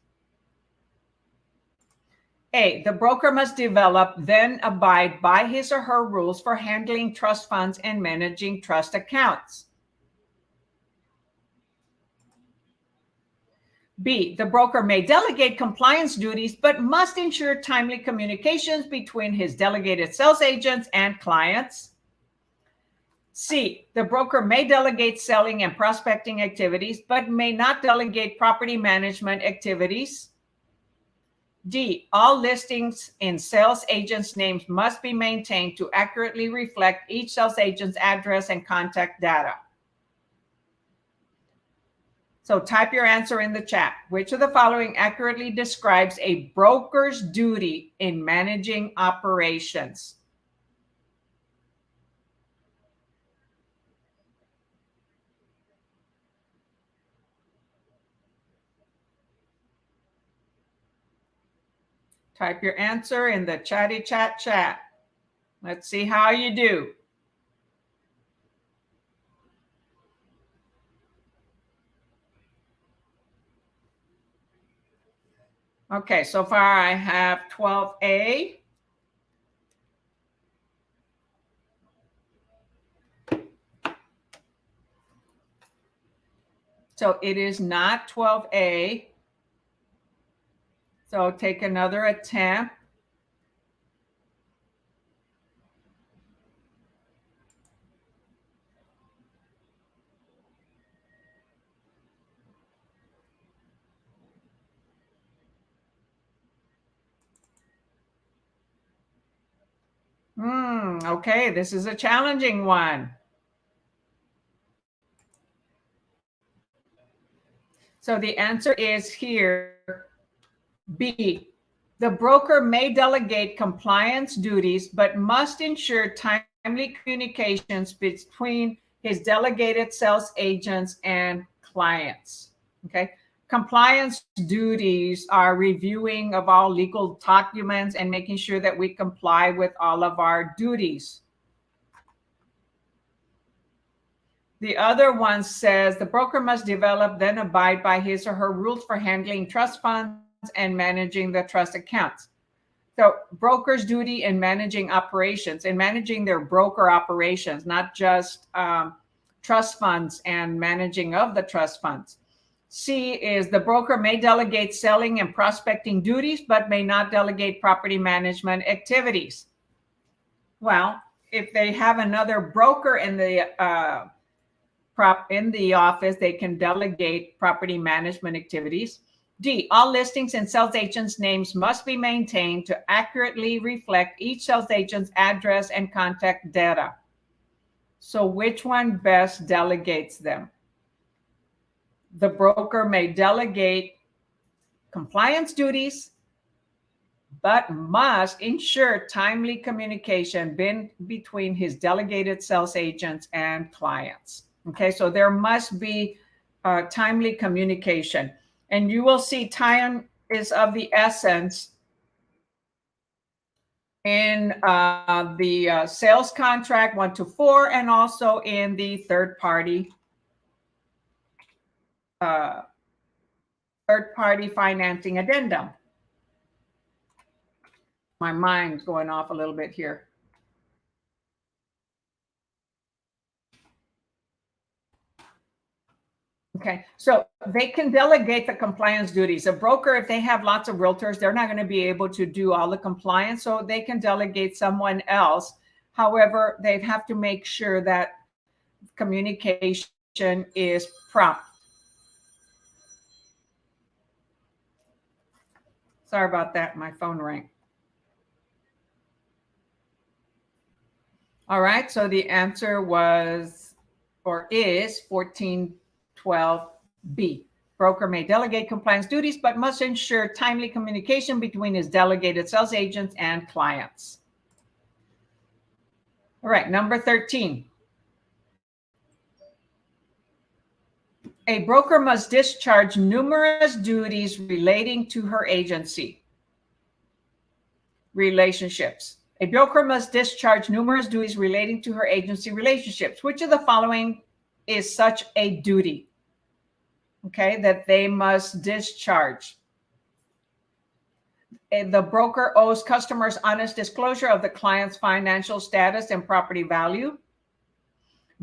A, the broker must develop, then abide by his or her rules for handling trust funds and managing trust accounts. B, the broker may delegate compliance duties, but must ensure timely communications between his delegated sales agents and clients. C, the broker may delegate selling and prospecting activities, but may not delegate property management activities. D, all listings in sales agents' names must be maintained to accurately reflect each sales agent's address and contact data. So type your answer in the chat. Which of the following accurately describes a broker's duty in managing operations? Type your answer in the chatty chat. Let's see how you do. Okay, so far I have 12A. So it is not 12A. So take another attempt. Okay, this is a challenging one. So the answer is here, B. The broker may delegate compliance duties, but must ensure timely communications between his delegated sales agents and clients. Okay. Compliance duties are reviewing of all legal documents and making sure that we comply with all of our duties. The other one says the broker must develop, then abide by his or her rules for handling trust funds and managing the trust accounts. So broker's duty in managing operations and managing their broker operations, not just trust funds and managing of the trust funds. C is the broker may delegate selling and prospecting duties, but may not delegate property management activities. Well, if they have another broker in the office, they can delegate property management activities. D, all listings and sales agents' names must be maintained to accurately reflect each sales agent's address and contact data. So which one best delegates them? The broker may delegate compliance duties, but must ensure timely communication between his delegated sales agents and clients. Okay, so there must be timely communication. And you will see time is of the essence in the sales contract 1 to 4, and also in the third party financing addendum. My mind's going off a little bit here. Okay, so they can delegate the compliance duties. A broker, if they have lots of realtors, they're not going to be able to do all the compliance, so they can delegate someone else. However, they have to make sure that communication is prompt. Sorry about that, my phone rang. All right, so the answer was or is 1412B. Broker may delegate compliance duties, but must ensure timely communication between his delegated sales agents and clients. All right, number 13. A broker must discharge numerous duties relating to her agency relationships. A broker must discharge numerous duties relating to her agency relationships. Which of the following is such a duty? Okay, that they must discharge. The broker owes customers honest disclosure of the client's financial status and property value.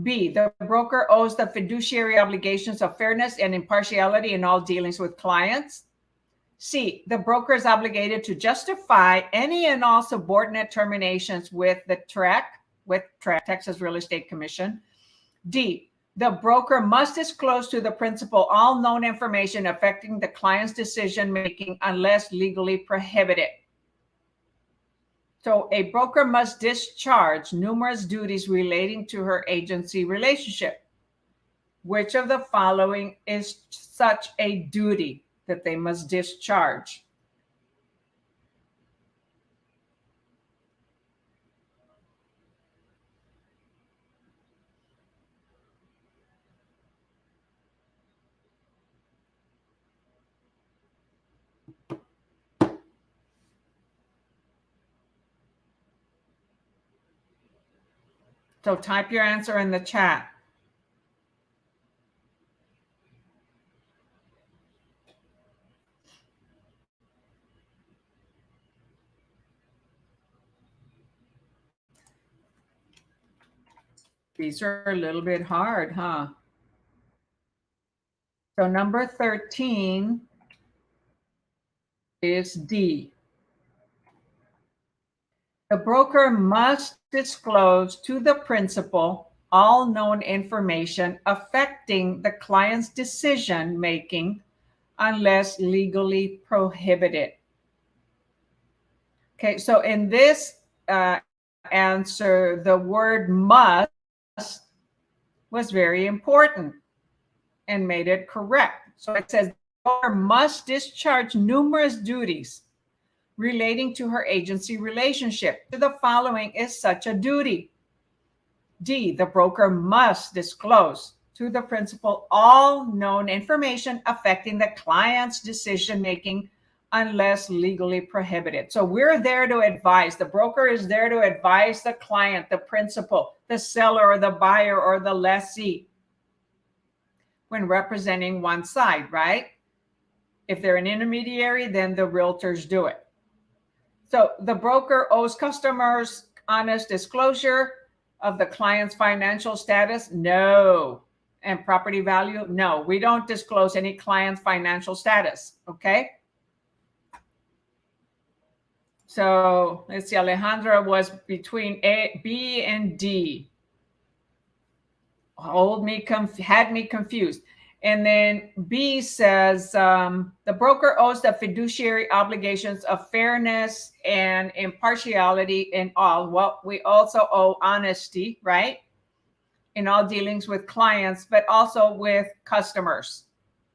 B, the broker owes the fiduciary obligations of fairness and impartiality in all dealings with clients. C, the broker is obligated to justify any and all subordinate terminations with the TREC, Texas Real Estate Commission. D, the broker must disclose to the principal all known information affecting the client's decision-making unless legally prohibited. So a broker must discharge numerous duties relating to her agency relationship. Which of the following is such a duty that they must discharge? So type your answer in the chat. These are a little bit hard, huh? So number 13 is D. The broker must disclose to the principal all known information affecting the client's decision-making unless legally prohibited. Okay, so in this answer, the word must was very important and made it correct. So it says, the broker must discharge numerous duties relating to her agency relationship. The following is such a duty. D, the broker must disclose to the principal all known information affecting the client's decision-making unless legally prohibited. So we're there to advise. The broker is there to advise the client, the principal, the seller, or the buyer, or the lessee when representing one side, right? If they're an intermediary, then the realtors do it. So the broker owes customers honest disclosure of the client's financial status? No. And property value? No, we don't disclose any client's financial status, okay? So let's see, Alejandra was between B and D. Had me confused. And then B says, the broker owes the fiduciary obligations of fairness and impartiality in all. Well, we also owe honesty, right? In all dealings with clients, but also with customers.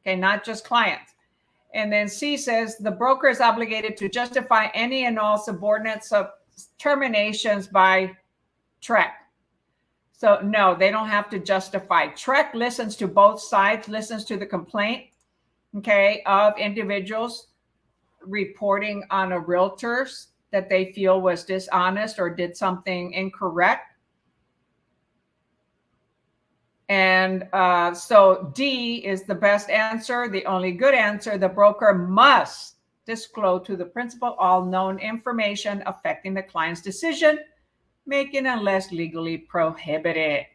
Okay, not just clients. And then C says, the broker is obligated to justify any and all subordinate terminations by TREC. So no, they don't have to justify. TREC listens to both sides, listens to the complaint, okay, of individuals reporting on a realtors that they feel was dishonest or did something incorrect. And so D is the best answer, the only good answer. The broker must disclose to the principal all known information affecting the client's decision making unless legally prohibited.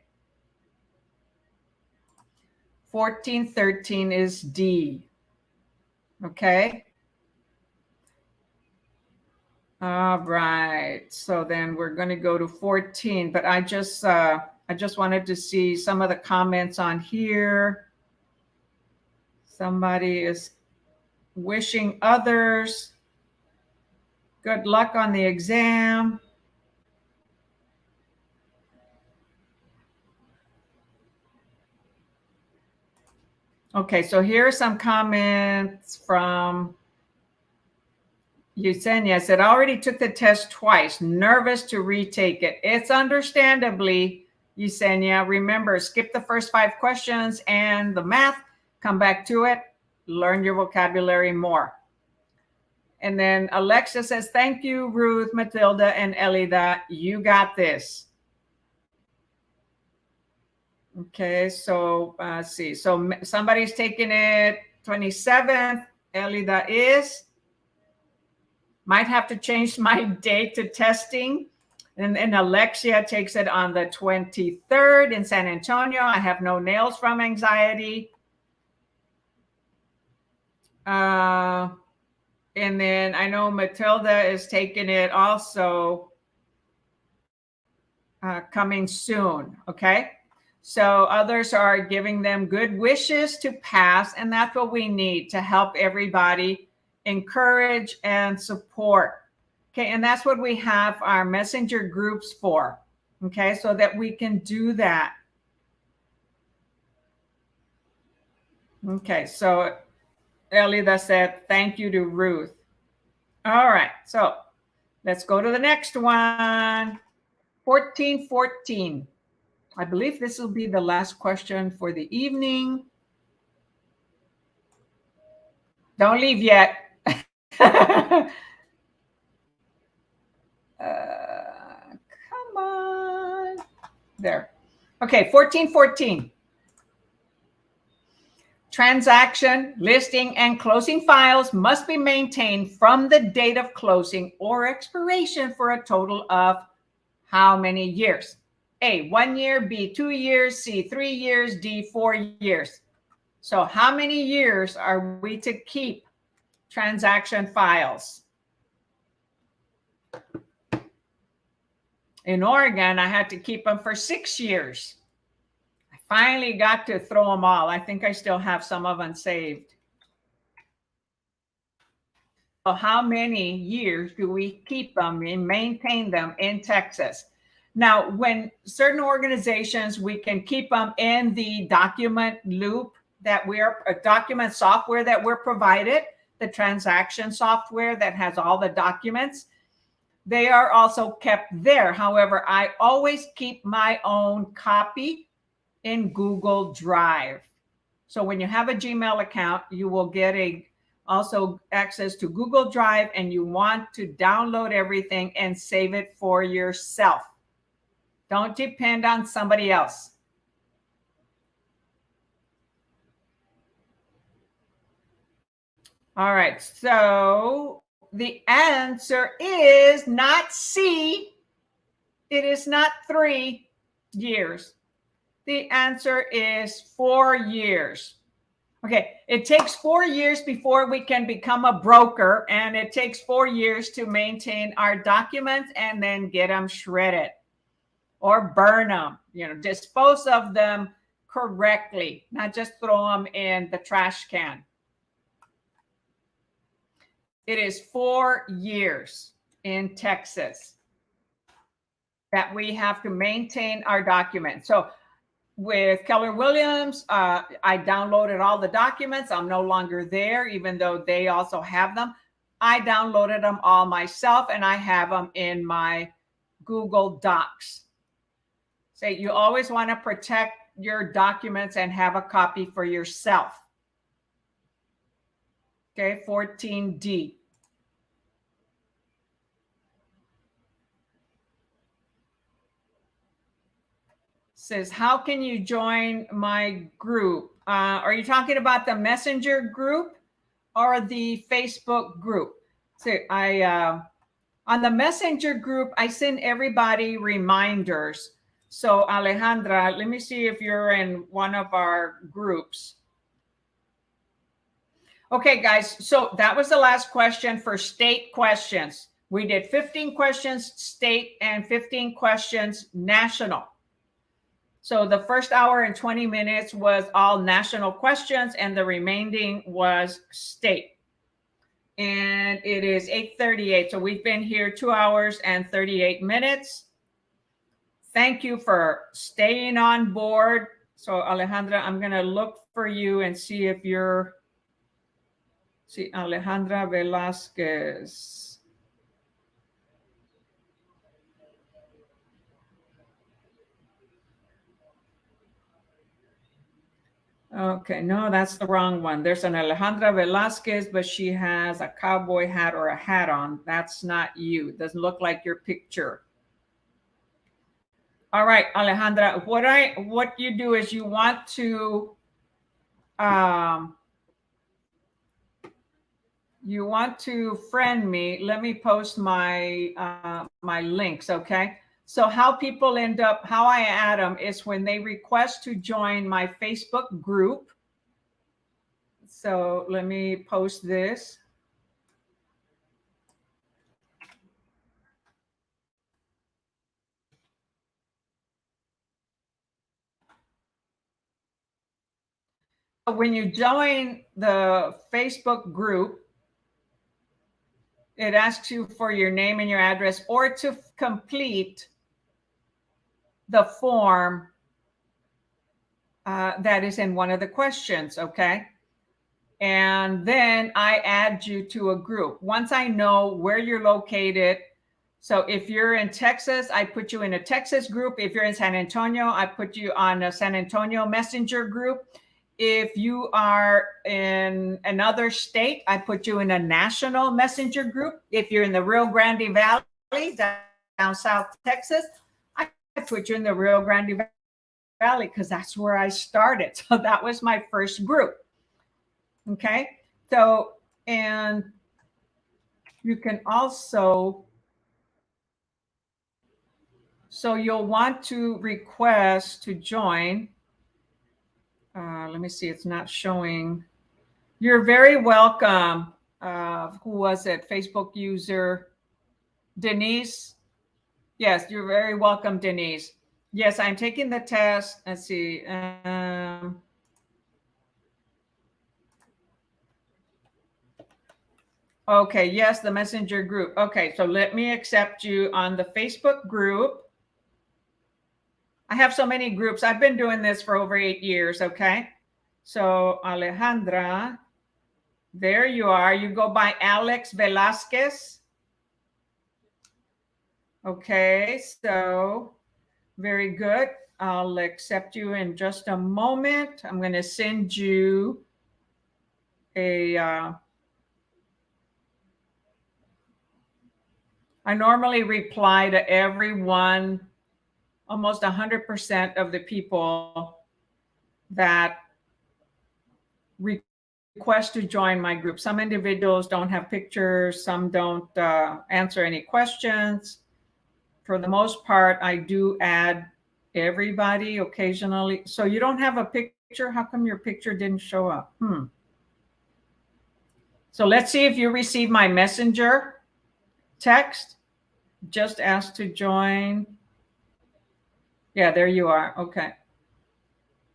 1413 is D. Okay. All right. So then we're going to go to 14, but I just wanted to see some of the comments on here. Somebody is wishing others good luck on the exam. Okay, so here are some comments from Yesenia. Said, I already took the test twice. Nervous to retake it. It's understandably, Yesenia. Remember, skip the first 5 questions and the math. Come back to it. Learn your vocabulary more. And then Alexa says, thank you, Ruth, Matilda, and Elida. You got this. Okay, so let's see. So somebody's taking it 27th. Elida is. Might have to change my date to testing. And then Alexia takes it on the 23rd in San Antonio. I have no nails from anxiety. And then I know Matilda is taking it also coming soon. Okay. So others are giving them good wishes to pass. And that's what we need to help everybody, encourage and support. Okay. And that's what we have our messenger groups for. Okay. So that we can do that. Okay. So Elida said, thank you to Ruth. All right. So let's go to the next one. 1414. I believe this will be the last question for the evening. Don't leave yet. Come on. There. Okay, 1414. Transaction, listing, and closing files must be maintained from the date of closing or expiration for a total of how many years? A, 1 year, B, 2 years, C, 3 years, D, 4 years. So how many years are we to keep transaction files? In Oregon, I had to keep them for 6 years. I finally got to throw them all. I think I still have some of them saved. So how many years do we keep them and maintain them in Texas? Now, when certain organizations, we can keep them in the document loop that we're, a document software that we're provided, the transaction software that has all the documents. They are also kept there. However, I always keep my own copy in Google Drive. So when you have a Gmail account, you will get also access to Google Drive, and you want to download everything and save it for yourself. Don't depend on somebody else. All right, so the answer is not C. It is not 3 years. The answer is 4 years. Okay, it takes 4 years before we can become a broker, and it takes 4 years to maintain our documents and then get them shredded or burn them, dispose of them correctly, not just throw them in the trash can. It is 4 years in Texas that we have to maintain our documents. So with Keller Williams, I downloaded all the documents. I'm no longer there, even though they also have them. I downloaded them all myself, and I have them in my Google Docs. So you always want to protect your documents and have a copy for yourself. Okay, 14D. Says, how can you join my group? Are you talking about the Messenger group or the Facebook group? So on the Messenger group, I send everybody reminders. So Alejandra, let me see if you're in one of our groups. Okay, guys, so that was the last question for state questions. We did 15 questions state and 15 questions national. So the first hour and 20 minutes was all national questions, and the remaining was state. And it is 8:38. So we've been here 2 hours and 38 minutes. Thank you for staying on board, So Alejandra, I'm going to look for you and see if you're, see, Alejandra Velasquez. Okay, no, that's the wrong one. There's an Alejandra Velasquez, but she has a cowboy hat or a hat on. That's not you. It doesn't look like your picture. All right, Alejandra, what you do is you want to friend me. Let me post my my links, okay? So how people end up, how I add them is when they request to join my Facebook group. So let me post this. When you join the Facebook group, it asks you for your name and your address, or to complete the form that is in one of the questions, okay? And then I add you to a group. Once I know where you're located, so if you're in Texas, I put you in a Texas group. If you're in San Antonio, I put you on a San Antonio Messenger group. If you are in another state, I put you in a national Messenger group. If you're in the Rio Grande Valley, down South Texas, I put you in the Rio Grande Valley because that's where I started. So that was my first group. Okay. So, and you can also, so you'll want to request to join. Let me see, it's not showing. You're very welcome. Who was it? Facebook user Denise. Yes, you're very welcome, Denise. Yes, I'm taking the test. Let's see. Okay, yes, the messenger group. Okay, so let me accept you on the Facebook group. I have so many groups. I've been doing this for over 8 years, okay? So Alejandra, there you are. You go by Alex Velasquez. Okay, so very good. I'll accept you in just a moment. I'm going to send you a, I normally reply to everyone, almost 100% of the people that request to join my group. Some individuals don't have pictures, some don't answer any questions. For the most part, I do add everybody occasionally. So you don't have a picture? How come your picture didn't show up? So let's see if you receive my messenger text. Just ask to join. Yeah, there you are. Okay.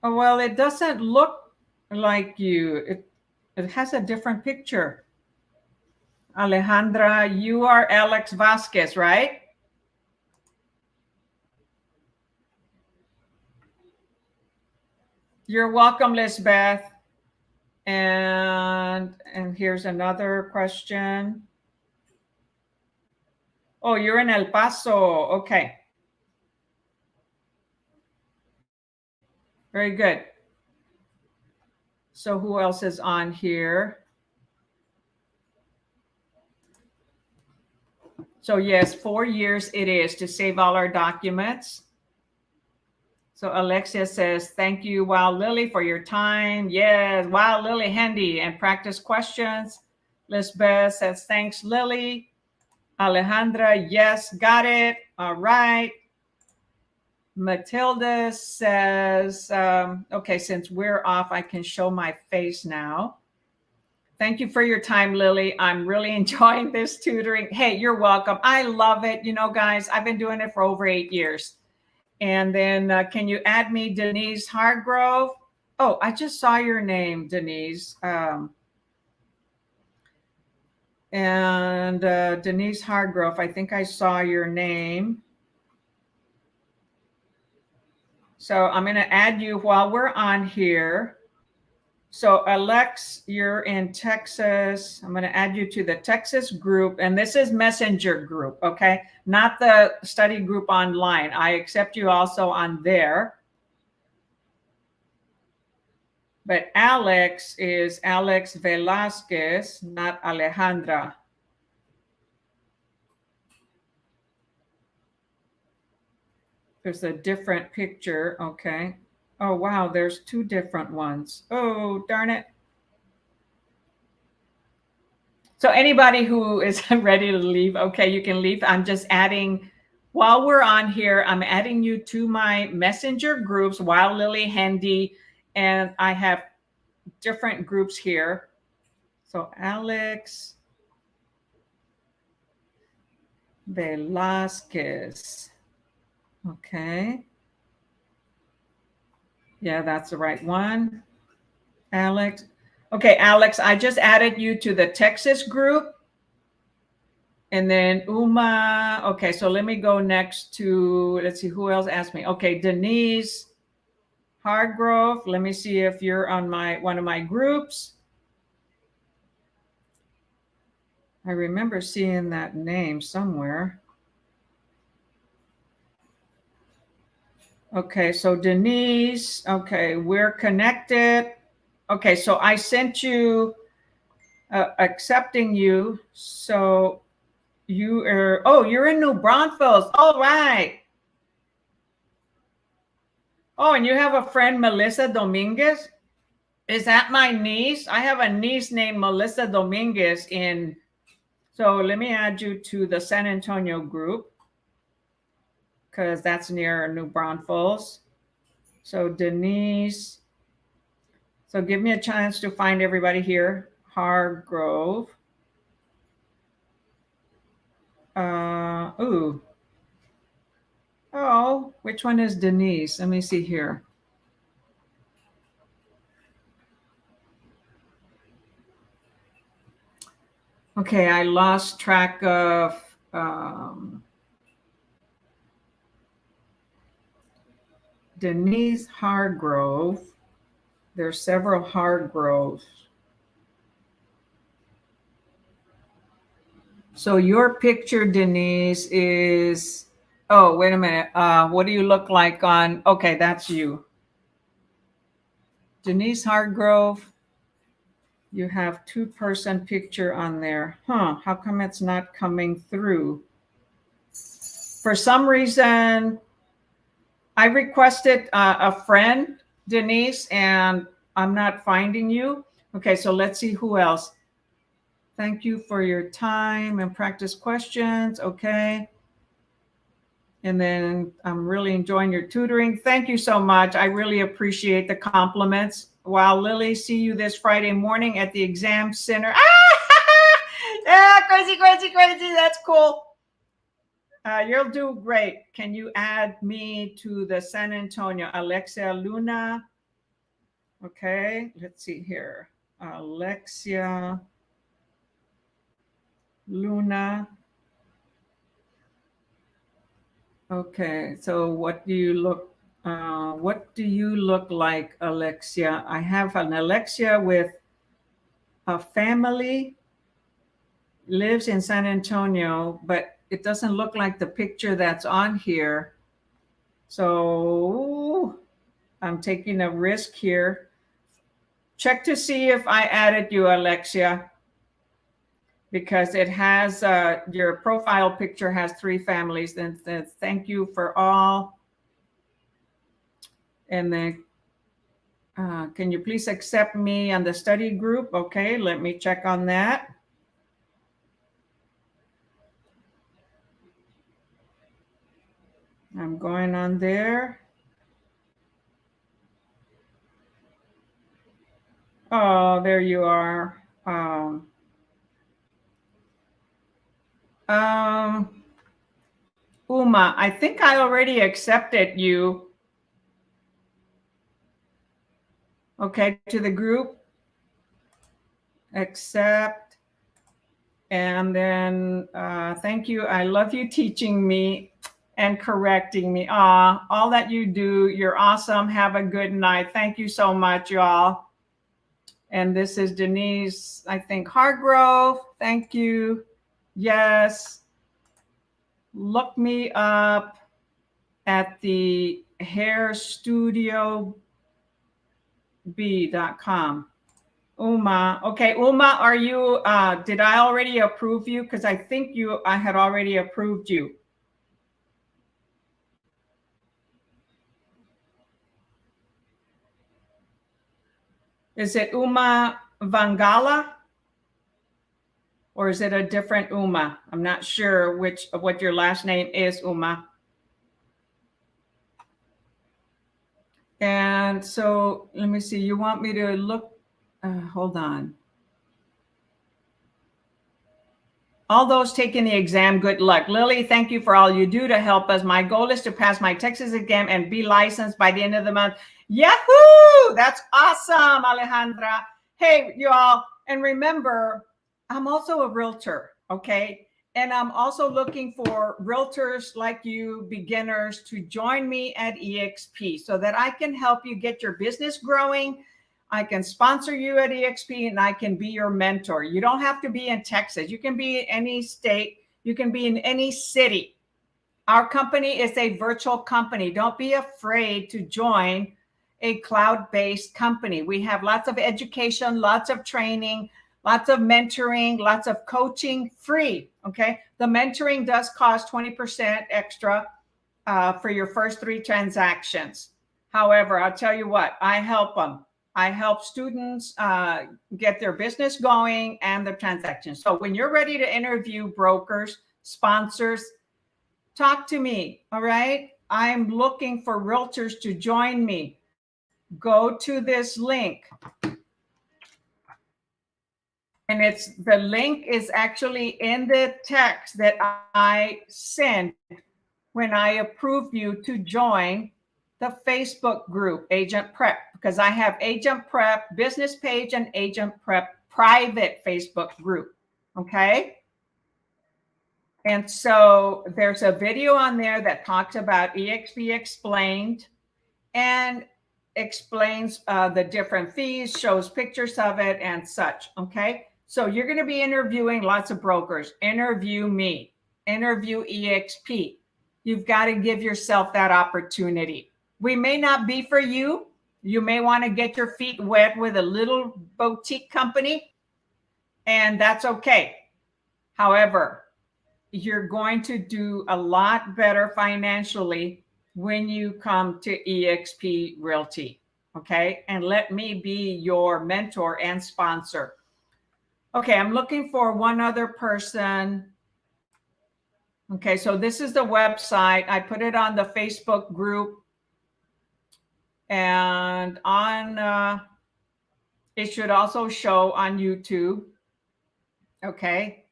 Oh, well, it doesn't look like you. It has a different picture. Alejandra, you are Alex Vasquez, right? You're welcome, Lisbeth. And here's another question. Oh, you're in El Paso. Okay. Very good. So who else is on here? So yes, 4 years it is to save all our documents. So Alexia says, thank you, Wow Lillie, for your time. Yes, Wow Lillie, handy and practice questions. Lisbeth says, thanks, Lillie. Alejandra, yes, got it. All right. Matilda says, okay, since we're off, I can show my face now. Thank you for your time, Lillie. I'm really enjoying this tutoring. Hey, you're welcome. I love it. You know, guys, I've been doing it for over 8 years. And then can you add me, Denise Hargrove? Oh, I just saw your name, Denise. Denise Hargrove, I think I saw your name. So I'm going to add you while we're on here. So Alex, you're in Texas. I'm going to add you to the Texas group. And this is Messenger group, okay? Not the study group online. I accept you also on there. But Alex is Alex Velasquez, not Alejandra. There's a different picture, okay. Oh, wow, there's two different ones. Oh, darn it. So anybody who is ready to leave, okay, you can leave. I'm just adding, while we're on here, I'm adding you to my messenger groups, Wild Lily, Handy, and I have different groups here. So Alex Velasquez, okay. Yeah, that's the right one. Alex. Okay, Alex, I just added you to the Texas group. And then Uma. Okay, so let me go next to, let's see, who else asked me? Okay, Denise Hargrove. Let me see if you're on one of my groups. I remember seeing that name somewhere. Okay, so Denise. Okay, we're connected. Okay, so I sent you accepting you. So you are, oh, you're in New Braunfels. All right. Oh, and you have a friend, Melissa Dominguez. Is that my niece? I have a niece named Melissa Dominguez in. So let me add you to the San Antonio group because that's near New Braunfels. So Denise. So give me a chance to find everybody here. Hargrove. Ooh. Oh, which one is Denise? Let me see here. Okay, I lost track of Denise Hargrove. There's several Hargroves. So your picture, Denise, is, oh, wait a minute. What do you look like on? Okay, that's you. Denise Hargrove. You have two-person picture on there. Huh, how come it's not coming through? For some reason, I requested a friend, Denise, and I'm not finding you. Okay, so let's see who else. Thank you for your time and practice questions. Okay. And then I'm really enjoying your tutoring. Thank you so much. I really appreciate the compliments. Wow, Lily, see you this Friday morning at the exam center. Yeah, crazy, crazy, crazy. That's cool. You'll do great. Can you add me to the San Antonio? Alexia Luna. Okay, let's see here. Alexia Luna. Okay, so what do you look like, Alexia? I have an Alexia with a family, lives in San Antonio, but it doesn't look like the picture that's on here. So I'm taking a risk here. Check to see if I added you, Alexia, because it has your profile picture has 3 families. Then thank you for all. And then can you please accept me on the study group? Okay, let me check on that. I'm going on there. Oh, there you are. Uma, I think I already accepted you. Okay, to the group. Accept. And then thank you. I love you teaching me. and correcting me. All that you do, you're awesome. Have a good night. Thank you so much, y'all. And this is Denise, I think, Hargrove. Thank you. Yes. Look me up at the hairstudiob.com. Uma. Okay, Uma, are you, did I already approve you? Because I think I had already approved you. Is it Uma Vangala? Or is it a different Uma? I'm not sure what your last name is, Uma. And so let me see. You want me to look? Hold on. All those taking the exam, good luck. Lily, thank you for all you do to help us. My goal is to pass my Texas exam and be licensed by the end of the month. Yahoo! That's awesome, Alejandra. Hey, y'all. And remember, I'm also a realtor, okay? And I'm also looking for realtors like you, beginners, to join me at EXP so that I can help you get your business growing. I can sponsor you at EXP and I can be your mentor. You don't have to be in Texas. You can be in any state. You can be in any city. Our company is a virtual company. Don't be afraid to join a cloud-based company. We have lots of education, lots of training, lots of mentoring, lots of coaching free. Okay. The mentoring does cost 20% extra for your first 3 transactions. However, I'll tell you what, I help them. I help students get their business going and the transactions. So when you're ready to interview brokers, sponsors, talk to me. All right. I'm looking for realtors to join me. Go to this link. And the link is actually in the text that I sent when I approved you to join the Facebook group, AgentPrep, because I have AgentPrep business page and AgentPrep private Facebook group. Okay. And so there's a video on there that talks about EXP Explained and explains the different fees, shows pictures of it and such. Okay. So you're going to be interviewing lots of brokers. Interview me, interview EXP. You've got to give yourself that opportunity. We may not be for you. You may want to get your feet wet with a little boutique company, and that's okay. However, you're going to do a lot better financially when you come to EXP Realty. Okay. And let me be your mentor and sponsor. Okay. I'm looking for one other person. Okay. So this is the website. I put it on the Facebook group and on, it should also show on YouTube. Okay.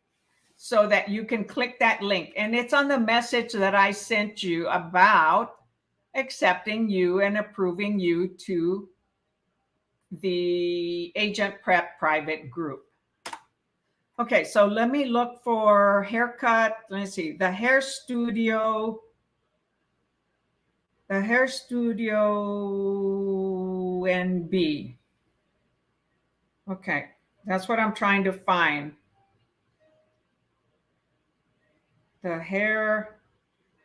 So that you can click that link. And it's on the message that I sent you about accepting you and approving you to the AgentPrep private group. Okay, so let me look for haircut. Let's see, the hair studio NB. Okay, that's what I'm trying to find. The hair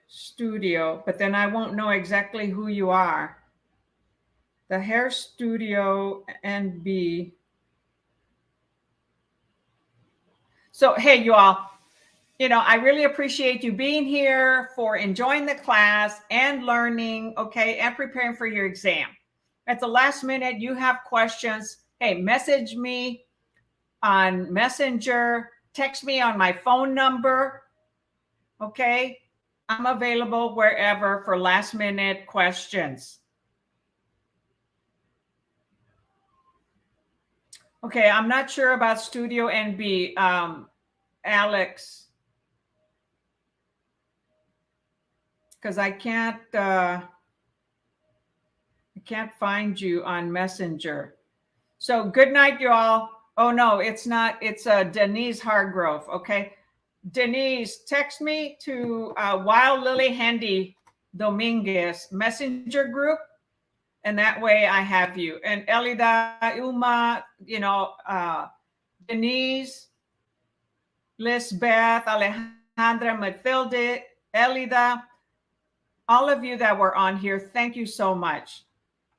studio, but then I won't know exactly who you are. The hair studio NB. So, hey, you all, I really appreciate you being here, for enjoying the class and learning, okay, and preparing for your exam. At the last minute, you have questions, hey, message me on Messenger, text me on my phone number, okay? I'm available wherever for last minute questions. Okay, I'm not sure about Studio NB, Alex, because I can't find you on Messenger. So good night, you all. Oh no, it's not. It's Denise Hargrove. Okay, Denise, text me to Wild Lily Handy Dominguez messenger group, and that way I have you. And Elida, Uma, Denise, Lisbeth, Alejandra, Mathilde, Elida, all of you that were on here, thank you so much.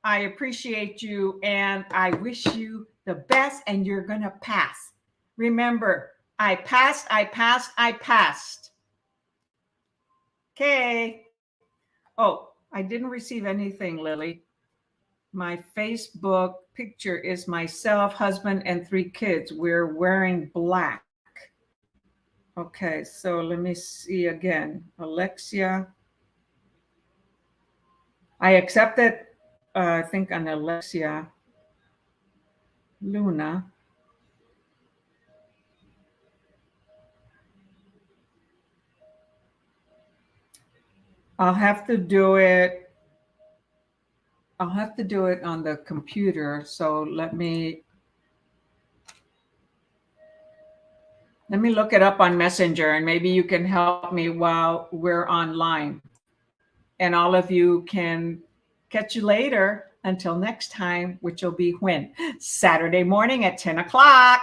I appreciate you, and I wish you the best, and you're going to pass. Remember, I passed, I passed, I passed. Okay. Oh, I didn't receive anything, Lily. My Facebook picture is myself, husband, and 3 kids. We're wearing black. Okay, so let me see again. Alexia. I accepted, I think, an Alexia Luna. I'll have to do it. I'll have to do it on the computer. So let me look it up on Messenger, and maybe you can help me while we're online. And all of you can catch you later. Until next time, which will be when? Saturday morning at 10 o'clock,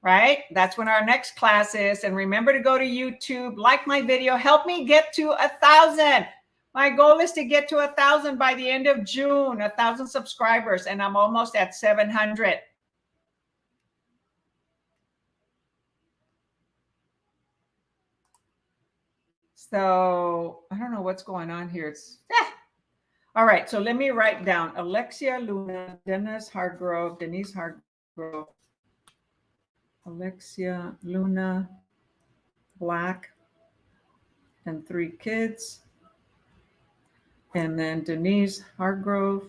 right? That's when our next class is. And remember to go to YouTube, like my video, help me get to 1,000. My goal is to get to 1,000 by the end of June, 1,000 subscribers, and I'm almost at 700. So I don't know what's going on here. It's all right. So let me write down Alexia Luna, Denise Hargrove, Alexia Luna, black, and 3 kids. And then Denise Hargrove.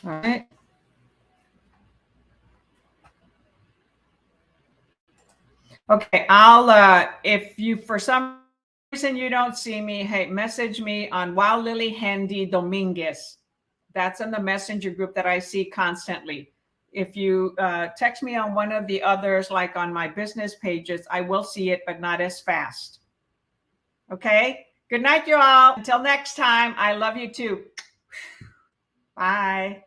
All right. Okay, I'll if you for some reason you don't see me, hey, message me on Wild Lily Handy Dominguez. That's in the messenger group that I see constantly. If you text me on one of the others, like on my business pages, I will see it, but not as fast. Okay. Good night, you all. Until next time, I love you too. Bye.